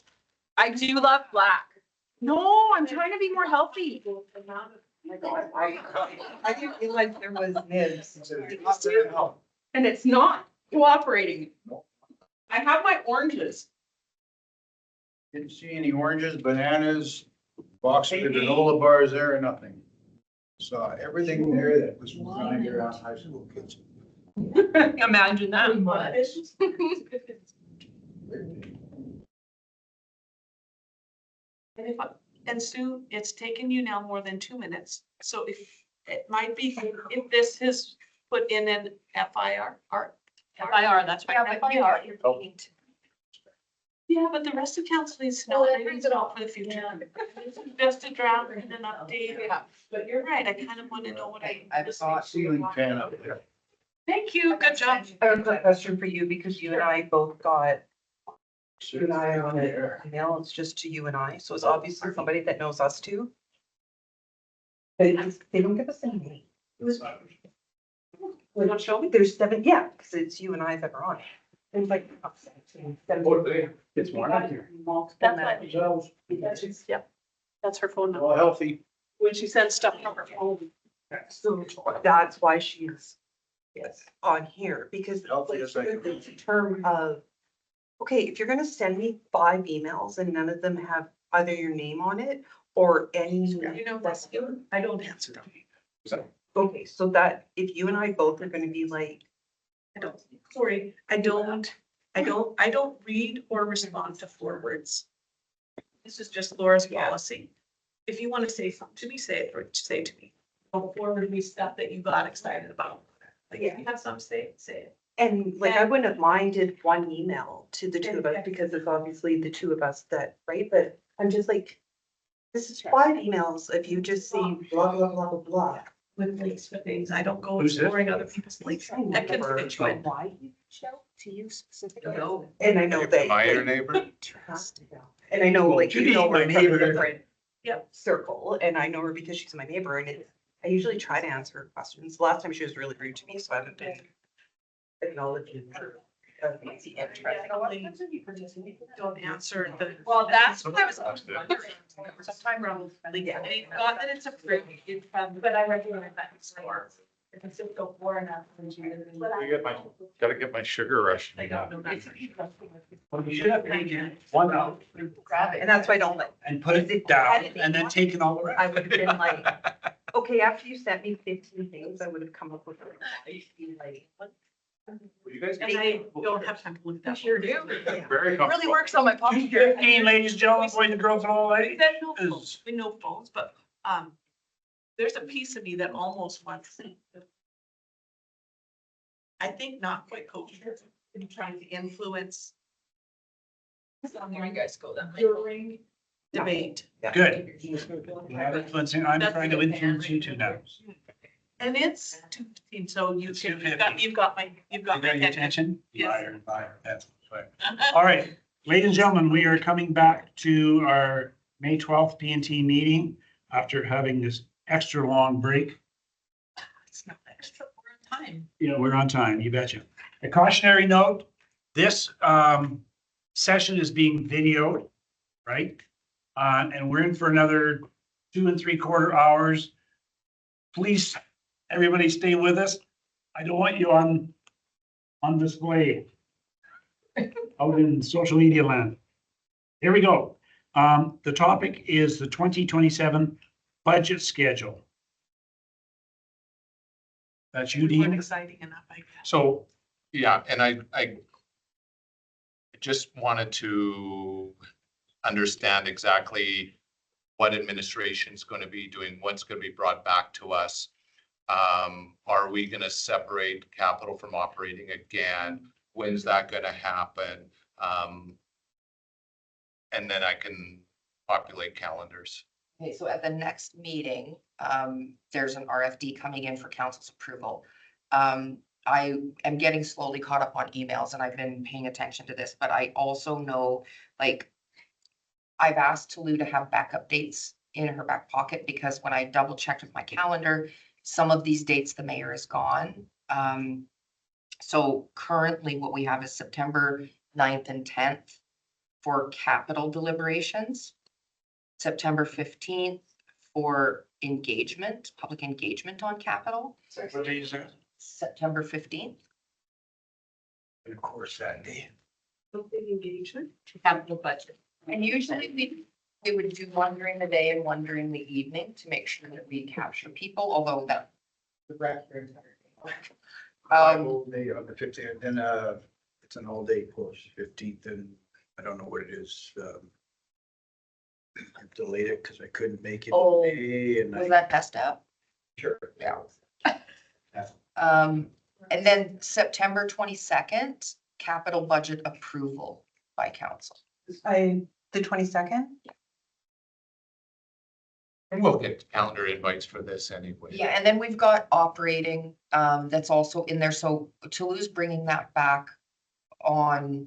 I do love black. No, I'm trying to be more healthy. I didn't realize there was nibs. And it's not cooperating. I have my oranges. Didn't see any oranges, bananas, box of granola bars there or nothing. Saw everything there that was running around high school kids. Imagine that. And and Sue, it's taken you now more than 2 minutes, so if, it might be, if this is put in an FIR, or. FIR, that's right. Yeah, but you are, you're meeting to. Yeah, but the rest of council needs to know, Well, they need to know for the future. Just a draft and an update, but you're right, I kind of want to know what I. I've got- Ceiling fan up there. Thank you, good job. I have a question for you because you and I both got, you and I on an email, it's just to you and I, so it's obviously somebody that knows us too. They don't give us any name. We don't show me? There's 7, yeah, because it's you and I that are on it. It's like. It's one up here. That's why. Yeah, that's her phone number. All healthy. When she sends stuff from her phone. So that's why she's Yes. on here, because Healthy as I can be. it's a term of, okay, if you're gonna send me 5 emails and none of them have either your name on it or any. You know, that's, I don't answer them. Okay, so that, if you and I both are gonna be like, I don't, sorry, I don't read or respond to forwards. This is just Laura's policy. If you want to say something to me, say it, or say it to me. Don't forward me stuff that you got excited about. Like, if you have something, say it. and like, I wouldn't have minded 1 email to the 2 of us, because it's obviously the 2 of us that, right, but I'm just like, this is 5 emails if you just say blah, blah, blah, blah, blah. With links for things. I don't go Who's this? exploring other people's links. A constituent. Why you show To you specifically. No. And I know that. Am I your neighbor? And I know, like, you know her from a neighbor. different. Yep. Circle, and I know her because she's my neighbor, and I usually try to answer her questions. The last time she was really rude to me, so I haven't been acknowledging her. The interest. Don't answer the. Well, that's what I was. Sometime around. Not that it's a free, but I recognize that score. Gotta get my sugar rush. I don't know. That's- Well, you should have taken one out Grab it. And that's why I don't like, and put it down and then taken all the rest. I would have been like, okay, after you sent me 15 things, I would have come up with. Like, what? You guys. And I don't have time to look at that. Sure do. Very It really works on my posture. 15, ladies and gentlemen, boys and girls, and all We ladies. said no Is- phones, we no phones, but, there's a piece of me that almost wants. I think not quite coherent in trying to influence. Here you guys go then. During debate. Good. You're not influencing, I'm trying to influence you two now. And it's 2:15, so you It's can, 2:15. you've got my, You got your attention? Yes. Liar, that's right. All right, ladies and gentlemen, we are coming back to our May 12th P and T meeting after having this extra long break. It's not extra, we're on time. You know, we're on time, you betcha. A cautionary note, this session is being videoed, right? And we're in for another 2 3/4 hours. Please, everybody stay with us. I don't want you on display out in social media land. Here we go. The topic is the 2027 budget schedule. That's you, It wasn't Dean. exciting enough, I guess. So, yeah, and I just wanted to understand exactly what administration's going to be doing, what's going to be brought back to us. Are we going to separate capital from operating again? When's that going to happen? And then I can populate calendars. Okay, so at the next meeting, there's an RFD coming in for council's approval. I am getting slowly caught up on emails and I've been paying attention to this, but I also know, like, I've asked Tolu to have backup dates in her back pocket because when I double checked with my calendar, some of these dates, the mayor is gone. So currently what we have is September 9th and 10th for capital deliberations. September 15th for engagement, public engagement on capital, What day is that? September 15th. And of course, that day. Something engagement. Capital budget. And usually we would do one during the day and one during the evening to make sure that we capture people, although that. The record. All day on the 15th, and it's an all day push, 15th, and I don't know what it is. I delayed it because I couldn't make it. Oh, today, and Was I, that messed up? sure. Yeah. And then September 22nd, capital budget approval by council. The 22nd? And we'll get calendar invites for this anyway. Yeah, and then we've got operating, that's also in there. So Toulouse bringing that back on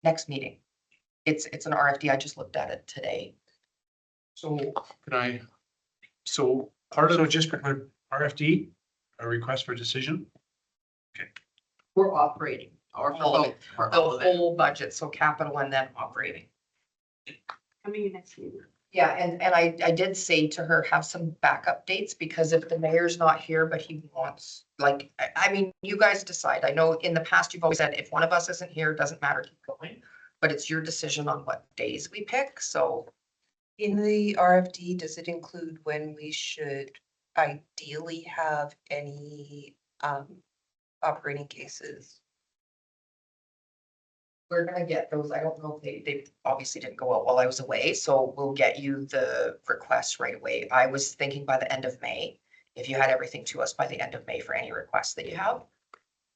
next meeting. It's an RFD. I just looked at it today. So can I, so part So of, just a RFD, a request for decision. We're operating, or All of the it, or all of it. whole budget, so capital and then operating. Coming in next meeting. Yeah, and I did say to her, have some backup dates, because if the mayor's not here, but he wants, like, I mean, you guys decide. I know in the past, you've always said, if one of us isn't here, it doesn't matter, keep going. But it's your decision on what days we pick, so. In the RFD, does it include when we should ideally have any operating cases? We're gonna get those. I don't know if they obviously didn't go out while I was away, so we'll get you the requests right away. I was thinking by the end of May, if you had everything to us by the end of May for any requests that you have.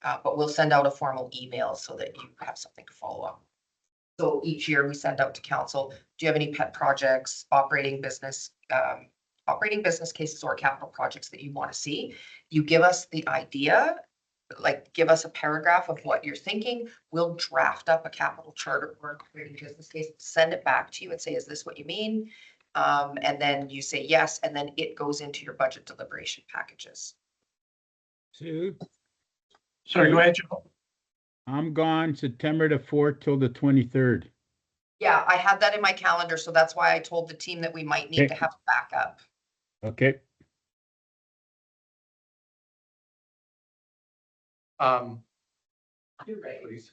But we'll send out a formal email so that you have something to follow up. So each year we send out to council, do you have any pet projects, operating business cases or capital projects that you want to see? You give us the idea, like give us a paragraph of what you're thinking. We'll draft up a capital charter or operating business case, send it back to you and say, is this what you mean? And then you say yes, and then it goes into your budget deliberation packages. Sue, Sorry, go ahead, Joe. I'm gone September the 4th till the 23rd. Yeah, I had that in my calendar, so that's why I told the team that we might need to Okay. have a backup. Okay, You're right. Please.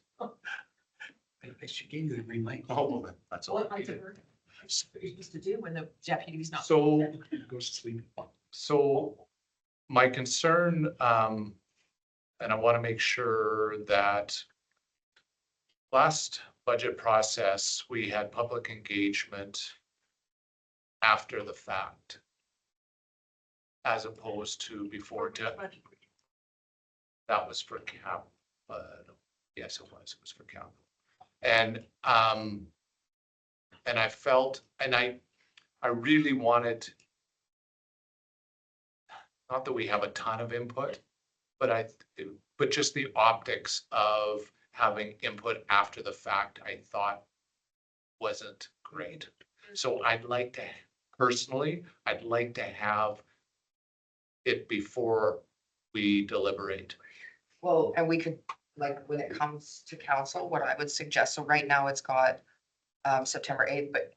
She gave you the green light. Oh, that's all. What you're supposed to do when the deputy's not. So, Goes to sleep. so my concern, and I want to make sure that last budget process, we had public engagement after the fact, as opposed to before. That was for cap, yes, it was for cap. And I felt, and I really wanted, not that we have a ton of input, but just the optics of having input after the fact, I thought wasn't great. So I'd like to, personally, I'd like to have it before we deliberate. Well, and we could, like, when it comes to council, what I would suggest, so right now it's got September 8th, but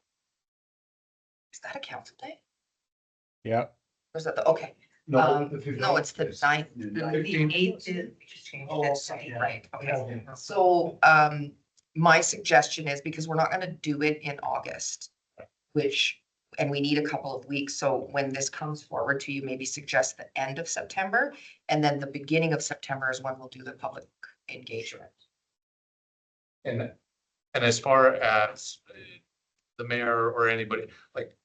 is that a council day? Yeah. Or is that the, okay, no, it's the 9th. The 8th is, we just changed it, so, right, okay. So, my suggestion is, because we're not gonna do it in August, which, and we need a couple of weeks, so when this comes forward to you, maybe suggest the end of September, and then the beginning of September is when we'll do the public engagement. And as far as the mayor or anybody, like,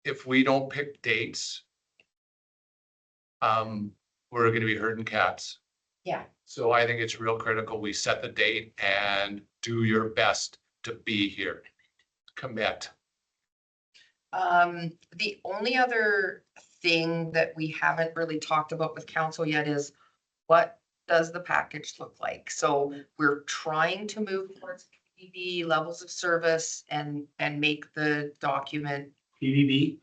if we don't pick dates, we're gonna be herding cats. Yeah. So I think it's real critical we set the date and do your best to be here. Commit. The only other thing that we haven't really talked about with council yet is what does the package look like? So we're trying to move towards PBB levels of service and make the document PVB,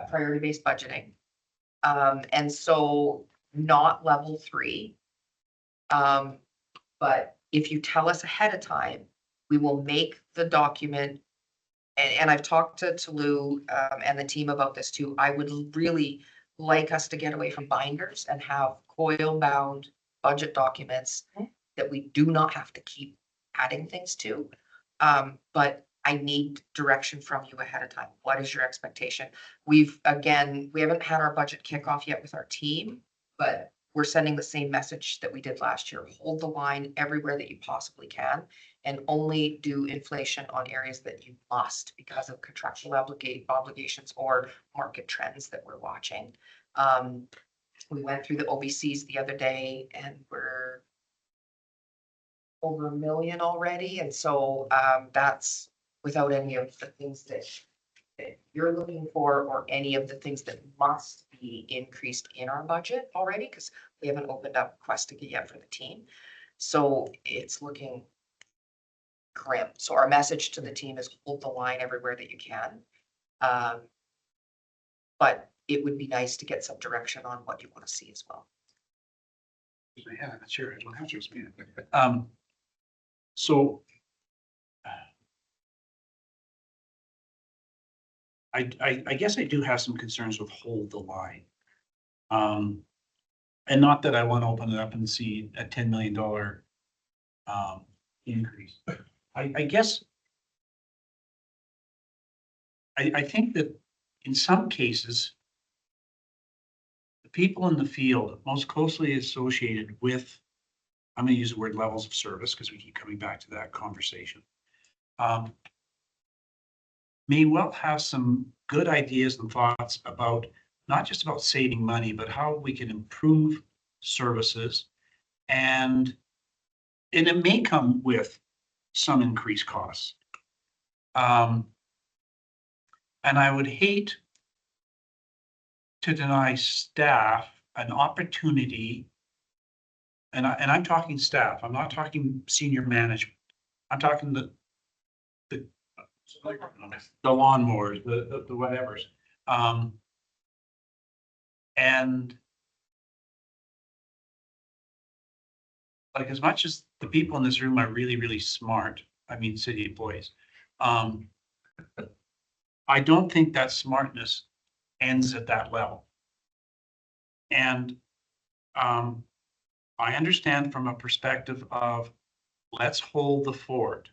priority-based budgeting. And so not level 3. But if you tell us ahead of time, we will make the document. And I've talked to Lou and the team about this too. I would really like us to get away from binders and have coil-bound budget documents that we do not have to keep adding things to. But I need direction from you ahead of time. What is your expectation? We haven't had our budget kickoff yet with our team, but we're sending the same message that we did last year. Hold the line everywhere that you possibly can and only do inflation on areas that you must because of contractual obligations or market trends that we're watching. We went through the OBCs the other day and we're over 1 million already. And so that's without any of the things that you're looking for or any of the things that must be increased in our budget already, because we haven't opened up Questica yet for the team. So it's looking grim. So our message to the team is hold the line everywhere that you can. But it would be nice to get some direction on what you want to see as well. yeah, sure, I don't have to explain it. So I guess I do have some concerns with hold the line. And not that I want to open it up and see a $10 million increase. I guess I think that in some cases, the people in the field most closely associated with, I'm going to use the word levels of service because we keep coming back to that conversation, may well have some good ideas and thoughts about not just about saving money, but how we can improve services. And it may come with some increased costs. And I would hate to deny staff an opportunity, and I'm talking staff, I'm not talking senior management. I'm talking the lawnmowers, the whatevers. And like, as much as the people in this room are really, really smart, I mean, city employees, I don't think that smartness ends at that level. And I understand from a perspective of let's hold the fort.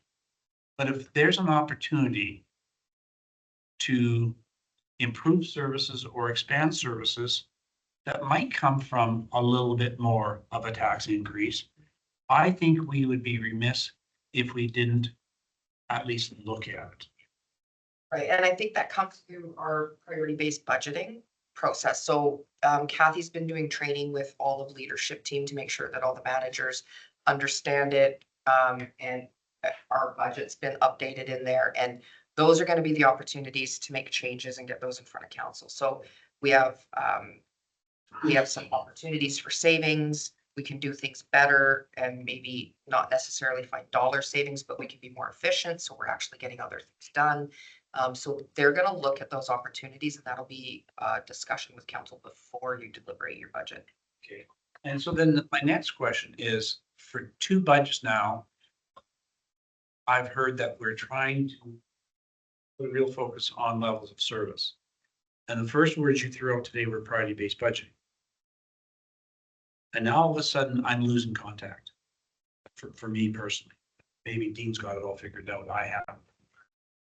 But if there's an opportunity to improve services or expand services that might come from a little bit more of a tax increase, I think we would be remiss if we didn't at least look at it. Right, and I think that comes through our priority-based budgeting process. So Kathy's been doing training with all of leadership team to make sure that all the managers understand it. And our budget's been updated in there, and those are gonna be the opportunities to make changes and get those in front of council. So we have some opportunities for savings. We can do things better and maybe not necessarily find dollar savings, but we can be more efficient. So we're actually getting other things done. So they're gonna look at those opportunities, and that'll be a discussion with council before you deliberate your budget. Okay. And so then my next question is, for 2 budgets now, I've heard that we're trying to put a real focus on levels of service. And the first words you threw out today were priority-based budgeting. And now all of a sudden, I'm losing contact for me personally. Maybe Dean's got it all figured out. I haven't.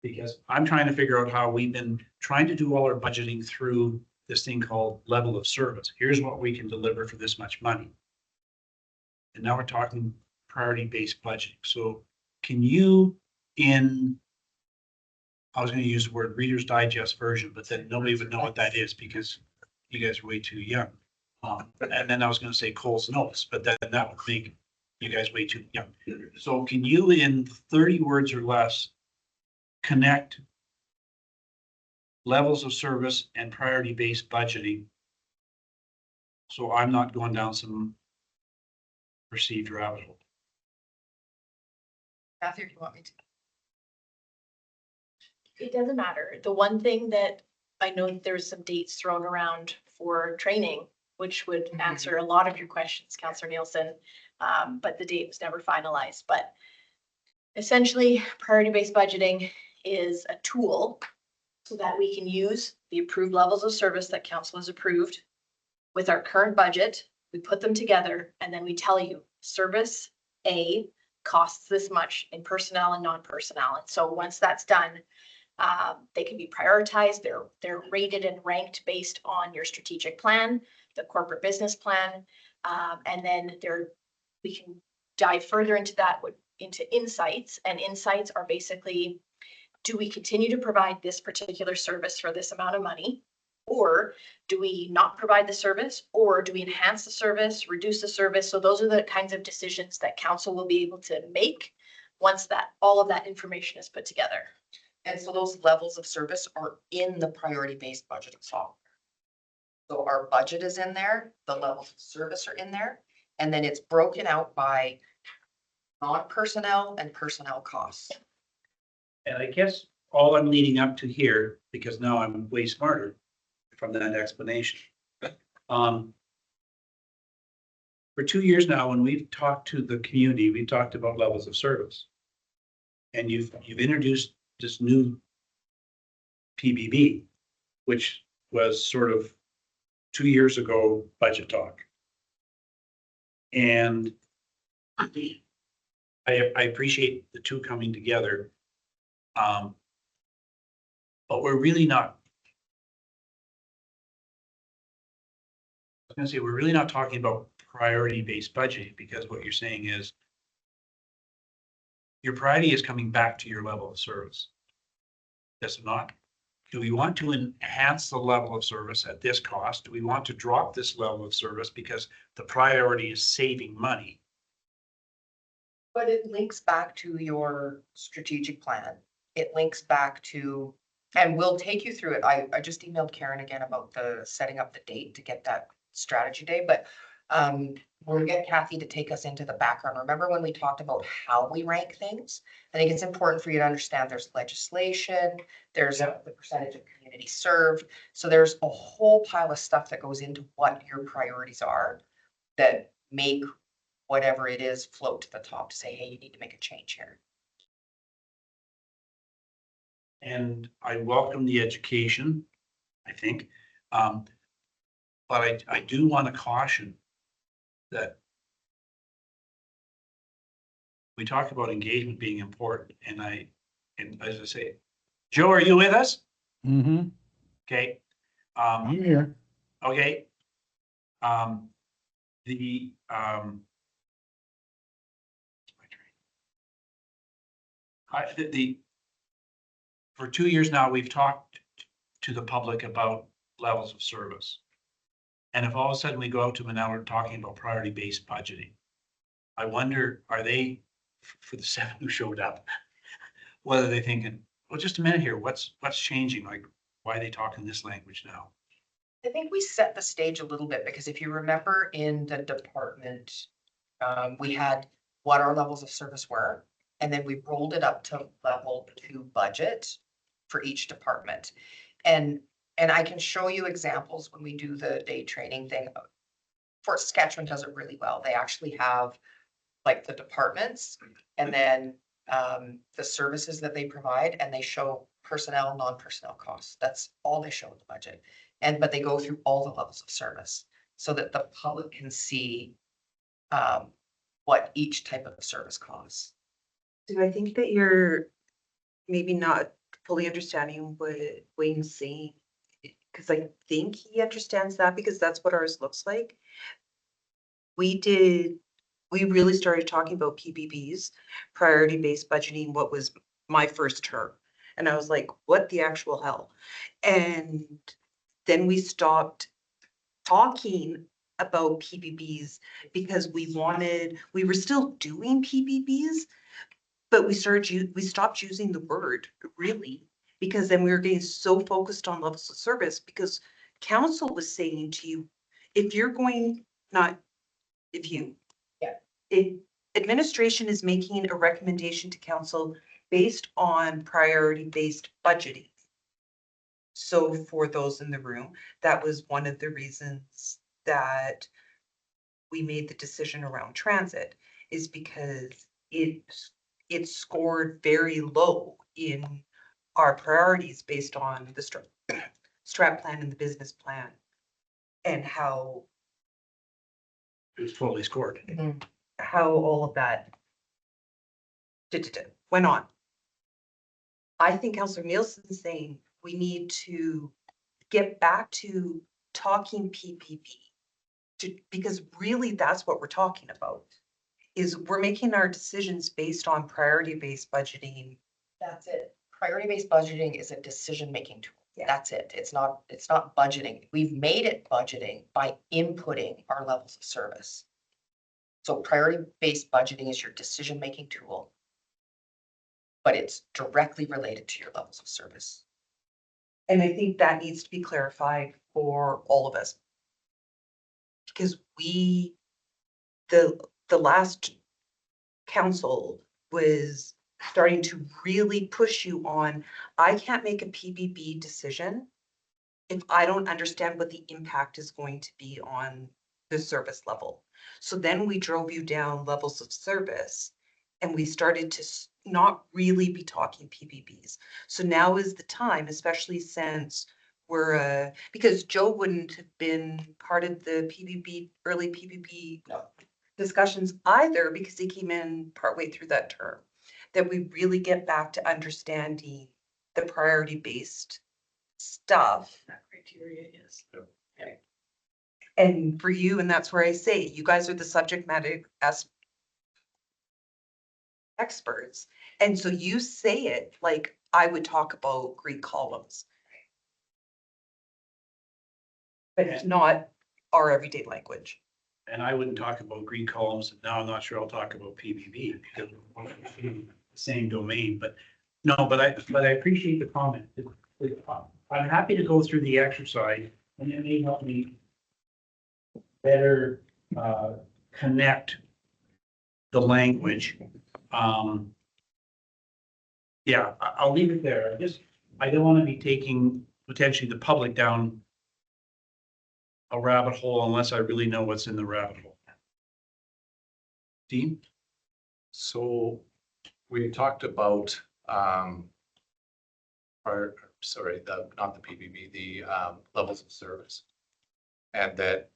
Because I'm trying to figure out how we've been trying to do all our budgeting through this thing called level of service. Here's what we can deliver for this much money. And now we're talking priority-based budgeting. So can you, I was going to use the word Reader's Digest version, but then nobody would know what that is because you guys are way too young. And then I was going to say Coles Notes, but then that would make you guys way too young. So can you, in 30 words or less, connect levels of service and priority-based budgeting so I'm not going down some perceived rabbit hole? Kathy, if you want me to. It doesn't matter. The one thing that I know that there's some dates thrown around for training, which would answer a lot of your questions, Councillor Nielsen. But the date was never finalized. But essentially, priority-based budgeting is a tool so that we can use the approved levels of service that council has approved with our current budget. We put them together and then we tell you service A costs this much in personnel and non-personnel. And so once that's done, they can be prioritized. They're rated and ranked based on your strategic plan, the corporate business plan, and then we can dive further into that, into insights. And insights are basically, do we continue to provide this particular service for this amount of money? Or do we not provide the service? Or do we enhance the service, reduce the service? So those are the kinds of decisions that council will be able to make once all of that information is put together. And so those levels of service are in the priority-based budgeting software. So our budget is in there, the levels of service are in there, and then it's broken out by non-personnel and personnel costs. And I guess all I'm leading up to here, because now I'm way smarter from that explanation. For 2 years now, when we've talked to the community, we've talked about levels of service. And you've introduced this new PBB, which was sort of 2 years ago budget talk. And I appreciate the two coming together. But we're really not. I was going to say, we're really not talking about priority-based budgeting, because what you're saying is your priority is coming back to your level of service. Does it not? Do we want to enhance the level of service at this cost? Do we want to drop this level of service because the priority is saving money? But it links back to your strategic plan. It links back to, and we'll take you through it. I just emailed Karen again about setting up the date to get that strategy day, but we'll get Kathy to take us into the background. Remember when we talked about how we rank things? I think it's important for you to understand there's legislation, there's the percentage of community served. So there's a whole pile of stuff that goes into what your priorities are that make whatever it is float to the top to say, hey, you need to make a change here. And I welcome the education, I think. But I do want to caution that we talked about engagement being important, and as I say, Joe, are you with us? Mm-hmm. Okay. I'm here. Okay. Um, the, for 2 years now, we've talked to the public about levels of service. And if all of a sudden we go out to them and now we're talking about priority-based budgeting, I wonder, are they, for the 7 who showed up, whether they thinking, well, just a minute here, what's changing? Like, why are they talking this language now? I think we set the stage a little bit because if you remember in the department, we had what our levels of service were, and then we rolled it up to level 2 budget for each department. And I can show you examples when we do the day training thing. Fort Saskatchewan does it really well. They actually have like the departments and then the services that they provide, and they show personnel, non-personnel costs. That's all they show in the budget. But they go through all the levels of service so that the public can see what each type of service costs. Do I think that you're maybe not fully understanding what Wayne's saying? Because I think he understands that because that's what ours looks like. We really started talking about PBBs, priority-based budgeting, what was my first term. And I was like, what the actual hell? And then we stopped talking about PBBs because we were still doing PBBs, but we stopped using the word really, because then we were getting so focused on levels of service because council was saying to you, if you're going, not if you, Yeah. If administration is making a recommendation to council based on priority-based budgeting. So for those in the room, that was one of the reasons that we made the decision around transit, is because it scored very low in our priorities based on the strat plan and the business plan and how It was totally scored. all of that went on. I think Councillor Nielsen's saying we need to get back to talking PPP. Because really that's what we're talking about, is we're making our decisions based on priority-based budgeting. That's it. Priority-based budgeting is a decision-making tool. Yeah. That's it. It's not budgeting. We've made it budgeting by inputting our levels of service. So priority-based budgeting is your decision-making tool, but it's directly related to your levels of service. And I think that needs to be clarified for all of us. Because the last council was starting to really push you on, I can't make a PBB decision if I don't understand what the impact is going to be on the service level. So then we drove you down levels of service and we started to not really be talking PBBs. So now is the time, especially since we're, because Joe wouldn't have been part of the early PBB discussions either, because he came in partway through that term, that we really get back to understanding the priority-based stuff. That criteria is. And for you, and that's where I say, you guys are the subject matter experts. And so you say it like I would talk about Greek columns. But it's not our everyday language. And I wouldn't talk about green columns, and now I'm not sure I'll talk about PBB because we're in the same domain, but I appreciate the comment. I'm happy to go through the exercise and it may help me better connect the language. Yeah, I'll leave it there. I don't want to be taking potentially the public down a rabbit hole unless I really know what's in the rabbit hole. Dean? So we talked about, not the PBB, the levels of service. And that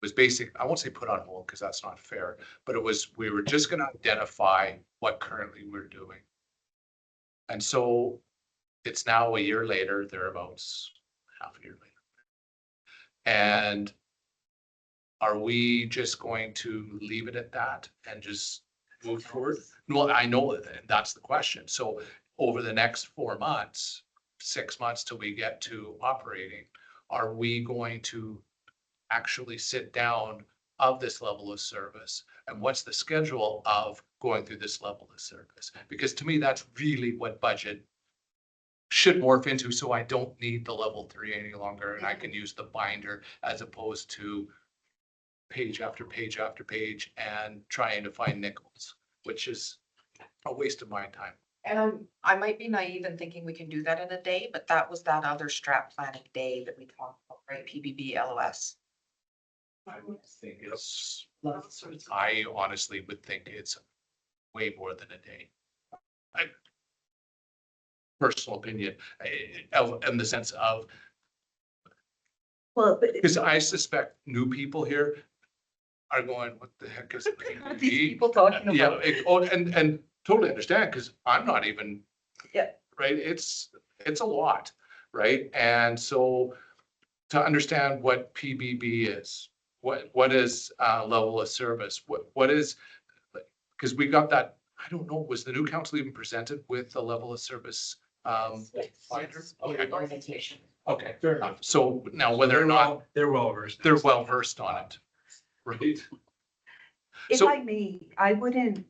was basic, I won't say put on hold because that's not fair, but it was, we were just gonna identify what currently we're doing. And so it's now a year later, thereabouts, half a year later. And are we just going to leave it at that and just move forward? Well, I know that that's the question. So over the next 4 months, 6 months till we get to operating, are we going to actually sit down of this level of service? And what's the schedule of going through this level of service? Because to me, that's really what budget should morph into, so I don't need the level 3 any longer, and I can use the binder as opposed to page after page after page and trying to find nickels, which is a waste of my time. And I might be naive in thinking we can do that in a day, but that was that other strat planning day that we talked about, right? PBB, LOS. I would think it's, I honestly would think it's way more than a day. Personal opinion, in the sense of, Well, but because I suspect new people here are going, what the heck is What are these PBB? people talking Yeah, about? and totally understand, because I'm not even. Yeah. Right, it's a lot, right? And so to understand what PBB is, what is level of service, what is, because we got that, I don't know, was the new council even presented with the level of service? Binder? Orientation. Okay, fair enough. So now whether or not They're well versed. they're well versed on it, right? if So- I may, I wouldn't.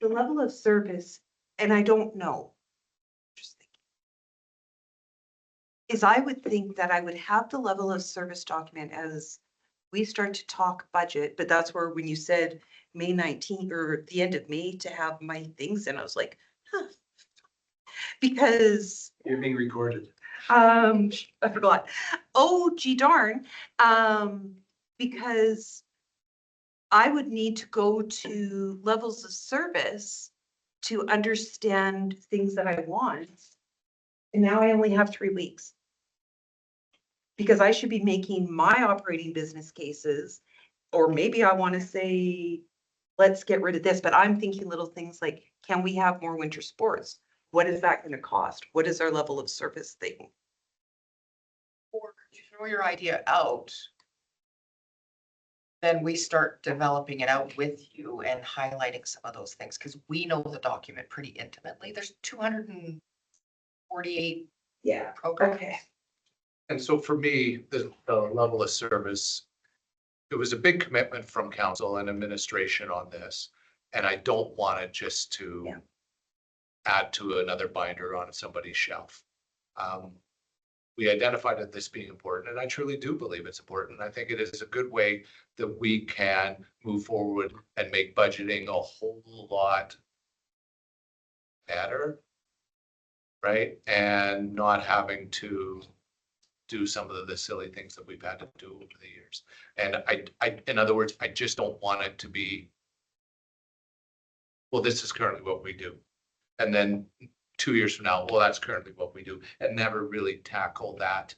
The level of service, and I don't know. Just thinking. Is I would think that I would have the level of service document as we start to talk budget, but that's where when you said May 19th or the end of May to have my things, and I was like, huh. Because You're being recorded. I forgot. Oh, gee darn. Because I would need to go to levels of service to understand things that I want. And now I only have 3 weeks. Because I should be making my operating business cases, or maybe I want to say, let's get rid of this, but I'm thinking little things like, can we have more winter sports? What is that going to cost? What is our level of service thing? Or you throw your idea out. Then we start developing it out with you and highlighting some of those things, because we know the document pretty intimately. There's 248 Yeah. programs. Okay. And so for me, the level of service, it was a big commitment from council and administration on this. And I don't want it just to Yeah. add to another binder on somebody's shelf. We identified that this being important, and I truly do believe it's important. I think it is a good way that we can move forward and make budgeting a whole lot better, right? And not having to do some of the silly things that we've had to do over the years. And I, in other words, I just don't want it to be, well, this is currently what we do. And then 2 years from now, well, that's currently what we do, and never really tackle that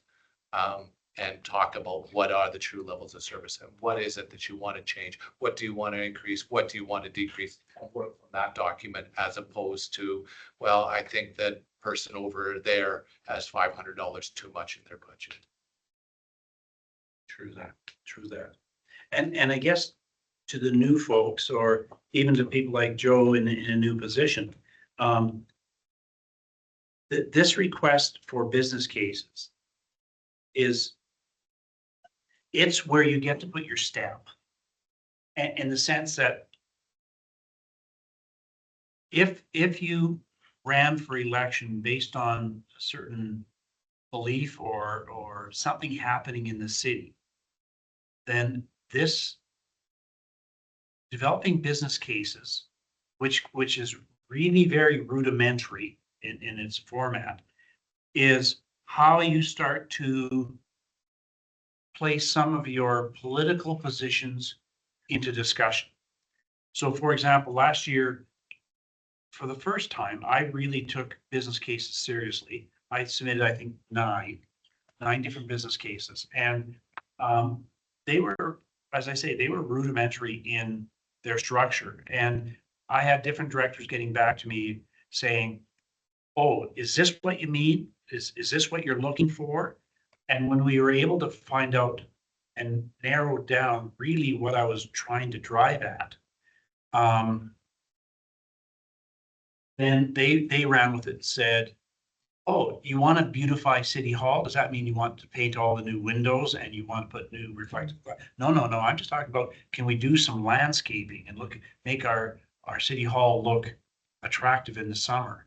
and talk about what are the true levels of service and what is it that you want to change? What do you want to increase? What do you want to decrease? And work from that document, as opposed to, well, I think that person over there has $500 too much in their budget. True that, true that. And I guess to the new folks, or even to people like Joe in a new position, this request for business cases it's where you get to put your stamp. And in the sense that if you ran for election based on a certain belief or something happening in the city, then this developing business cases, which is really very rudimentary in its format, is how you start to place some of your political positions into discussion. So for example, last year, for the first time, I really took business cases seriously. I submitted, I think, 9. 9 different business cases. And they were, as I say, they were rudimentary in their structure. And I had different directors getting back to me saying, oh, is this what you mean? Is this what you're looking for? And when we were able to find out and narrow down really what I was trying to drive at, then they ran with it and said, oh, you want to beautify City Hall? Does that mean you want to paint all the new windows and you want to put new reflective glass? No. I'm just talking about, can we do some landscaping and make our City Hall look attractive in the summer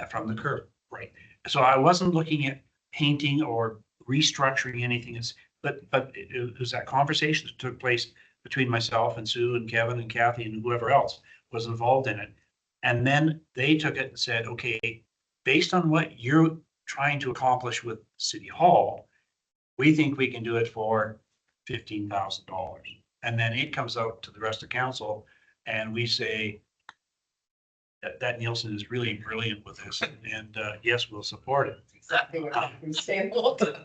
from the curb, right? So I wasn't looking at painting or restructuring anything, but it was that conversation that took place between myself and Sue and Kevin and Kathy and whoever else was involved in it. And then they took it and said, okay, based on what you're trying to accomplish with City Hall, we think we can do it for $15,000. And then it comes out to the rest of council and we say that Nielsen is really brilliant with this and yes, we'll support it. Exactly what I've been saying, Walter.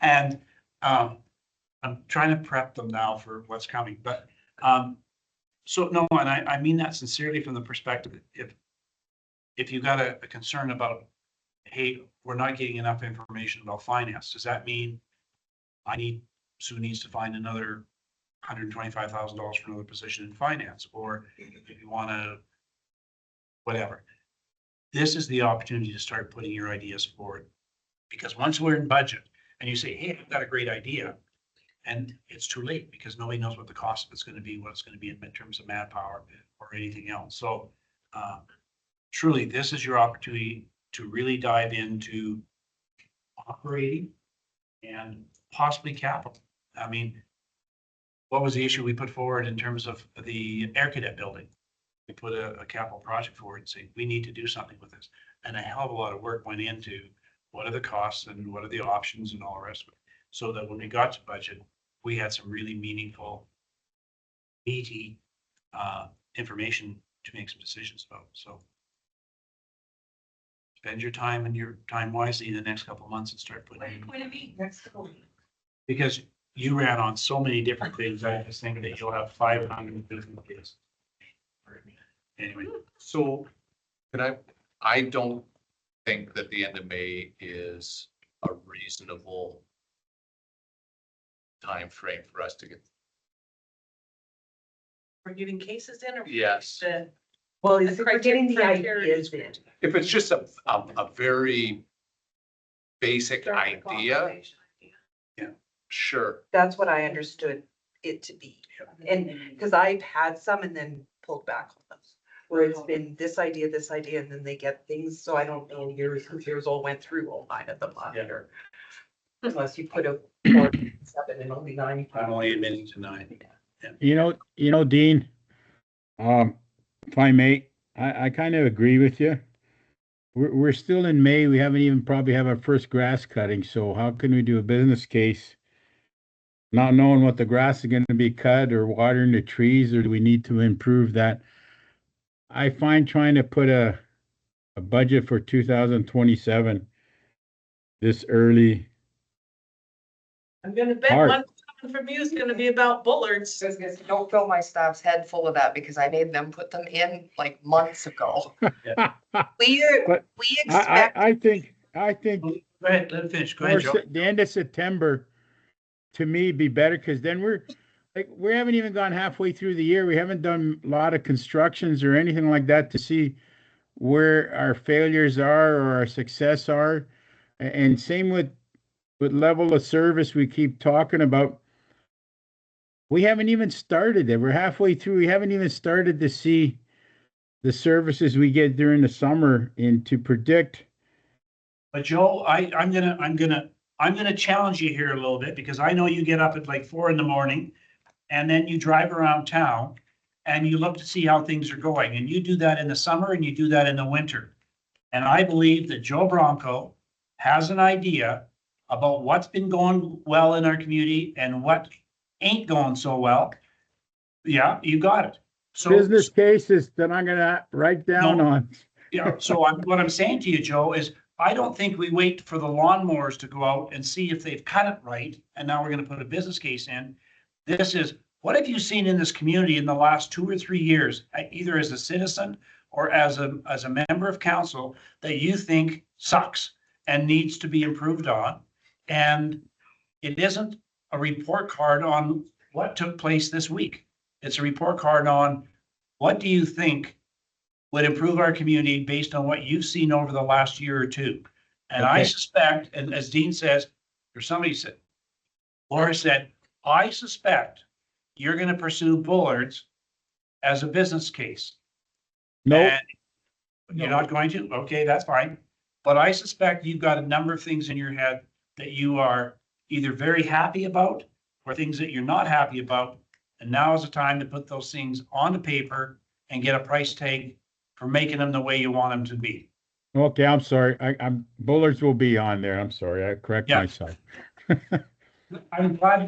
And I'm trying to prep them now for what's coming, but so no, and I mean that sincerely from the perspective, if you got a concern about, hey, we're not getting enough information about finance, does that mean Sue needs to find another $125,000 for another position in finance? Or if you want to, whatever. This is the opportunity to start putting your ideas forward. Because once we're in budget and you say, hey, I've got a great idea, and it's too late because nobody knows what the cost of it's going to be, what it's going to be in terms of manpower or anything else. So truly, this is your opportunity to really dive into operating and possibly capital. I mean, what was the issue we put forward in terms of the Air Cadet building? We put a capital project forward and say, we need to do something with this. And a hell of a lot of work went into what are the costs and what are the options and all the rest of it. So that when we got to budget, we had some really meaningful, meaty information to make some decisions about. So spend your time and your time wisely in the next couple of months and start putting in. Because you ran on so many different things. I just think that you'll have 500 different cases. Anyway, So I don't think that the end of May is a reasonable time frame for us to get. We're getting cases in or? Yes. Well, The we're getting the criteria ideas in. If it's just a very basic idea, sure. That's what I understood it to be. And because I've had some and then pulled back on those, where it's been this idea, and then they get things, so I don't know years all went through all 9 of them last year. Unless you put a 4, 7 and only 9. I'm only admitting to 9. You know, Dean, if I may, I kind of agree with you. We're still in May. We haven't even probably have our first grass cutting. So how can we do a business case not knowing what the grass is going to be cut or watering the trees, or do we need to improve that? I find trying to put a budget for 2027 this early. I'm gonna bet Hard. one coming from you is gonna be about bullards. Don't fill my staff's head full of that because I made them put them in like months ago. We But expect, I think Go ahead, let it finish. Go ahead, Joe. the end of September to me be better, because then we haven't even gone halfway through the year. We haven't done a lot of constructions or anything like that to see where our failures are or our success are. And same with level of service we keep talking about. We haven't even started it. We're halfway through. We haven't even started to see the services we get during the summer and to predict. But Joe, I'm gonna challenge you here a little bit, because I know you get up at like 4 a.m. and then you drive around town and you look to see how things are going, and you do that in the summer and you do that in the winter. And I believe that Joe Bronco has an idea about what's been going well in our community and what ain't going so well. Yeah, you got it. So Business cases that I'm gonna write down No. on. yeah, so what I'm saying to you, Joe, is I don't think we wait for the lawnmowers to go out and see if they've cut it right, and now we're gonna put a business case in. This is, what have you seen in this community in the last 2 or 3 years, either as a citizen or as a member of council, that you think sucks and needs to be improved on? And it isn't a report card on what took place this week. It's a report card on what do you think would improve our community based on what you've seen over the last year or two. And I Okay. suspect, and as Dean says, or somebody said, Laura said, I suspect you're gonna pursue Bullards as a business case. No, And you're not going to? Okay, that's fine. But I suspect you've got a number of things in your head that you are either very happy about or things that you're not happy about. And now is the time to put those things onto paper and get a price tag for making them the way you want them to be. okay, I'm sorry. I'm Bullards will be on there. I'm sorry. I correct Yeah. myself. I'm glad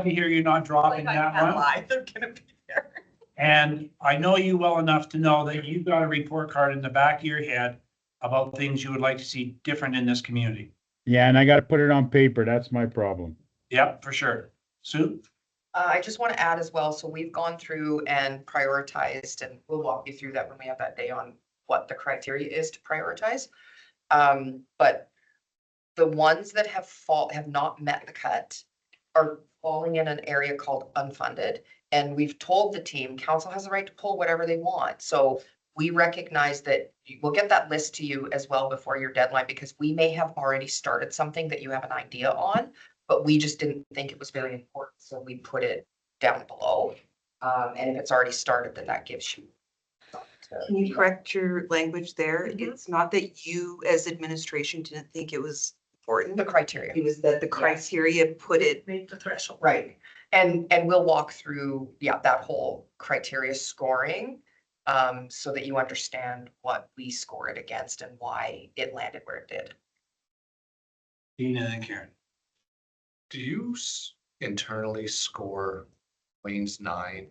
to hear you're not dropping that one. They're gonna be there. And I know you well enough to know that you've got a report card in the back of your head about things you would like to see different in this community. Yeah, and I gotta put it on paper. That's my problem. Yep, for sure. Sue? I just want to add as well, so we've gone through and prioritized, and we'll walk you through that when we have that day on what the criteria is to prioritize. But the ones that have not met the cut are falling in an area called unfunded. And we've told the team, council has the right to pull whatever they want. So we recognize that we'll get that list to you as well before your deadline, because we may have already started something that you have an idea on, but we just didn't think it was very important, so we put it down below. And if it's already started, then that gives you. Can you correct your language there? Mhm. It's not that you as administration didn't think it was important. The criteria. It was that the criteria put it, Make the threshold. Right, and we'll walk through, yeah, that whole criteria scoring. So that you understand what we score it against and why it landed where it did. Dina and Karen. Do you internally score Wayne's 9?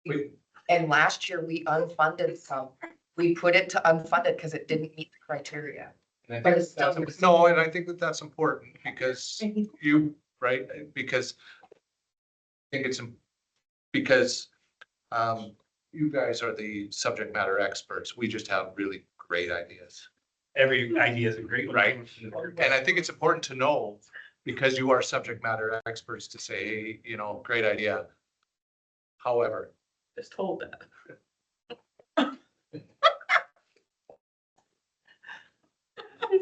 Wait, And last year we unfunded some, we put it to unfunded because it didn't meet the criteria. and I But think it's still- that's- No, and I think that that's important because you, right, because I think it's, because you guys are the subject matter experts. We just have really great ideas. Every idea is a great one. Right. And I think it's important to know, because you are subject matter experts, to say, you know, great idea. However, Just hold that. I'm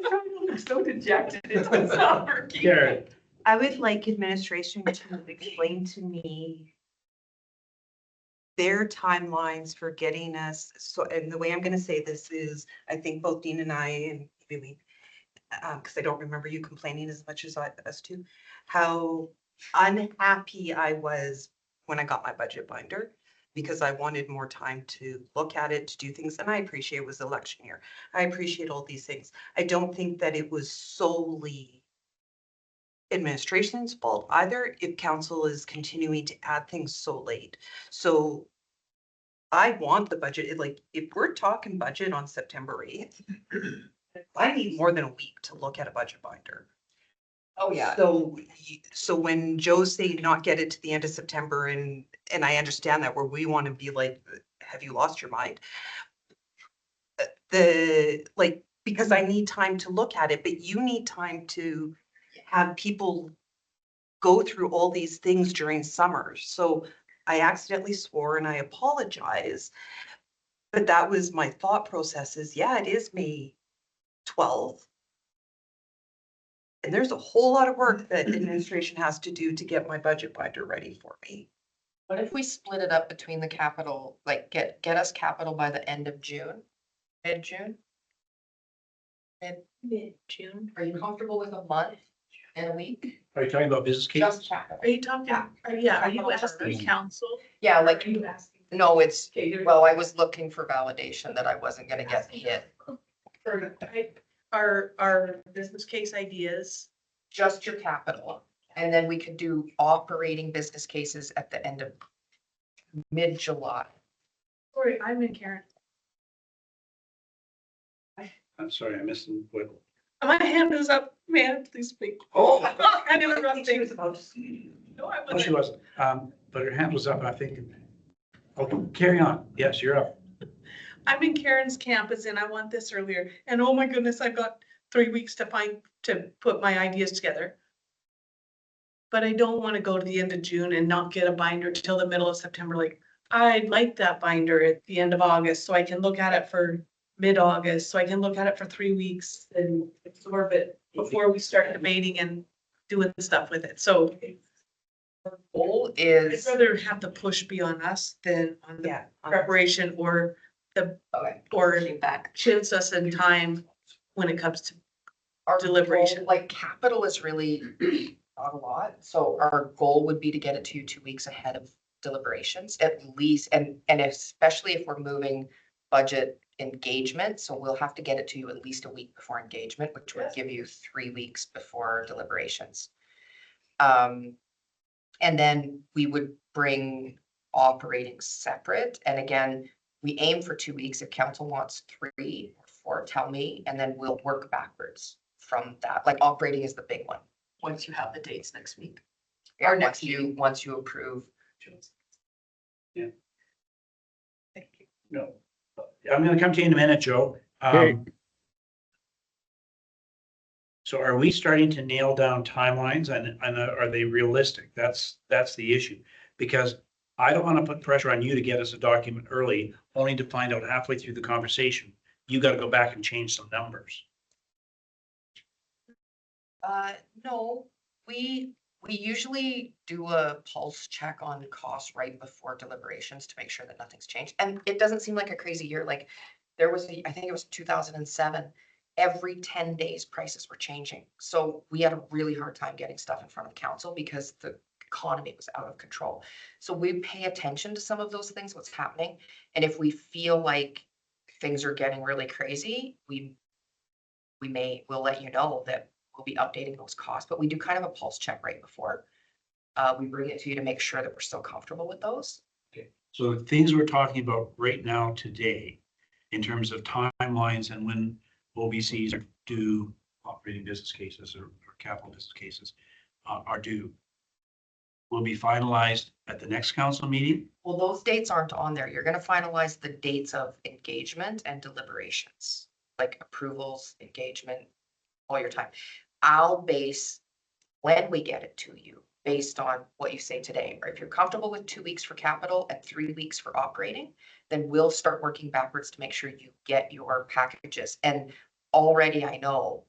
trying to look so dejected. It's not working. Karen, I would like administration to explain to me their timelines for getting us, so, and the way I'm gonna say this is, I think both Dean and I, and really, because I don't remember you complaining as much as us two, how unhappy I was when I got my budget binder, because I wanted more time to look at it, to do things, and I appreciate it was election year. I appreciate all these things. I don't think that it was solely administration's fault either, if council is continuing to add things so late. So I want the budget, like, if we're talking budget on September 8th, I need more than a week to look at a budget binder. Oh, yeah. So when Joe's saying not get it to the end of September, and I understand that, where we want to be like, have you lost your mind? Because I need time to look at it, but you need time to have people go through all these things during summer. So I accidentally swore and I apologize. But that was my thought process is, yeah, it is May 12th. And there's a whole lot of work that administration has to do to get my budget binder ready for me. What if we split it up between the capital, like get us capital by the end of June, mid-June? Mid-June. Are you comfortable with a month and a week? are you talking about business Just cases? capital. Are you talking, are you asking council? Yeah, Are like, you asking? no, it's, well, I was looking for validation that I wasn't gonna get hit. For, our business case ideas, Just your capital. And then we could do operating business cases at the end of mid-July. sorry, I'm in Karen. I'm sorry, I missed what. My hand was up, man, please speak. Oh. I didn't interrupt She you. was about to. No, I No, she wasn't. wasn't. But her hand was up, I think. Okay, carry on. Yes, you're up. I'm in Karen's campus and I want this earlier, and oh my goodness, I've got 3 weeks to put my ideas together. But I don't want to go to the end of June and not get a binder till the middle of September. Like, I'd like that binder at the end of August, so I can look at it for mid-August, so I can look at it for 3 weeks and absorb it before we start debating and doing stuff with it. So Goal I'd is, rather have the push be on us than on the Yeah. preparation or okay, or Back. chance us in time when it comes to our Deliberation. goal, like capital is really not a lot. So our goal would be to get it to you 2 weeks ahead of deliberations at least, and especially if we're moving budget engagement. So we'll have to get it to you at least a week before engagement, which would Yes. give you 3 weeks before deliberations. And then we would bring operating separate. And again, we aim for 2 weeks. If council wants 3 or 4, tell me, and then we'll work backwards from that. Like operating is the big one. Once you have the dates next week. Or next once you approve. No. I'm gonna come to you in a minute, Joe. Okay. So are we starting to nail down timelines and are they realistic? That's the issue. Because I don't want to put pressure on you to get us a document early, only to find out halfway through the conversation, you got to go back and change some numbers. No, we usually do a pulse check on costs right before deliberations to make sure that nothing's changed. And it doesn't seem like a crazy year. Like there was, I think it was 2007, every 10 days prices were changing. So we had a really hard time getting stuff in front of council because the economy was out of control. So we pay attention to some of those things, what's happening. And if we feel like things are getting really crazy, we'll let you know that we'll be updating those costs, but we do kind of a pulse check right before. We bring it to you to make sure that we're still comfortable with those. So the things we're talking about right now today, in terms of timelines and when OBCs are due, operating business cases or capital business cases are due, will be finalized at the next council meeting. Well, those dates aren't on there. You're gonna finalize the dates of engagement and deliberations, like approvals, engagement, all your time. I'll base when we get it to you based on what you say today. Or if you're comfortable with 2 weeks for capital and 3 weeks for operating, then we'll start working backwards to make sure you get your packages. And already I know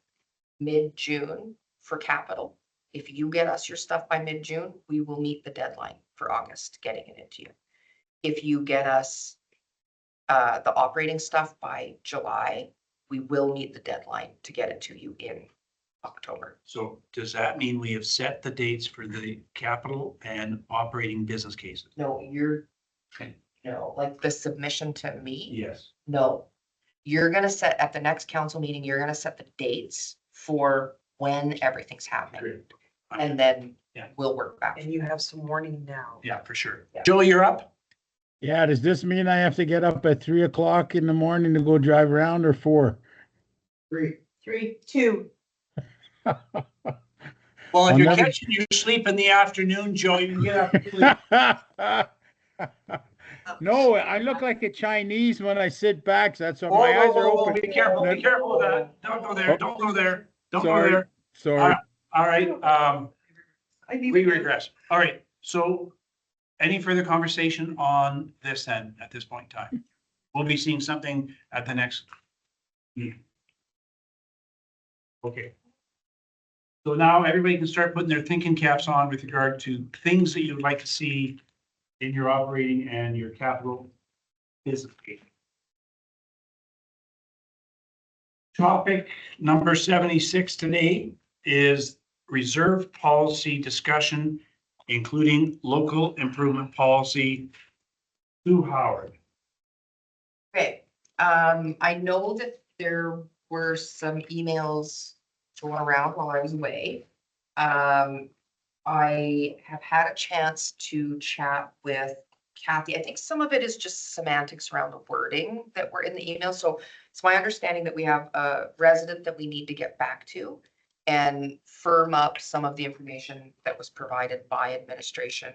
mid-June for capital, if you get us your stuff by mid-June, we will meet the deadline for August getting it into you. If you get us the operating stuff by July, we will meet the deadline to get it to you in October. So does that mean we have set the dates for the capital and operating business cases? No, like the submission to me, Yes. no. You're gonna set, at the next council meeting, you're gonna set the dates for when everything's happening. Great. And then Yeah. we'll work back. And you have some warning now. Yeah, for sure. Yeah. Joe, you're up? Yeah, does this mean I have to get up at 3 o'clock in the morning to go drive around or 4? 3. 3, 2. Well, if I'll you're never- catching your sleep in the afternoon, Joe, you can get up. No, I look like a Chinese when I sit back. So that's why Whoa, my eyes whoa, are whoa, whoa, open. Be careful with that. Don't go there, don't go there, don't go Sorry. there. Sorry. All right, we regress. All right, so any further conversation on this then, at this point in time? We'll be seeing something at the next meeting. Okay. So now everybody can start putting their thinking caps on with regard to things that you'd like to see in your operating and your capital business case. Topic number 76 today is reserve policy discussion, including local improvement policy. Sue Howard. Okay, I know that there were some emails going around while I was away. I have had a chance to chat with Kathy, I think some of it is just semantics around the wording that were in the email. So it's my understanding that we have a resident that we need to get back to and firm up some of the information that was provided by administration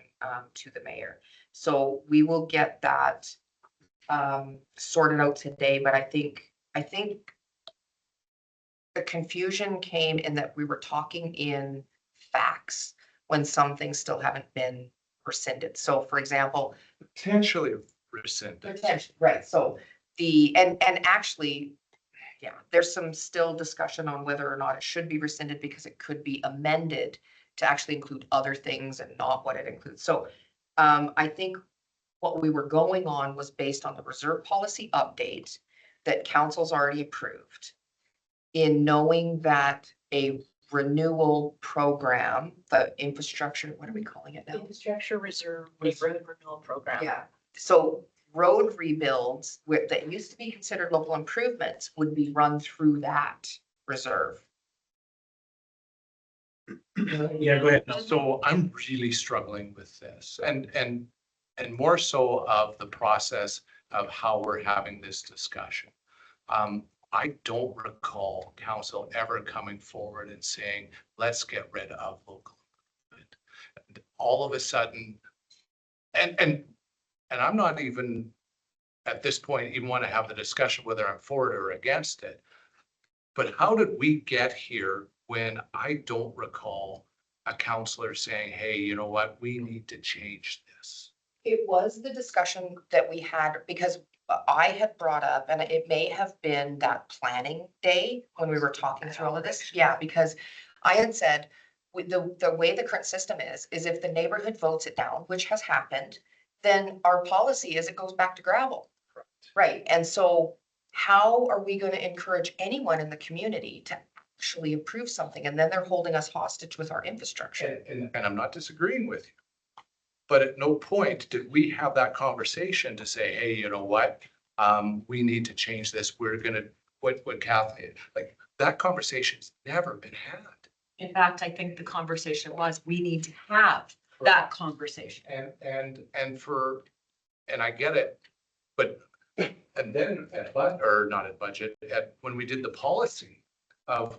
to the mayor. So we will get that sorted out today, but I think the confusion came in that we were talking in facts when some things still haven't been rescinded. So for example, Potentially rescinded. potential, right, so and actually, yeah, there's some still discussion on whether or not it should be rescinded because it could be amended to actually include other things and not what it includes. So I think what we were going on was based on the reserve policy update that council's already approved. In knowing that a renewal program, the infrastructure, what are we calling it now? Infrastructure Reserve Neighborhood Renewal Program. Yeah, so road rebuilds that used to be considered local improvements would be run through that reserve. Yeah, go ahead. No. So I'm really struggling with this and more so of the process of how we're having this discussion. I don't recall council ever coming forward and saying, let's get rid of local improvement. All of a sudden, and I'm not even at this point even want to have the discussion whether I'm for it or against it. But how did we get here when I don't recall a counselor saying, hey, you know what, we need to change this? It was the discussion that we had because I had brought up, and it may have been that planning day when we were talking through all of this. Yeah, because I had said, the way the current system is if the neighborhood votes it down, which has happened, then our policy is it goes back to gravel. Right, and so how are we going to encourage anyone in the community to actually approve something? And then they're holding us hostage with our infrastructure. And I'm not disagreeing with you. But at no point did we have that conversation to say, hey, you know what? We need to change this. We're gonna, what Kathy, like, that conversation's never been had. In fact, I think the conversation was, we need to have that conversation. And I get it, but, and then not at budget, when we did the policy of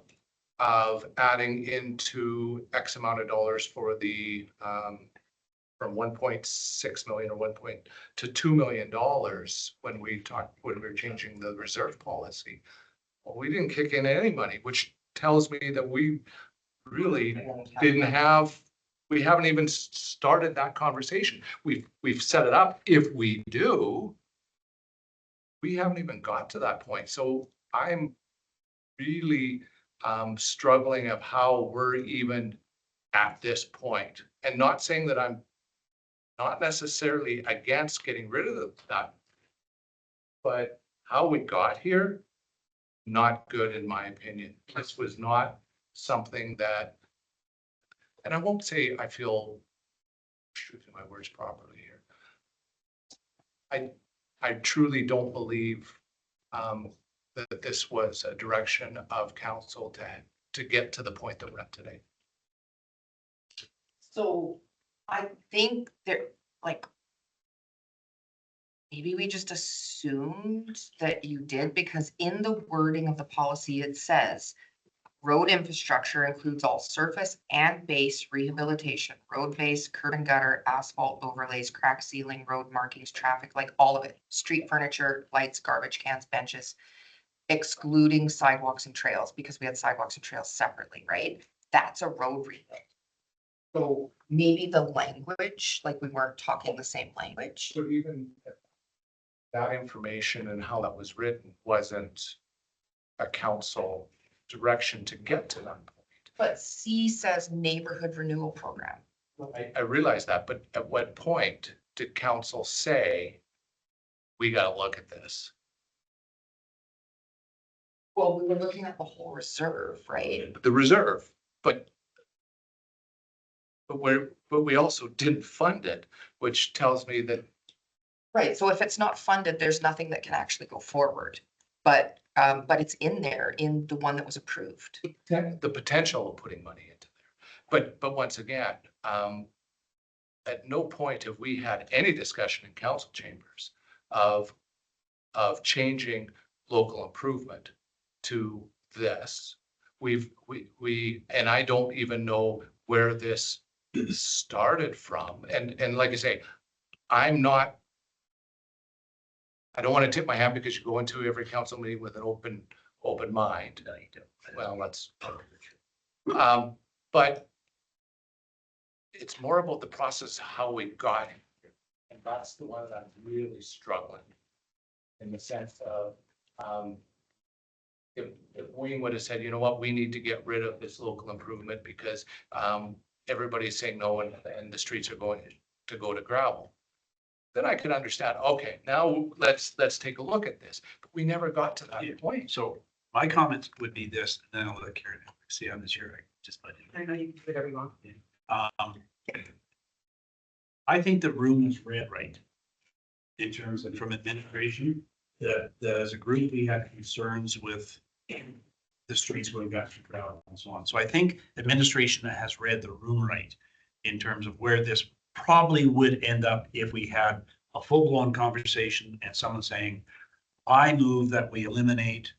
adding into X amount of dollars for the, from 1.6 million or to $2 million when we were changing the reserve policy. Well, we didn't kick in any money, which tells me that we really we haven't even started that conversation. We've set it up. If we do, we haven't even got to that point. So I'm really struggling of how we're even at this point, and not saying that I'm not necessarily against getting rid of that, but how we got here, not good in my opinion. This was not something that, and I won't say I feel choosing my words properly here. I truly don't believe that this was a direction of council to get to the point that we're at today. So I think that, like, maybe we just assumed that you did, because in the wording of the policy, it says road infrastructure includes all surface and base rehabilitation, road base, curb and gutter, asphalt overlays, crack sealing, road markings, traffic, like all of it, street furniture, lights, garbage cans, benches, excluding sidewalks and trails, because we had sidewalks and trails separately, right? That's a road rebuild. So maybe the language, like we weren't talking the same language. So even that information and how that was written wasn't a council direction to get to that point. But C says neighborhood renewal program. I realize that, but at what point did council say, we got to look at this? Well, we were looking at the whole reserve, right? The reserve, but we also didn't fund it, which tells me that. Right, so if it's not funded, there's nothing that can actually go forward. But it's in there in the one that was approved. The potential of putting money into there. But once again, at no point have we had any discussion in council chambers of changing local improvement to this. And I don't even know where this started from. And like I say, I don't want to tip my hand because you go into every council meeting with an open mind. No, you don't. Well, that's, but it's more about the process, how we got here. And that's the one that I'm really struggling in the sense of, if Wayne would have said, you know what, we need to get rid of this local improvement because, everybody's saying no and the streets are going to go to gravel. Then I could understand, okay, now let's take a look at this. But we never got to that point. So my comments would be this, and then I'll let Karen see on this here. I just let you. I know you can do whatever you want. I think the room is read right. In terms of from administration, that as a group, we had concerns with the streets going back to gravel and so on. So I think administration has read the room right in terms of where this probably would end up if we had a full-blown conversation and someone saying, I move that we eliminate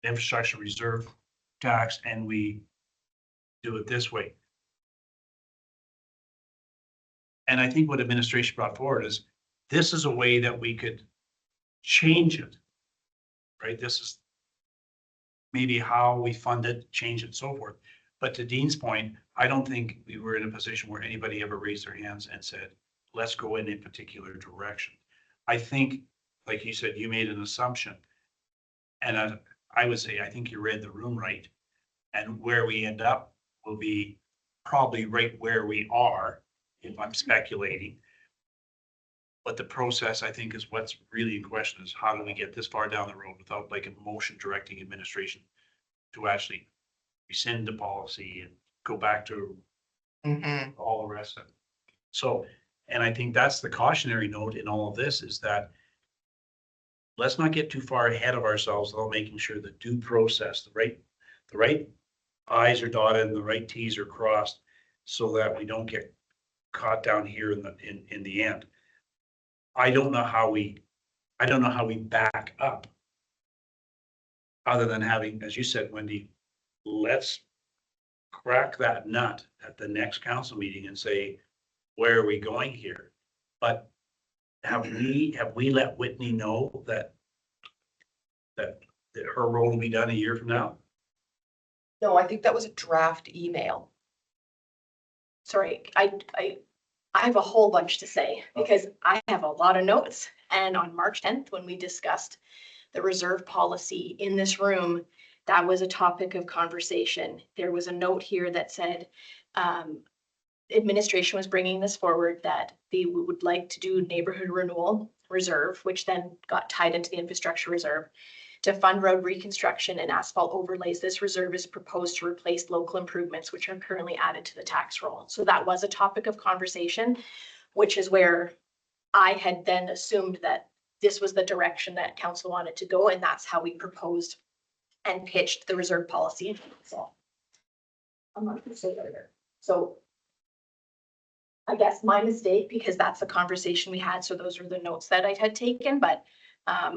infrastructure reserve tax and we do it this way. And I think what administration brought forward is this is a way that we could change it, right? This is maybe how we fund it, change it, and so forth. But to Dean's point, I don't think we were in a position where anybody ever raised their hands and said, let's go in a particular direction. I think, like you said, you made an assumption. And I would say, I think you read the room right. And where we end up will be probably right where we are, if I'm speculating. But the process, I think, is what's really in question is how do we get this far down the road without like a motion directing administration to actually rescind the policy and go back to all the rest of it. So, and I think that's the cautionary note in all of this is that let's not get too far ahead of ourselves without making sure the due process, the right I's are dotted and the right T's are crossed so that we don't get caught down here in the end. I don't know how we back up other than having, as you said, Wendy, let's crack that nut at the next council meeting and say, where are we going here? But have we let Whitney know that her role will be done a year from now? No, I think that was a draft email. Sorry, I have a whole bunch to say because I have a lot of notes. And on March 10th, when we discussed the reserve policy in this room, that was a topic of conversation. There was a note here that said, administration was bringing this forward that they would like to do neighborhood renewal reserve, which then got tied into the infrastructure reserve. To fund road reconstruction and asphalt overlays, this reserve is proposed to replace local improvements, which are currently added to the tax roll. So that was a topic of conversation, which is where I had then assumed that this was the direction that council wanted to go. And that's how we proposed and pitched the reserve policy. So I'm not gonna say that here. So I guess my mistake, because that's the conversation we had. So those were the notes that I had taken, but I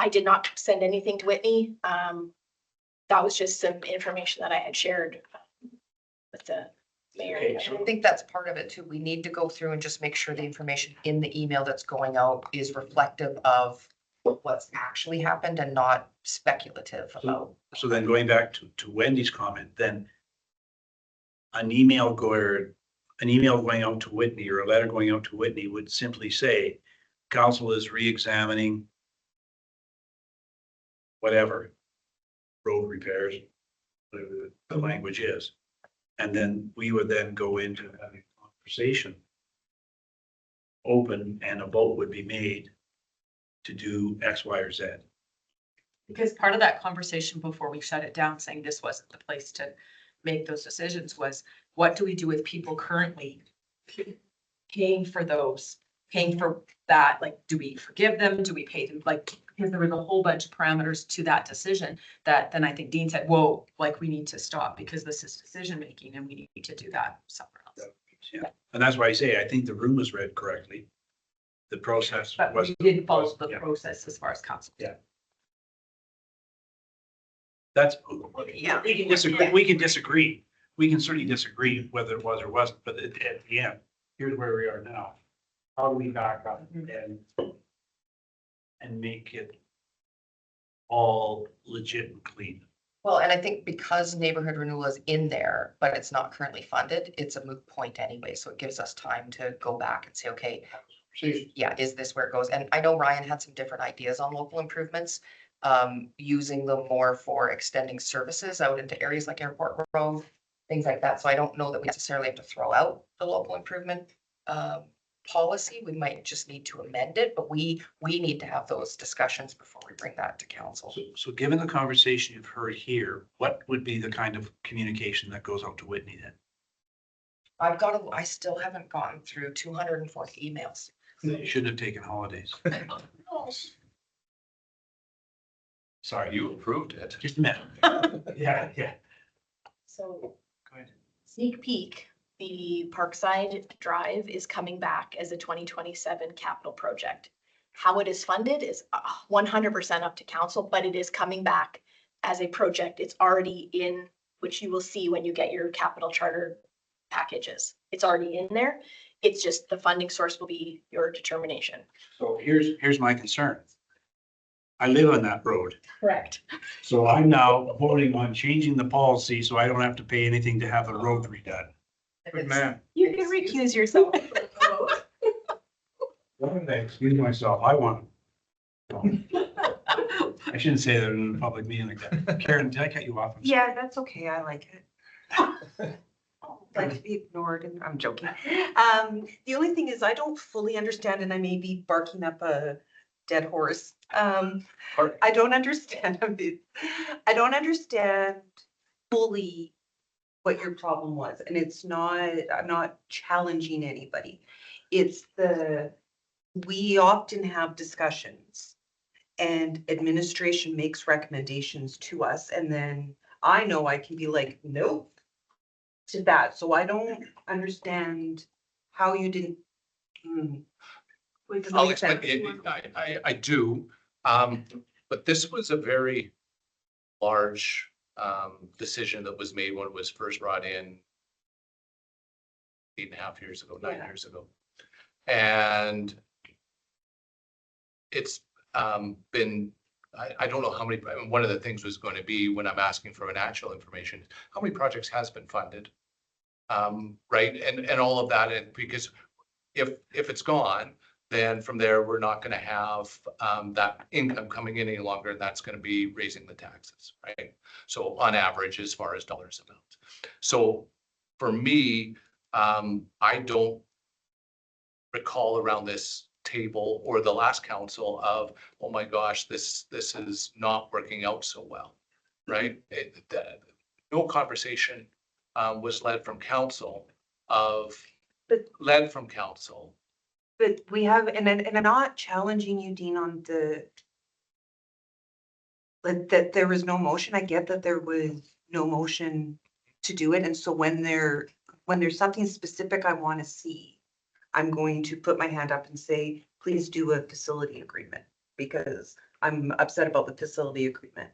did not send anything to Whitney. That was just some information that I had shared with the mayor. Okay, I think that's part of it too. We need to go through and just make sure the information in the email that's going out is reflective of what's actually happened and not speculative about. So then going back to Wendy's comment, then an email going out to Whitney or a letter going out to Whitney would simply say, council is re-examining whatever, road repairs, whatever the language is. And then we would then go into having a conversation open and a vote would be made to do X, Y, or Z. Because part of that conversation before we shut it down, saying this wasn't the place to make those decisions was, what do we do with people currently paying for those paying for that, like, do we forgive them? Do we pay them? Like, because there was a whole bunch of parameters to that decision that then I think Dean said, whoa, like, we need to stop because this is decision-making and we need to do that somewhere else. Yeah, and that's why I say, I think the room was read correctly. The process But was. we didn't follow the Yeah. process as far as council. Yeah. That's, Yeah. we can disagree, we can disagree. We can certainly disagree whether it was or wasn't, but at the end, here's where we are now. How do we back up and make it all legit and clean? Well, and I think because neighborhood renewal is in there, but it's not currently funded, it's a moot point anyway, so it gives us time to go back and say, okay, yeah, is this where it goes? And I know Ryan had some different ideas on local improvements, using them more for extending services out into areas like Airport Road, things like that. So I don't know that we necessarily have to throw out the local improvement policy. We might just need to amend it, but we need to have those discussions before we bring that to council. So given the conversation you've heard here, what would be the kind of communication that goes out to Whitney then? I still haven't gone through 240 emails. You shouldn't have taken holidays. Sorry, You approved it. just a minute. Yeah, yeah. So Go ahead. sneak peek, the Parkside Drive is coming back as a 2027 capital project. How it is funded is 100% up to council, but it is coming back as a project. It's already in, which you will see when you get your capital charter packages. It's already in there. It's just the funding source will be your determination. So here's my concern. I live on that road, Correct. so I'm now voting on changing the policy so I don't have to pay anything to have the road redone. Good man. You can recuse yourself. Excuse myself, I want. I shouldn't say that in a public meeting like that. Karen, did I cut you off? I'm sorry. Yeah, that's okay. I like it. Like to be ignored, and I'm joking. The only thing is I don't fully understand, and I may be barking up a dead horse. I don't understand. I don't understand fully what your problem was, and it's not, I'm not challenging anybody. It's we often have discussions and administration makes recommendations to us, and then I know I can be like, nope, to that. So I don't understand how you didn't. Does that I'll make explain, sense? I do, but this was a very large decision that was made when it was first brought in 8.5 years ago, 9 Yeah. years ago. And it's been, I don't know how many, I mean, one of the things was going to be when I'm asking for financial information, how many projects has been funded? Right, and all of that, and because if it's gone, then from there, we're not gonna have that income coming in any longer, and that's gonna be raising the taxes, right? So on average, as far as dollars amount. So for me, I don't recall around this table or the last council of, oh my gosh, this is not working out so well, right? No conversation was led from council But we have, and I'm not challenging you, Dean, on that there was no motion. I get that there was no motion to do it. And so when there's something specific I want to see, I'm going to put my hand up and say, please do a facility agreement because I'm upset about the facility agreement.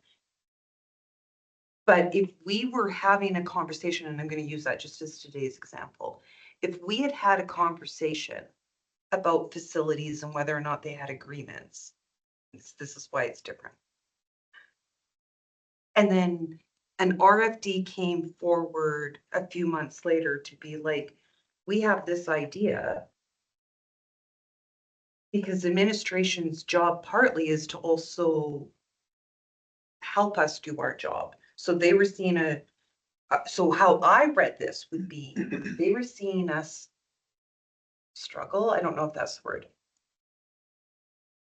But if we were having a conversation, and I'm going to use that just as today's example, if we had had a conversation about facilities and whether or not they had agreements, this is why it's different. And then an RFD came forward a few months later to be like, we have this idea. Because administration's job partly is to also help us do our job. So they were seeing so how I read this would be, they were seeing us struggle, I don't know if that's the word,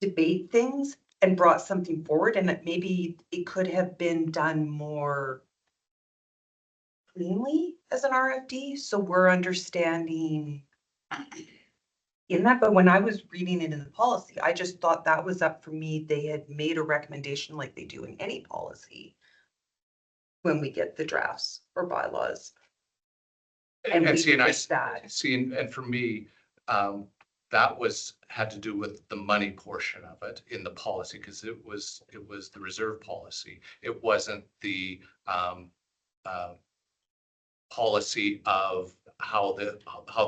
debate things and brought something forward, and that maybe it could have been done more cleanly as an RFD. So we're understanding in that, but when I was reading it in the policy, I just thought that was up for me. They had made a recommendation like they do in any policy when we get the drafts or bylaws. And we see, and I fix that. see, and for me, that had to do with the money portion of it in the policy, because it was the reserve policy. It wasn't the policy of how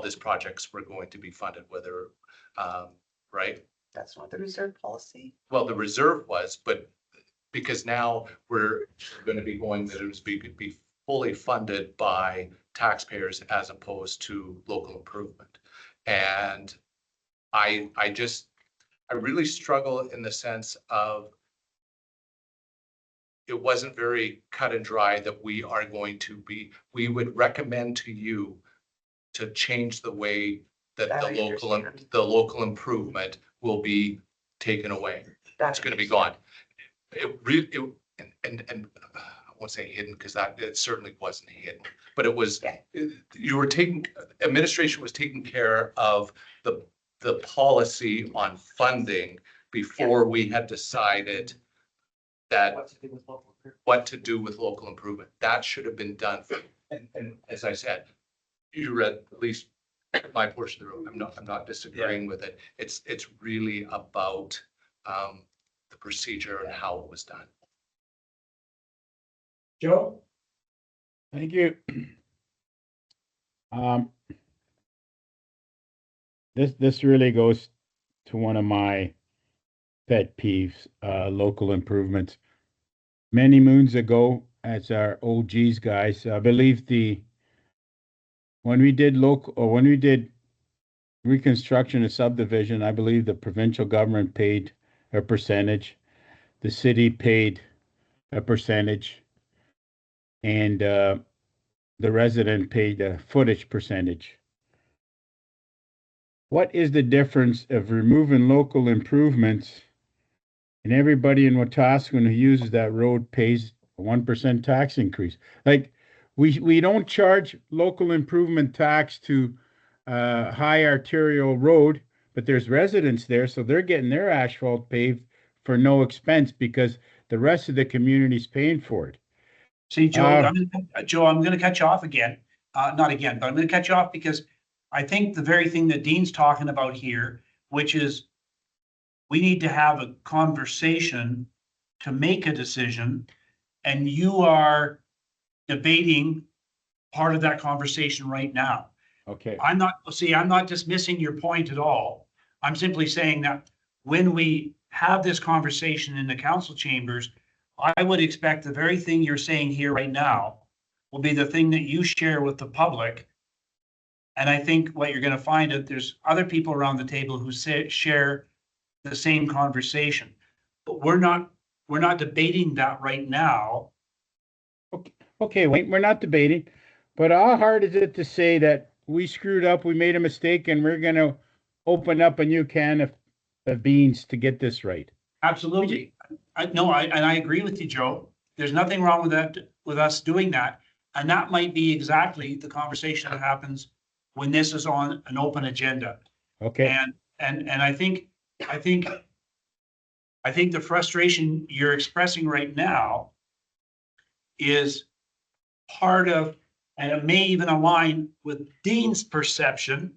this projects were going to be funded, whether, right? That's not the reserve policy. Well, the reserve was, but because now we're going to be going that it was be fully funded by taxpayers as opposed to local improvement. And I really struggle in the sense of it wasn't very cut and dry that we would recommend to you to change the way that That I understand. the local improvement will be taken away. It's going to be gone. And I won't say hidden, because it certainly wasn't hidden, but it was, administration was taking care of the policy on funding before we had decided that what to do with local improvement. That should have been done. And as I said, you read at least my portion of the room. I'm not disagreeing with it. It's really about the procedure and how it was done. Joe? Thank you. This really goes to one of my pet peeves, local improvements. Many moons ago, as our OGs guys, I believe when we did reconstruction and subdivision, I believe the provincial government paid a percentage, the city paid a percentage, and the resident paid a footage percentage. What is the difference of removing local improvements and everybody in Wetaskiwin who uses that road pays a 1% tax increase? Like, we don't charge local improvement tax to high arterial road, but there's residents there, so they're getting their asphalt paved for no expense because the rest of the community's paying for it. See, Joe, I'm going to cut you off again. Not again, but I'm going to cut you off because I think the very thing that Dean's talking about here, which is we need to have a conversation to make a decision, and you are debating part of that conversation right now. Okay. I'm not dismissing your point at all. I'm simply saying that when we have this conversation in the council chambers, I would expect the very thing you're saying here right now will be the thing that you share with the public. And I think what you're going to find is there's other people around the table who share the same conversation, but we're not debating that right now. Okay, wait, we're not debating, but how hard is it to say that we screwed up, we made a mistake, and we're going to open up a new can of beans to get this right? Absolutely. I agree with you, Joe. There's nothing wrong with that, with us doing that. And that might be exactly the conversation that happens when this is on an open agenda. Okay. And I think the frustration you're expressing right now is part of, and it may even align with Dean's perception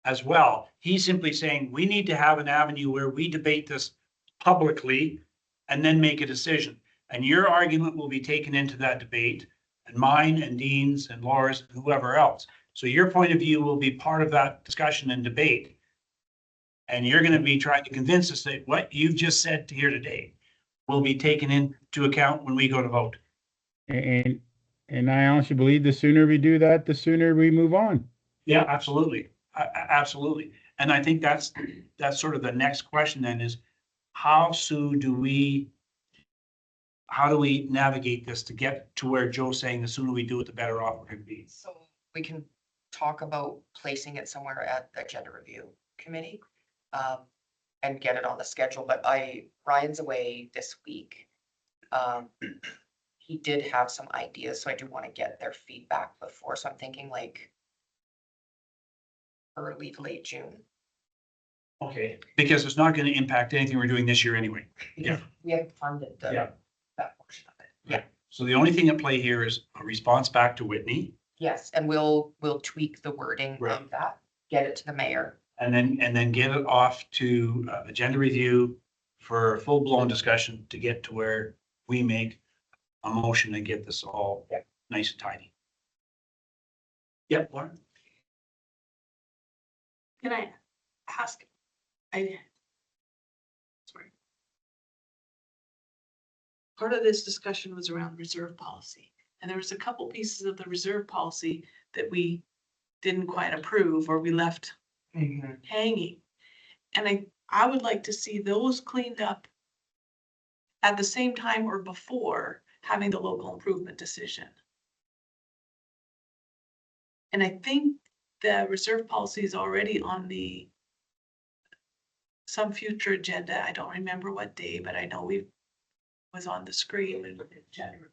as well. He's simply saying we need to have an avenue where we debate this publicly and then make a decision. And your argument will be taken into that debate, and mine and Dean's and Laura's and whoever else. So your point of view will be part of that discussion and debate. And you're going to be trying to convince us that what you've just said here today will be taken into account when we go to vote. And I honestly believe the sooner we do that, the sooner we move on. Yeah, absolutely. Absolutely. And I think that's sort of the next question then is how do we navigate this to get to where Joe's saying the sooner we do it, the better off we're going to be? So we can talk about placing it somewhere at the agenda review committee and get it on the schedule, but Ryan's away this week. He did have some ideas, so I do want to get their feedback before, so I'm thinking like early to late June. Okay, because it's not gonna impact anything we're doing this year anyway. Yeah. We haven't funded Yeah. that portion of it. Yeah, So the only thing at play here is a response back to Whitney, yes, and we'll tweak the wording Right. of that, get it to the mayor. and then get it off to agenda review for a full-blown discussion to get to where we make a motion and get this all Yeah. nice and tidy. Yep, Lauren? Can I ask? Sorry. Part of this discussion was around reserve policy, and there was a couple pieces of the reserve policy that we didn't quite approve or we left hanging. And I would like to see those cleaned up at the same time or before having the local improvement decision. And I think the reserve policy is already on some future agenda. I don't remember what day, but I know was on the screen in January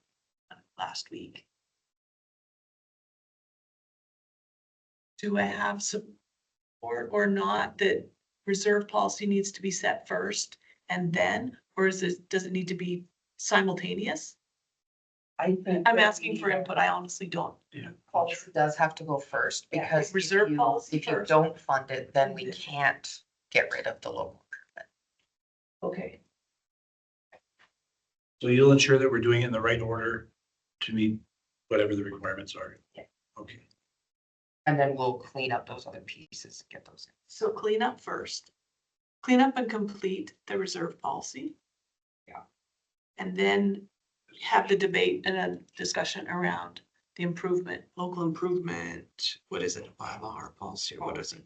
last week. Do I have support or not that reserve policy needs to be set first and then, or does it need to be simultaneous? I think. I'm asking for input. I honestly don't. Policy does have to go first Yeah, because reserve policy if you first. don't fund it, then we can't get rid of the local. Okay. So you'll ensure that we're doing it in the right order to meet whatever the requirements are? Yeah. Okay. And then we'll clean up those other pieces, get those in. So clean up first. Clean up and complete the reserve policy. Yeah. And then have the debate and a discussion around the local improvement. What is it, a bylaw or policy, or what is it?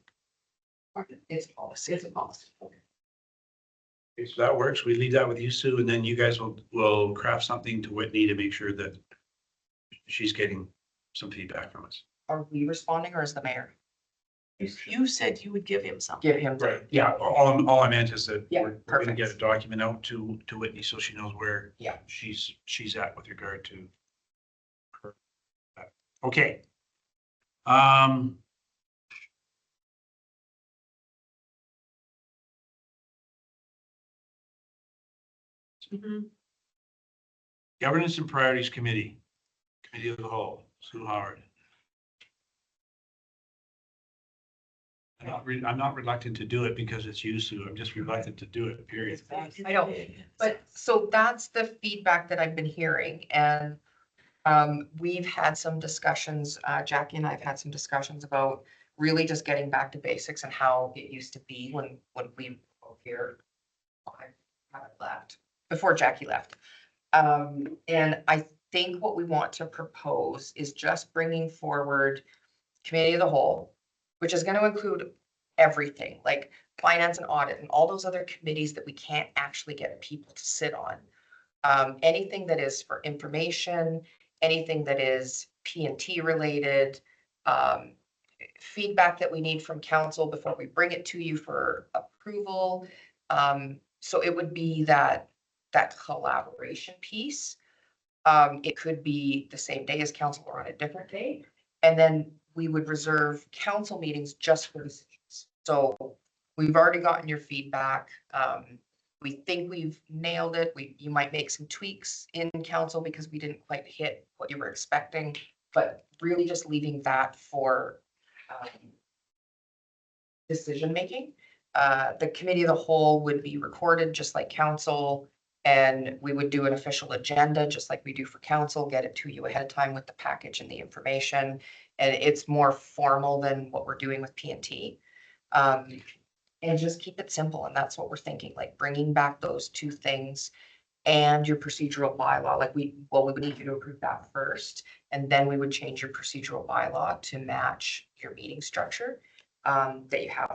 It's policy. It's a policy. Okay, so that works. We leave that with you, Sue, and then you guys will craft something to Whitney to make sure that she's getting some feedback from us. Are we responding or is the mayor? You said you would give him something. Give him. Yeah, all I meant is that Yeah, we're gonna perfect. get a document out to Whitney so she knows where Yeah. she's at with regard to her. Okay. Mhm. Governance and Priorities Committee, Committee of the Whole, Sue Howard. I'm not reluctant to do it because it's you, Sue. I'm just reluctant to do it, period. I know, But so that's the feedback that I've been hearing and we've had some discussions, Jackie and I've had some discussions about really just getting back to basics and how it used to be when we were here. I haven't left, before Jackie left. And I think what we want to propose is just bringing forward committee of the whole, which is going to include everything like finance and audit and all those other committees that we can't actually get people to sit on. Anything that is for information, anything that is P&T related, feedback that we need from council before we bring it to you for approval. So it would be that collaboration piece. It could be the same day as council or on a different day. And then we would reserve council meetings just for decisions. So we've already gotten your feedback. We think we've nailed it. You might make some tweaks in council because we didn't quite hit what you were expecting, but really just leaving that for decision-making. The committee of the whole would be recorded just like council, and we would do an official agenda just like we do for council, get it to you ahead of time with the package and the information. And it's more formal than what we're doing with P&T. And just keep it simple. And that's what we're thinking, like bringing back those two things and your procedural bylaw. Like we would need you to approve that first, and then we would change your procedural bylaw to match your meeting structure that you have